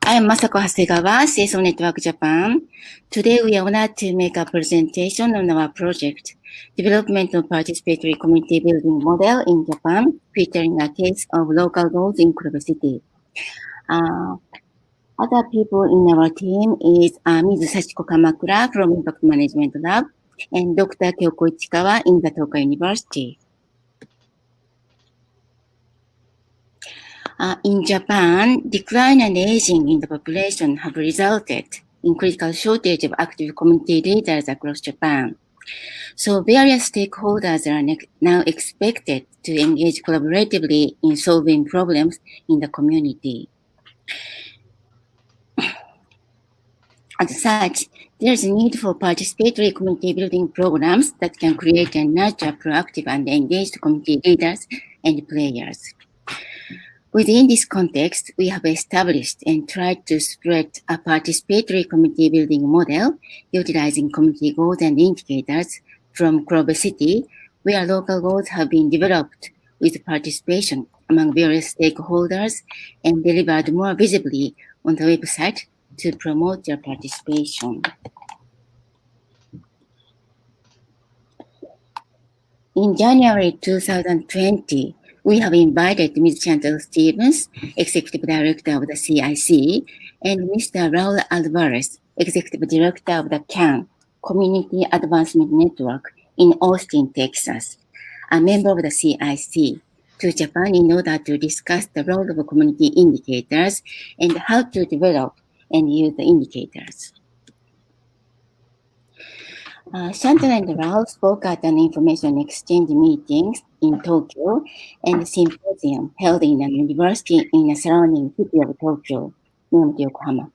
I am Masako Hasegawa, CSO Network Japan. Today we are honored to make a presentation on our project, Development of Participatory Community Building Model in Japan, featuring a case of local goals in Kurobe City. Other people in our team is Ms. Sachiko Kamakura from Impact Management Lab and Dr. Kyoko Ichikawa in the Tokai University. In Japan, decline and aging in the population have resulted in critical shortage of active community leaders across Japan. So various stakeholders are now expected to engage collaboratively in solving problems in the community. As such, there is a need for participatory community building programs that can create and nurture proactive and engaged community leaders and players. Within this context, we have established and tried to spread a participatory community building model utilizing community goals and indicators from Kurobe City, where local goals have been developed with participation among various stakeholders and delivered more visibly on the website to promote their participation. In January 2020, we have invited Ms. Chantal Stevens, Executive Director of the CIC, and Mr. Raul Alvarez, Executive Director of the CAN, Community Advancement Network in Austin, Texas, a member of the CIC, to Japan in order to discuss the role of community indicators and how to develop and use the indicators. Chantal and Raul spoke at an information exchange meeting in Tokyo and a symposium held in a university in the surrounding city of Tokyo, named Yokohama.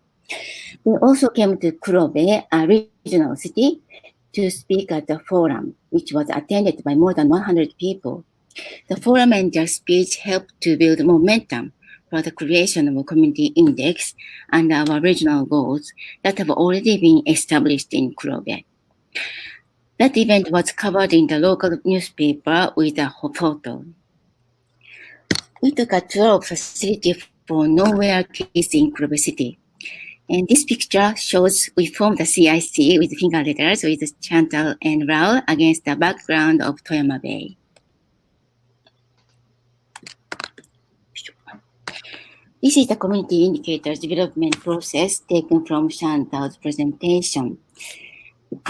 They also came to Kurobe, a regional city, to speak at the forum, which was attended by more than 100 people. The forum and their speech helped to build momentum for the creation of a community index and our regional goals that have already been established in Kurobe. That event was covered in the local newspaper with a photo. We took a tour of facility for Nowhere Kids in Kurobe City. And this picture shows we formed the CIC with finger letters with Chantal and Raul against the background of Toyama Bay. This is the community indicators development process taken from Chantal's presentation.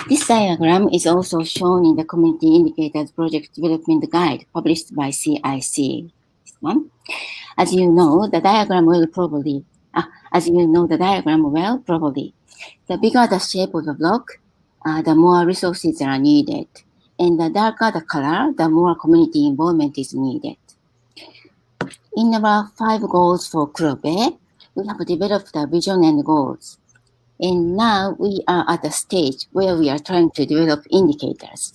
This diagram is also shown in the Community Indicators Project Development Guide published by CIC. This one. As you know the diagram well, probably. The bigger the shape of the block, the more resources are needed. And the darker the color, the more community involvement is needed. In our 5 goals for Kurobe, we have developed a vision and goals. And now we are at the stage where we are trying to develop indicators.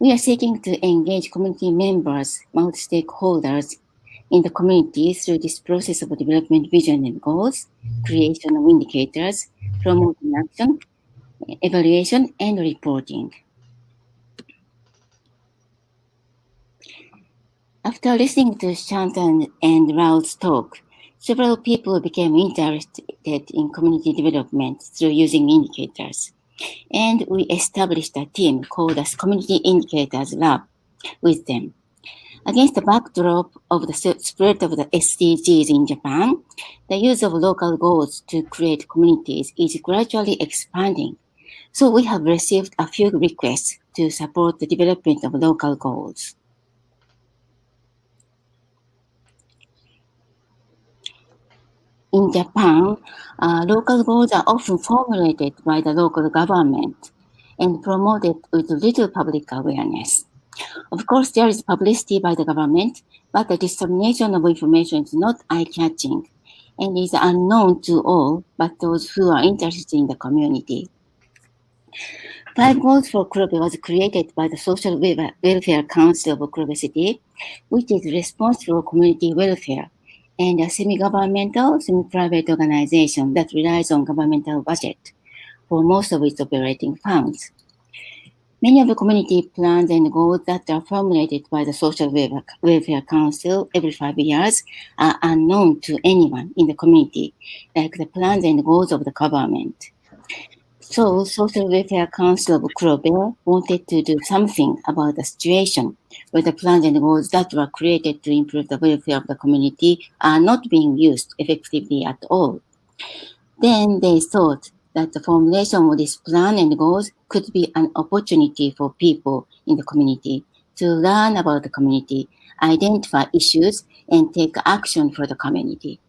We are seeking to engage community members, multi-stakeholders in the community through this process of development vision and goals, creation of indicators, promoting action, evaluation, and reporting. After listening to Shantan and Raul's talk, several people became interested in community development through using indicators. And we established a team called the Community Indicators Lab with them. Against the backdrop of the spread of the SDGs in Japan, the use of local goals to create communities is gradually expanding. So we have received a few requests to support the development of local goals. In Japan, local goals are often formulated by the local government and promoted with little public awareness. Of course, there is publicity by the government, but the dissemination of information is not eye-catching and is unknown to all but those who are interested in the community. 5 Goals for Kurobe was created by the Social Welfare Council of Kurobe City, which is responsible for community welfare, and a semi-governmental, semi-private organization that relies on governmental budget for most of its operating funds. Many of the community plans and goals that are formulated by the Social Welfare Council every 5 years are unknown to anyone in the community, like the plans and goals of the government. So, Social Welfare Council of Kurobe wanted to do something about the situation where the plans and goals that were created to improve the welfare of the community are not being used effectively at all. Then they thought that the formulation of this plan and goals could be an opportunity for people in the community to learn about the community, identify issues, and take action for the community.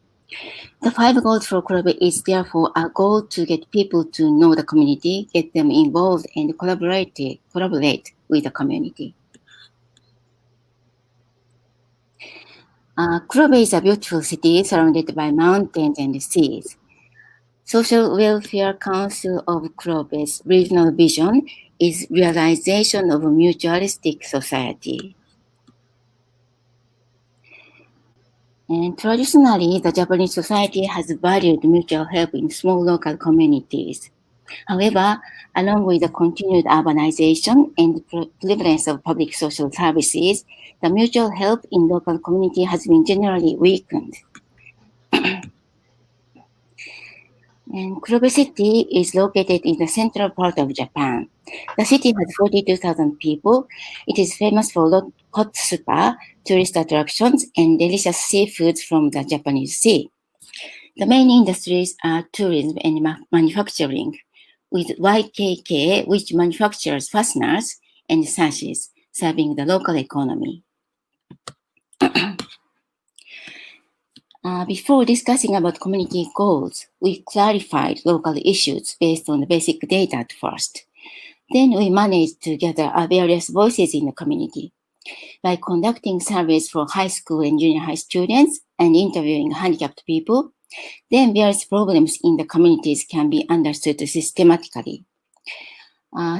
The 5 Goals for Kurobe is therefore a goal to get people to know the community, get them involved, and collaborate with the community. Kurobe is a beautiful city surrounded by mountains and seas. Social Welfare Council of Kurobe's regional vision is realization of a mutualistic society. And traditionally, the Japanese society has valued mutual help in small local communities. However, along with the continued urbanization and prevalence of public social services, the mutual help in local community has been generally weakened. And Kurobe City is located in the central part of Japan. The city has 42,000 people. It is famous for hot spa, tourist attractions, and delicious seafoods from the Japanese Sea. The main industries are tourism and manufacturing, with YKK, which manufactures fasteners and sashes, serving the local economy. Before discussing about community goals, we clarified local issues based on the basic data at first. Then we managed to gather various voices in the community. By conducting surveys for high school and junior high students and interviewing handicapped people, then various problems in the communities can be understood systematically.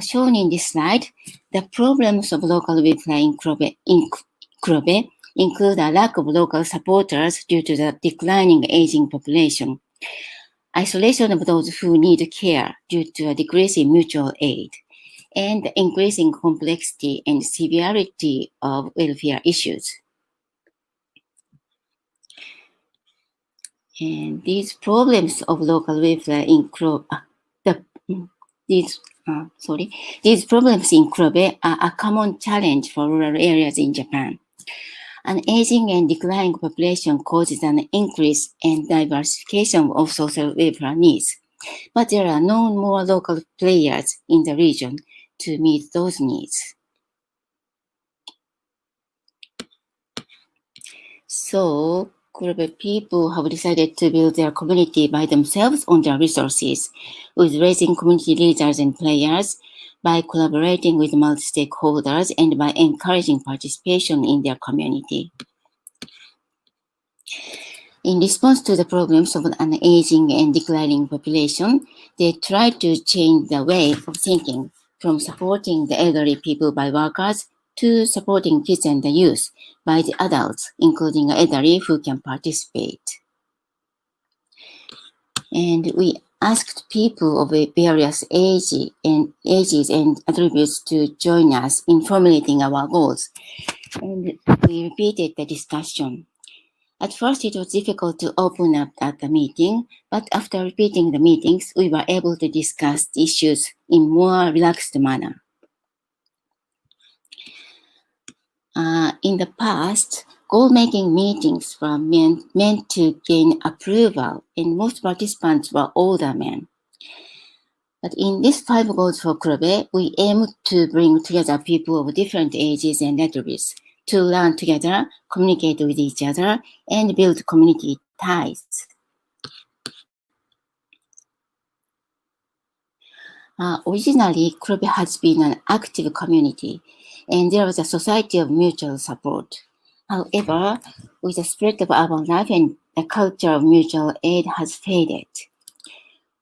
Shown in this slide, the problems of local welfare in Kurobe include a lack of local supporters due to the declining aging population, isolation of those who need care due to a decrease in mutual aid, and increasing complexity and severity of welfare issues. And these problems of local welfare in these problems in Kurobe are a common challenge for rural areas in Japan. An aging and declining population causes an increase in diversification of social welfare needs, but there are no more local players in the region to meet those needs. So, Kurobe people have decided to build their community by themselves on their resources, with raising community leaders and players, by collaborating with multi-stakeholders, and by encouraging participation in their community. In response to the problems of an aging and declining population, they tried to change the way of thinking from supporting the elderly people by workers to supporting kids and the youth by the adults, including elderly who can participate. And we asked people of various ages and attributes to join us in formulating our goals. And we repeated the discussion. At first, it was difficult to open up at the meeting, but after repeating the meetings, we were able to discuss the issues in more relaxed manner. In the past, goal-making meetings were meant to gain approval, and most participants were older men. But in these 5 goals for Kurobe, we aim to bring together people of different ages and attributes to learn together, communicate with each other, and build community ties. Originally, Kurobe has been an active community, and there was a society of mutual support. However, with the spread of urban life and the culture of mutual aid has faded.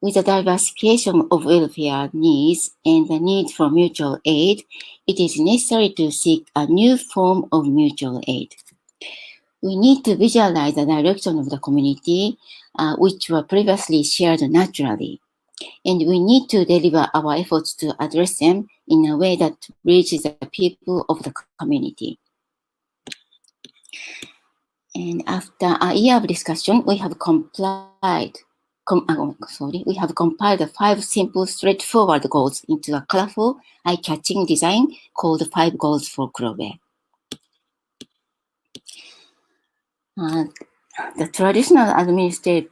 With the diversification of welfare needs and the need for mutual aid, it is necessary to seek a new form of mutual aid. We need to visualize the direction of the community, which were previously shared naturally. And we need to deliver our efforts to address them in a way that reaches the people of the community. And after a year of discussion, we have compiled the 5 simple, straightforward goals into a colorful, eye-catching design called 5 Goals for Kurobe. The traditional administrative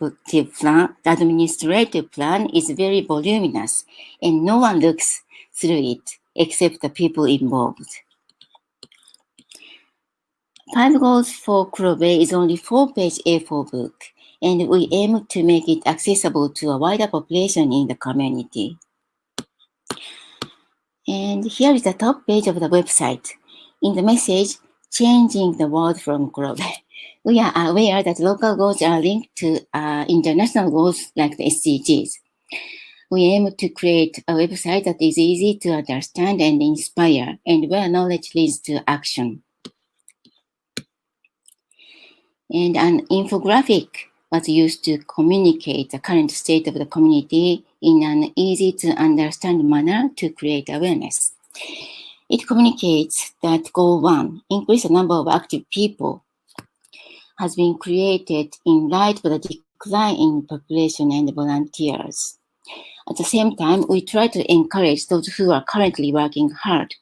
plan is very voluminous, and no one looks through it except the people involved. 5 Goals for Kurobe is only 4-page A4 book, and we aim to make it accessible to a wider population in the community. And here is the top page of the website. In the message, Changing the World from Kurobe, we are aware that local goals are linked to international goals like the SDGs. We aim to create a website that is easy to understand and inspire, and where knowledge leads to action. And an infographic was used to communicate the current state of the community in an easy-to-understand manner to create awareness. It communicates that Goal 1, increase the number of active people, has been created in light of the decline in population and volunteers. At the same time, we try to encourage those who are currently working hard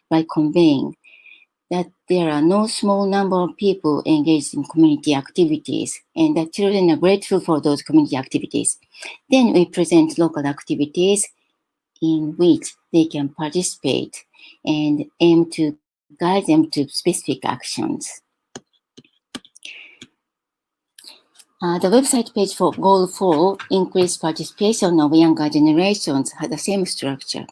by conveying that there are no small number of people engaged in community activities and that children are grateful for those community activities. Then we present local activities in which they can participate and aim to guide them to specific actions. The website page for Goal 4, Increase Participation of Younger Generations, has the same structure.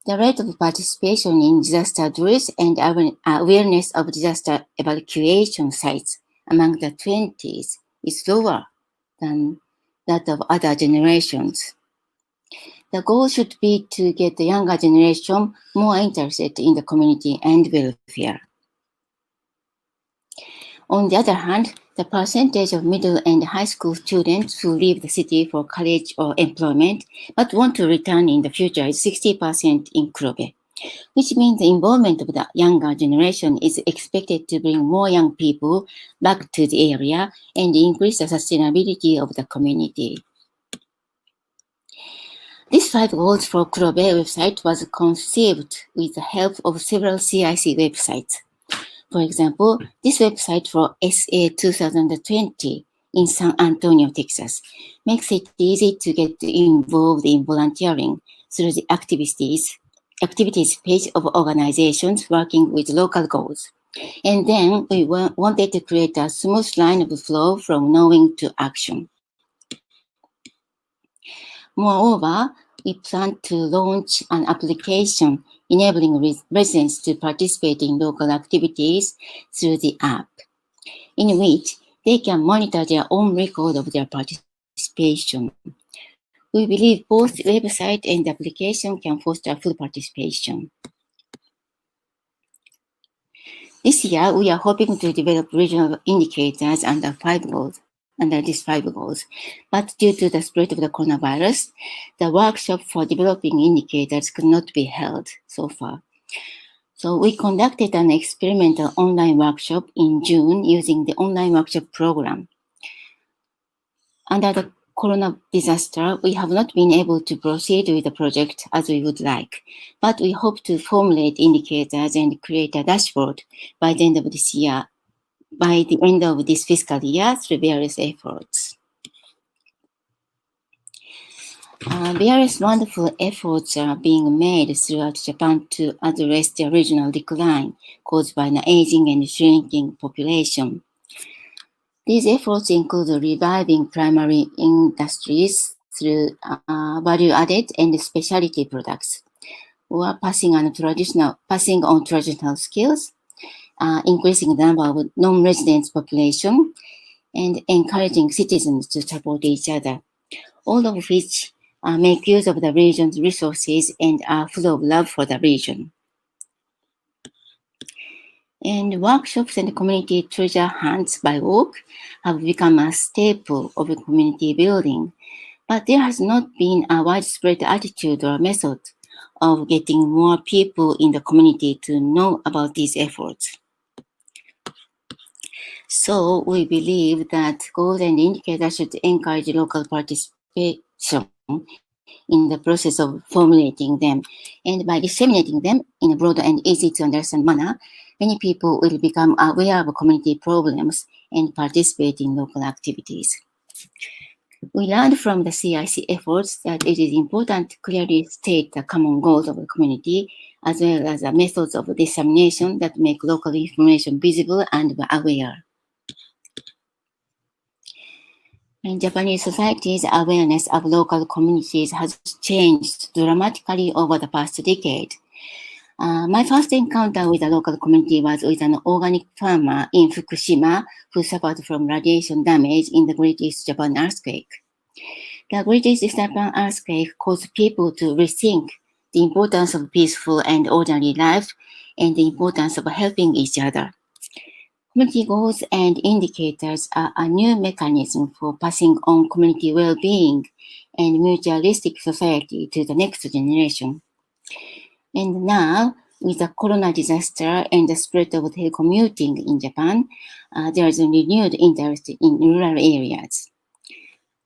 The rate of participation in disaster drills and awareness of disaster evacuation sites among the 20s is lower than that of other generations. The goal should be to get the younger generation more interested in the community and welfare. On the other hand, the percentage of middle and high school students who leave the city for college or employment but want to return in the future is 60% in Kurobe, which means the involvement of the younger generation is expected to bring more young people back to the area and increase the sustainability of the community. This 5 Goals for Kurobe website was conceived with the help of several CIC websites. For example, this website for SA 2020 in San Antonio, Texas, makes it easy to get involved in volunteering through the activities page of organizations working with local goals. And then we wanted to create a smooth line of flow from knowing to action. Moreover, we plan to launch an application enabling residents to participate in local activities through the app, in which they can monitor their own record of their participation. We believe both the website and the application can foster full participation. This year, we are hoping to develop regional indicators under 5 goals under these 5 goals. But due to the spread of the coronavirus, the workshop for developing indicators could not be held so far. So we conducted an experimental online workshop in June using the online workshop program. Under the corona disaster, we have not been able to proceed with the project as we would like, but we hope to formulate indicators and create a dashboard by the end of this year, by the end of this fiscal year through various efforts. Various wonderful efforts are being made throughout Japan to address the regional decline caused by an aging and shrinking population. These efforts include reviving primary industries through value-added and specialty products, or passing on traditional skills, increasing the number of non-resident population, and encouraging citizens to support each other, all of which make use of the region's resources and are full of love for the region. And workshops and community treasure hunts by walk have become a staple of community building, but there has not been a widespread attitude or method of getting more people in the community to know about these efforts. So we believe that goals and indicators should encourage local participation in the process of formulating them, and by disseminating them in a broad and easy to understand manner, many people will become aware of community problems and participate in local activities. We learned from the CIC efforts that it is important to clearly state the common goals of the community, as well as the methods of dissemination that make local information visible and aware. In Japanese society's awareness of local communities has changed dramatically over the past decade. My first encounter with a local community was with an organic farmer in Fukushima who suffered from radiation damage in the Great East Japan earthquake. The Great East Japan earthquake caused people to rethink the importance of peaceful and ordinary life and the importance of helping each other. Community goals and indicators are a new mechanism for passing on community well-being and mutualistic society to the next generation. And now, with the corona disaster and the spread of telecommuting in Japan, there is a renewed interest in rural areas.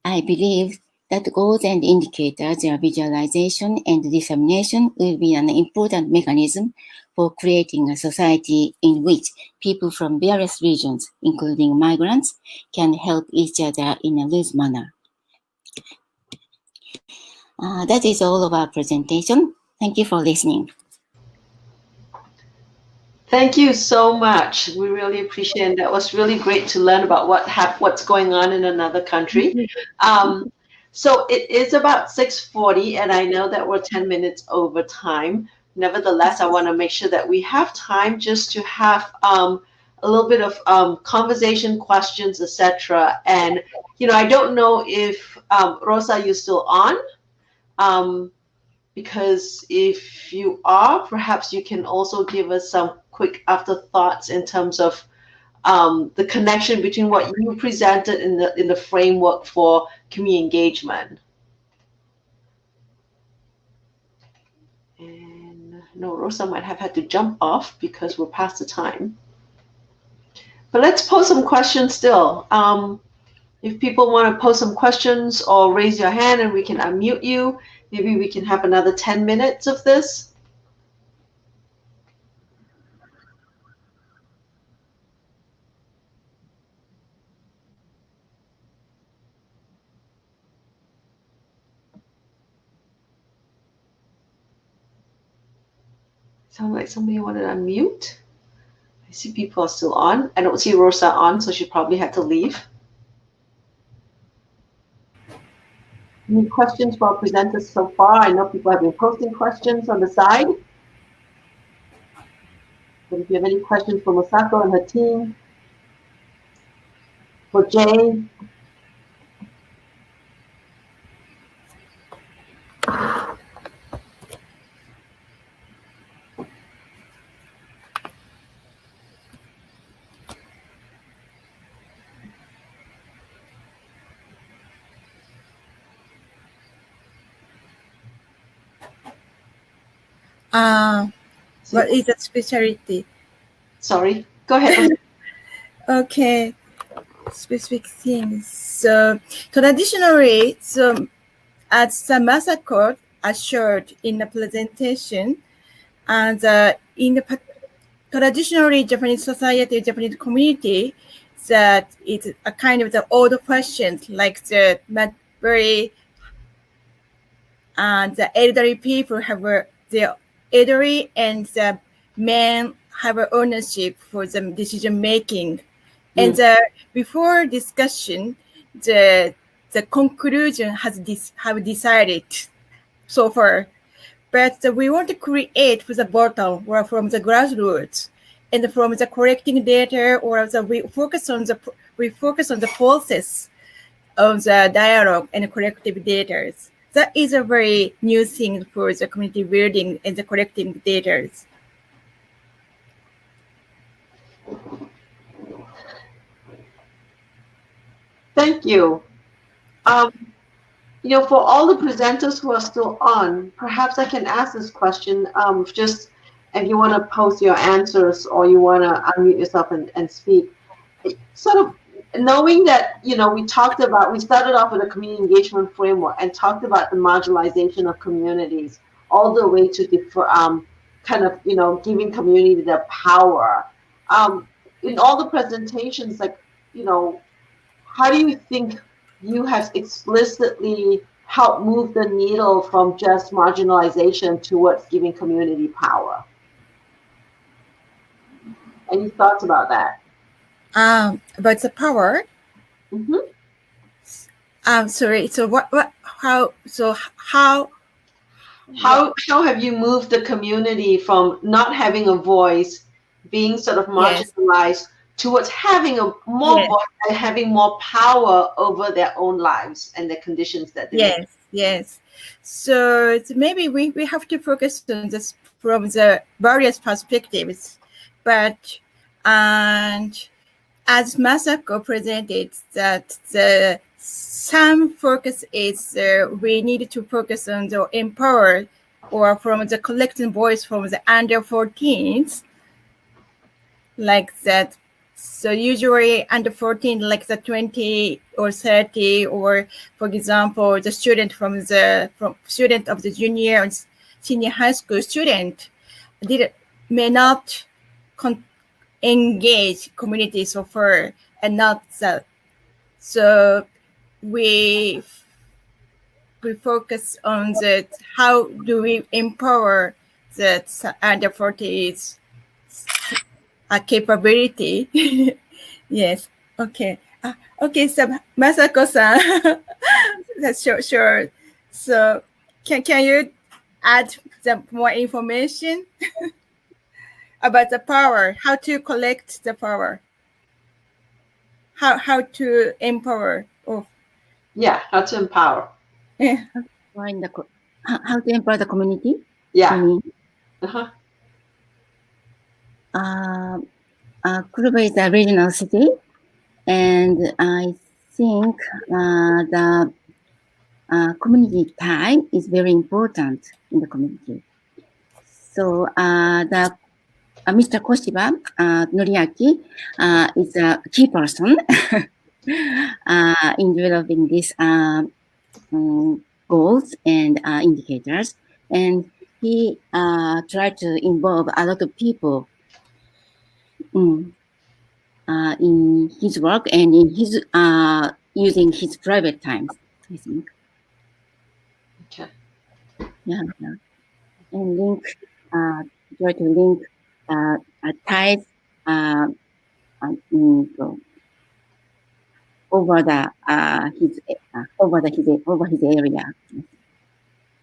I believe that goals and indicators, their visualization and dissemination will be an important mechanism for creating a society in which people from various regions, including migrants, can help each other in a loose manner. That is all of our presentation. Thank you for listening. Thank you so much. We really appreciate it. That was really great to learn about what's going on in another country. So it is about 6:40, and I know that we're 10 minutes over time. Nevertheless, I want to make sure that we have time just to have a little bit of conversation, questions, etc. And, I don't know if, Rosa, you're still on? Because if you are, perhaps you can also give us some quick afterthoughts in terms of the connection between what you presented in the framework for community engagement. And no, Rosa might have had to jump off because we're past the time. But let's pose some questions still. If people want to pose some questions or raise your hand and we can unmute you, maybe we can have another 10 minutes of this. Sound like somebody wanted to unmute? I see people are still on. I don't see Rosa on, so she probably had to leave. Any questions for our presenters so far? I know people have been posting questions on the side. But if you have any questions for Masako and her team, for Jane. What is the specialty? Sorry, go ahead. Okay, specific things. So traditionally, as the massacre assured in the presentation, and in the traditionally Japanese society, Japanese community, that it's a kind of the old questions like the very the elderly people have the elderly and the men have ownership for the decision making. And before discussion, the conclusion have decided so far. But we want to create from the bottom or from the grassroots, and from the collecting data, or we focus on the process of the dialogue and collective data. That is a very new thing for the community building and the collecting data. Thank you. You know, for all the presenters who are still on, perhaps I can ask this question. Just if you want to post your answers or you want to unmute yourself and speak. Sort of knowing that, you know, we started off with a community engagement framework and talked about the marginalization of communities all the way to kind of, you know, giving community their power. In all the presentations, like, you know, how do you think you have explicitly helped move the needle from just marginalization towards giving community power? Any thoughts about that? About the power. Sorry. So how have you moved the community from not having a voice, being sort of marginalized, towards having more voice and having more power over their own lives and the conditions that they live in? Yes. So maybe we have to focus on this from the various perspectives, but and as Masako presented, that some focus is we need to focus on the empower or from the collecting voice from the under 14s, like that. So usually under 14, like the 20 or 30, or for example, the student student of the junior and senior high school student may not engage community so far, and not that. So we focus on that. How do we empower that under 40s capability? Yes. Okay. Okay. So Masako-san, that's sure. So can you add some more information about the power? How to collect the power? How to empower? How to empower. Yeah. How to empower the community? Yeah. Kuruba is a regional city, and I think the community tie is very important in the community. So Mr. Koshiba Noriaki is a key person in developing these goals and indicators, and he tried to involve a lot of people in his work and in his using his private times, I think. Okay. Yeah. And link, try to link ties over his area.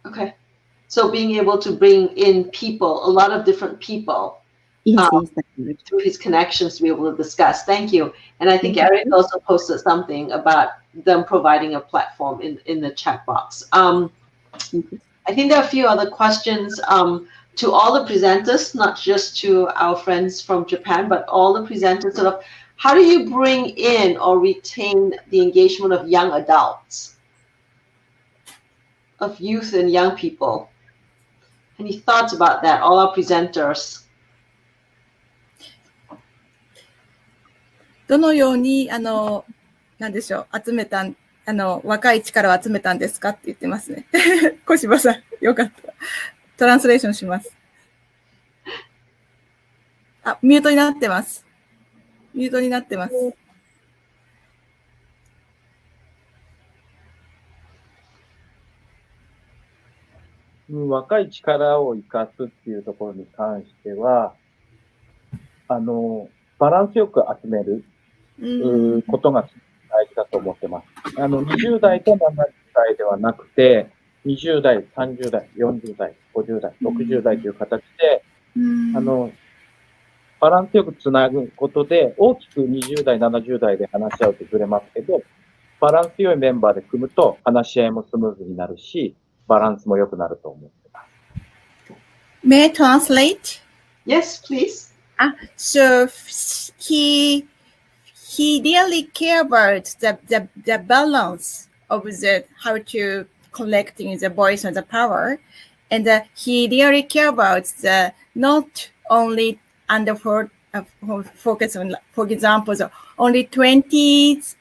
Okay. So being able to bring in people, a lot of different people, through his connections to be able to discuss. Thank you. And I think Eric also posted something about them providing a platform in the chat box. I think there are a few other questions to all the presenters, not just to our friends from Japan, but all the presenters. Sort of, how do you bring in or retain the engagement of young adults, of youth and young people? Any thoughts about that, all our presenters? どのように、なんでしょう、集めた、若い力を集めたんですかって言ってますね。小柴さん、よかった。トランスレーションします。あ、ミュートになってます。ミュートになってます。若い力を生かすっていうところに関しては、バランスよく集めることが大事だと思ってます。20代と70代ではなくて、20代、30代、40代、50代、60代という形で、バランスよくつなぐことで、大きく20代、70代で話し合うとずれますけど、バランス良いメンバーで組むと話し合いもスムーズになるし、バランスも良くなると思ってます。May I translate? Yes, please. So he really care about the balance of the how to collecting the voice and the power, and he really care about the not only under focus on, for example, the only 20s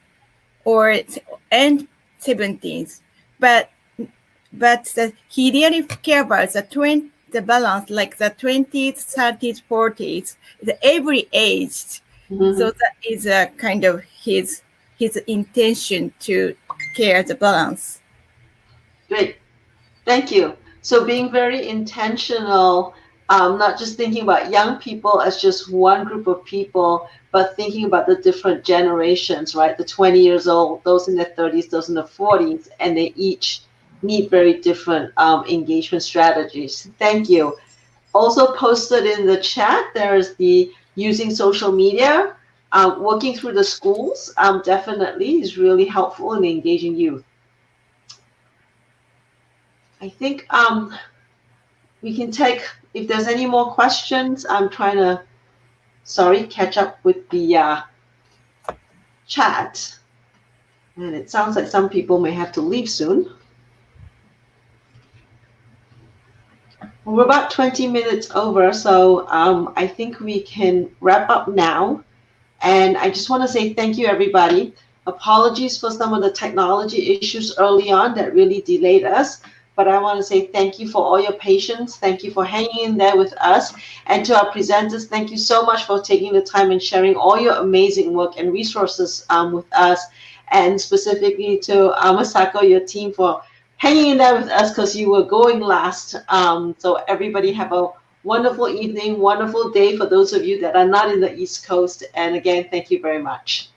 or and 70s, but he really care about the balance, like the 20s, 30s, 40s, every age. So that is a kind of his intention to care the balance. Great, thank you. So being very intentional, not just thinking about young people as just one group of people, but thinking about the different generations, right? The 20 years old, those in their 30s, those in their 40s, and they each need very different engagement strategies. Thank you. Also posted in the chat, there's the using social media, working through the schools, definitely is really helpful in engaging youth. I think we can take, if there's any more questions, I'm trying to, catch up with the chat. And it sounds like some people may have to leave soon. We're about 20 minutes over, so I think we can wrap up now. And I just want to say thank you, everybody. Apologies for some of the technology issues early on that really delayed us. But I want to say thank you for all your patience. Thank you for hanging in there with us. And to our presenters, thank you so much for taking the time and sharing all your amazing work and resources with us. And specifically to Masako, your team, for hanging in there with us because you were going last. So everybody have a wonderful evening, wonderful day for those of you that are not in the East Coast. And again, thank you very much.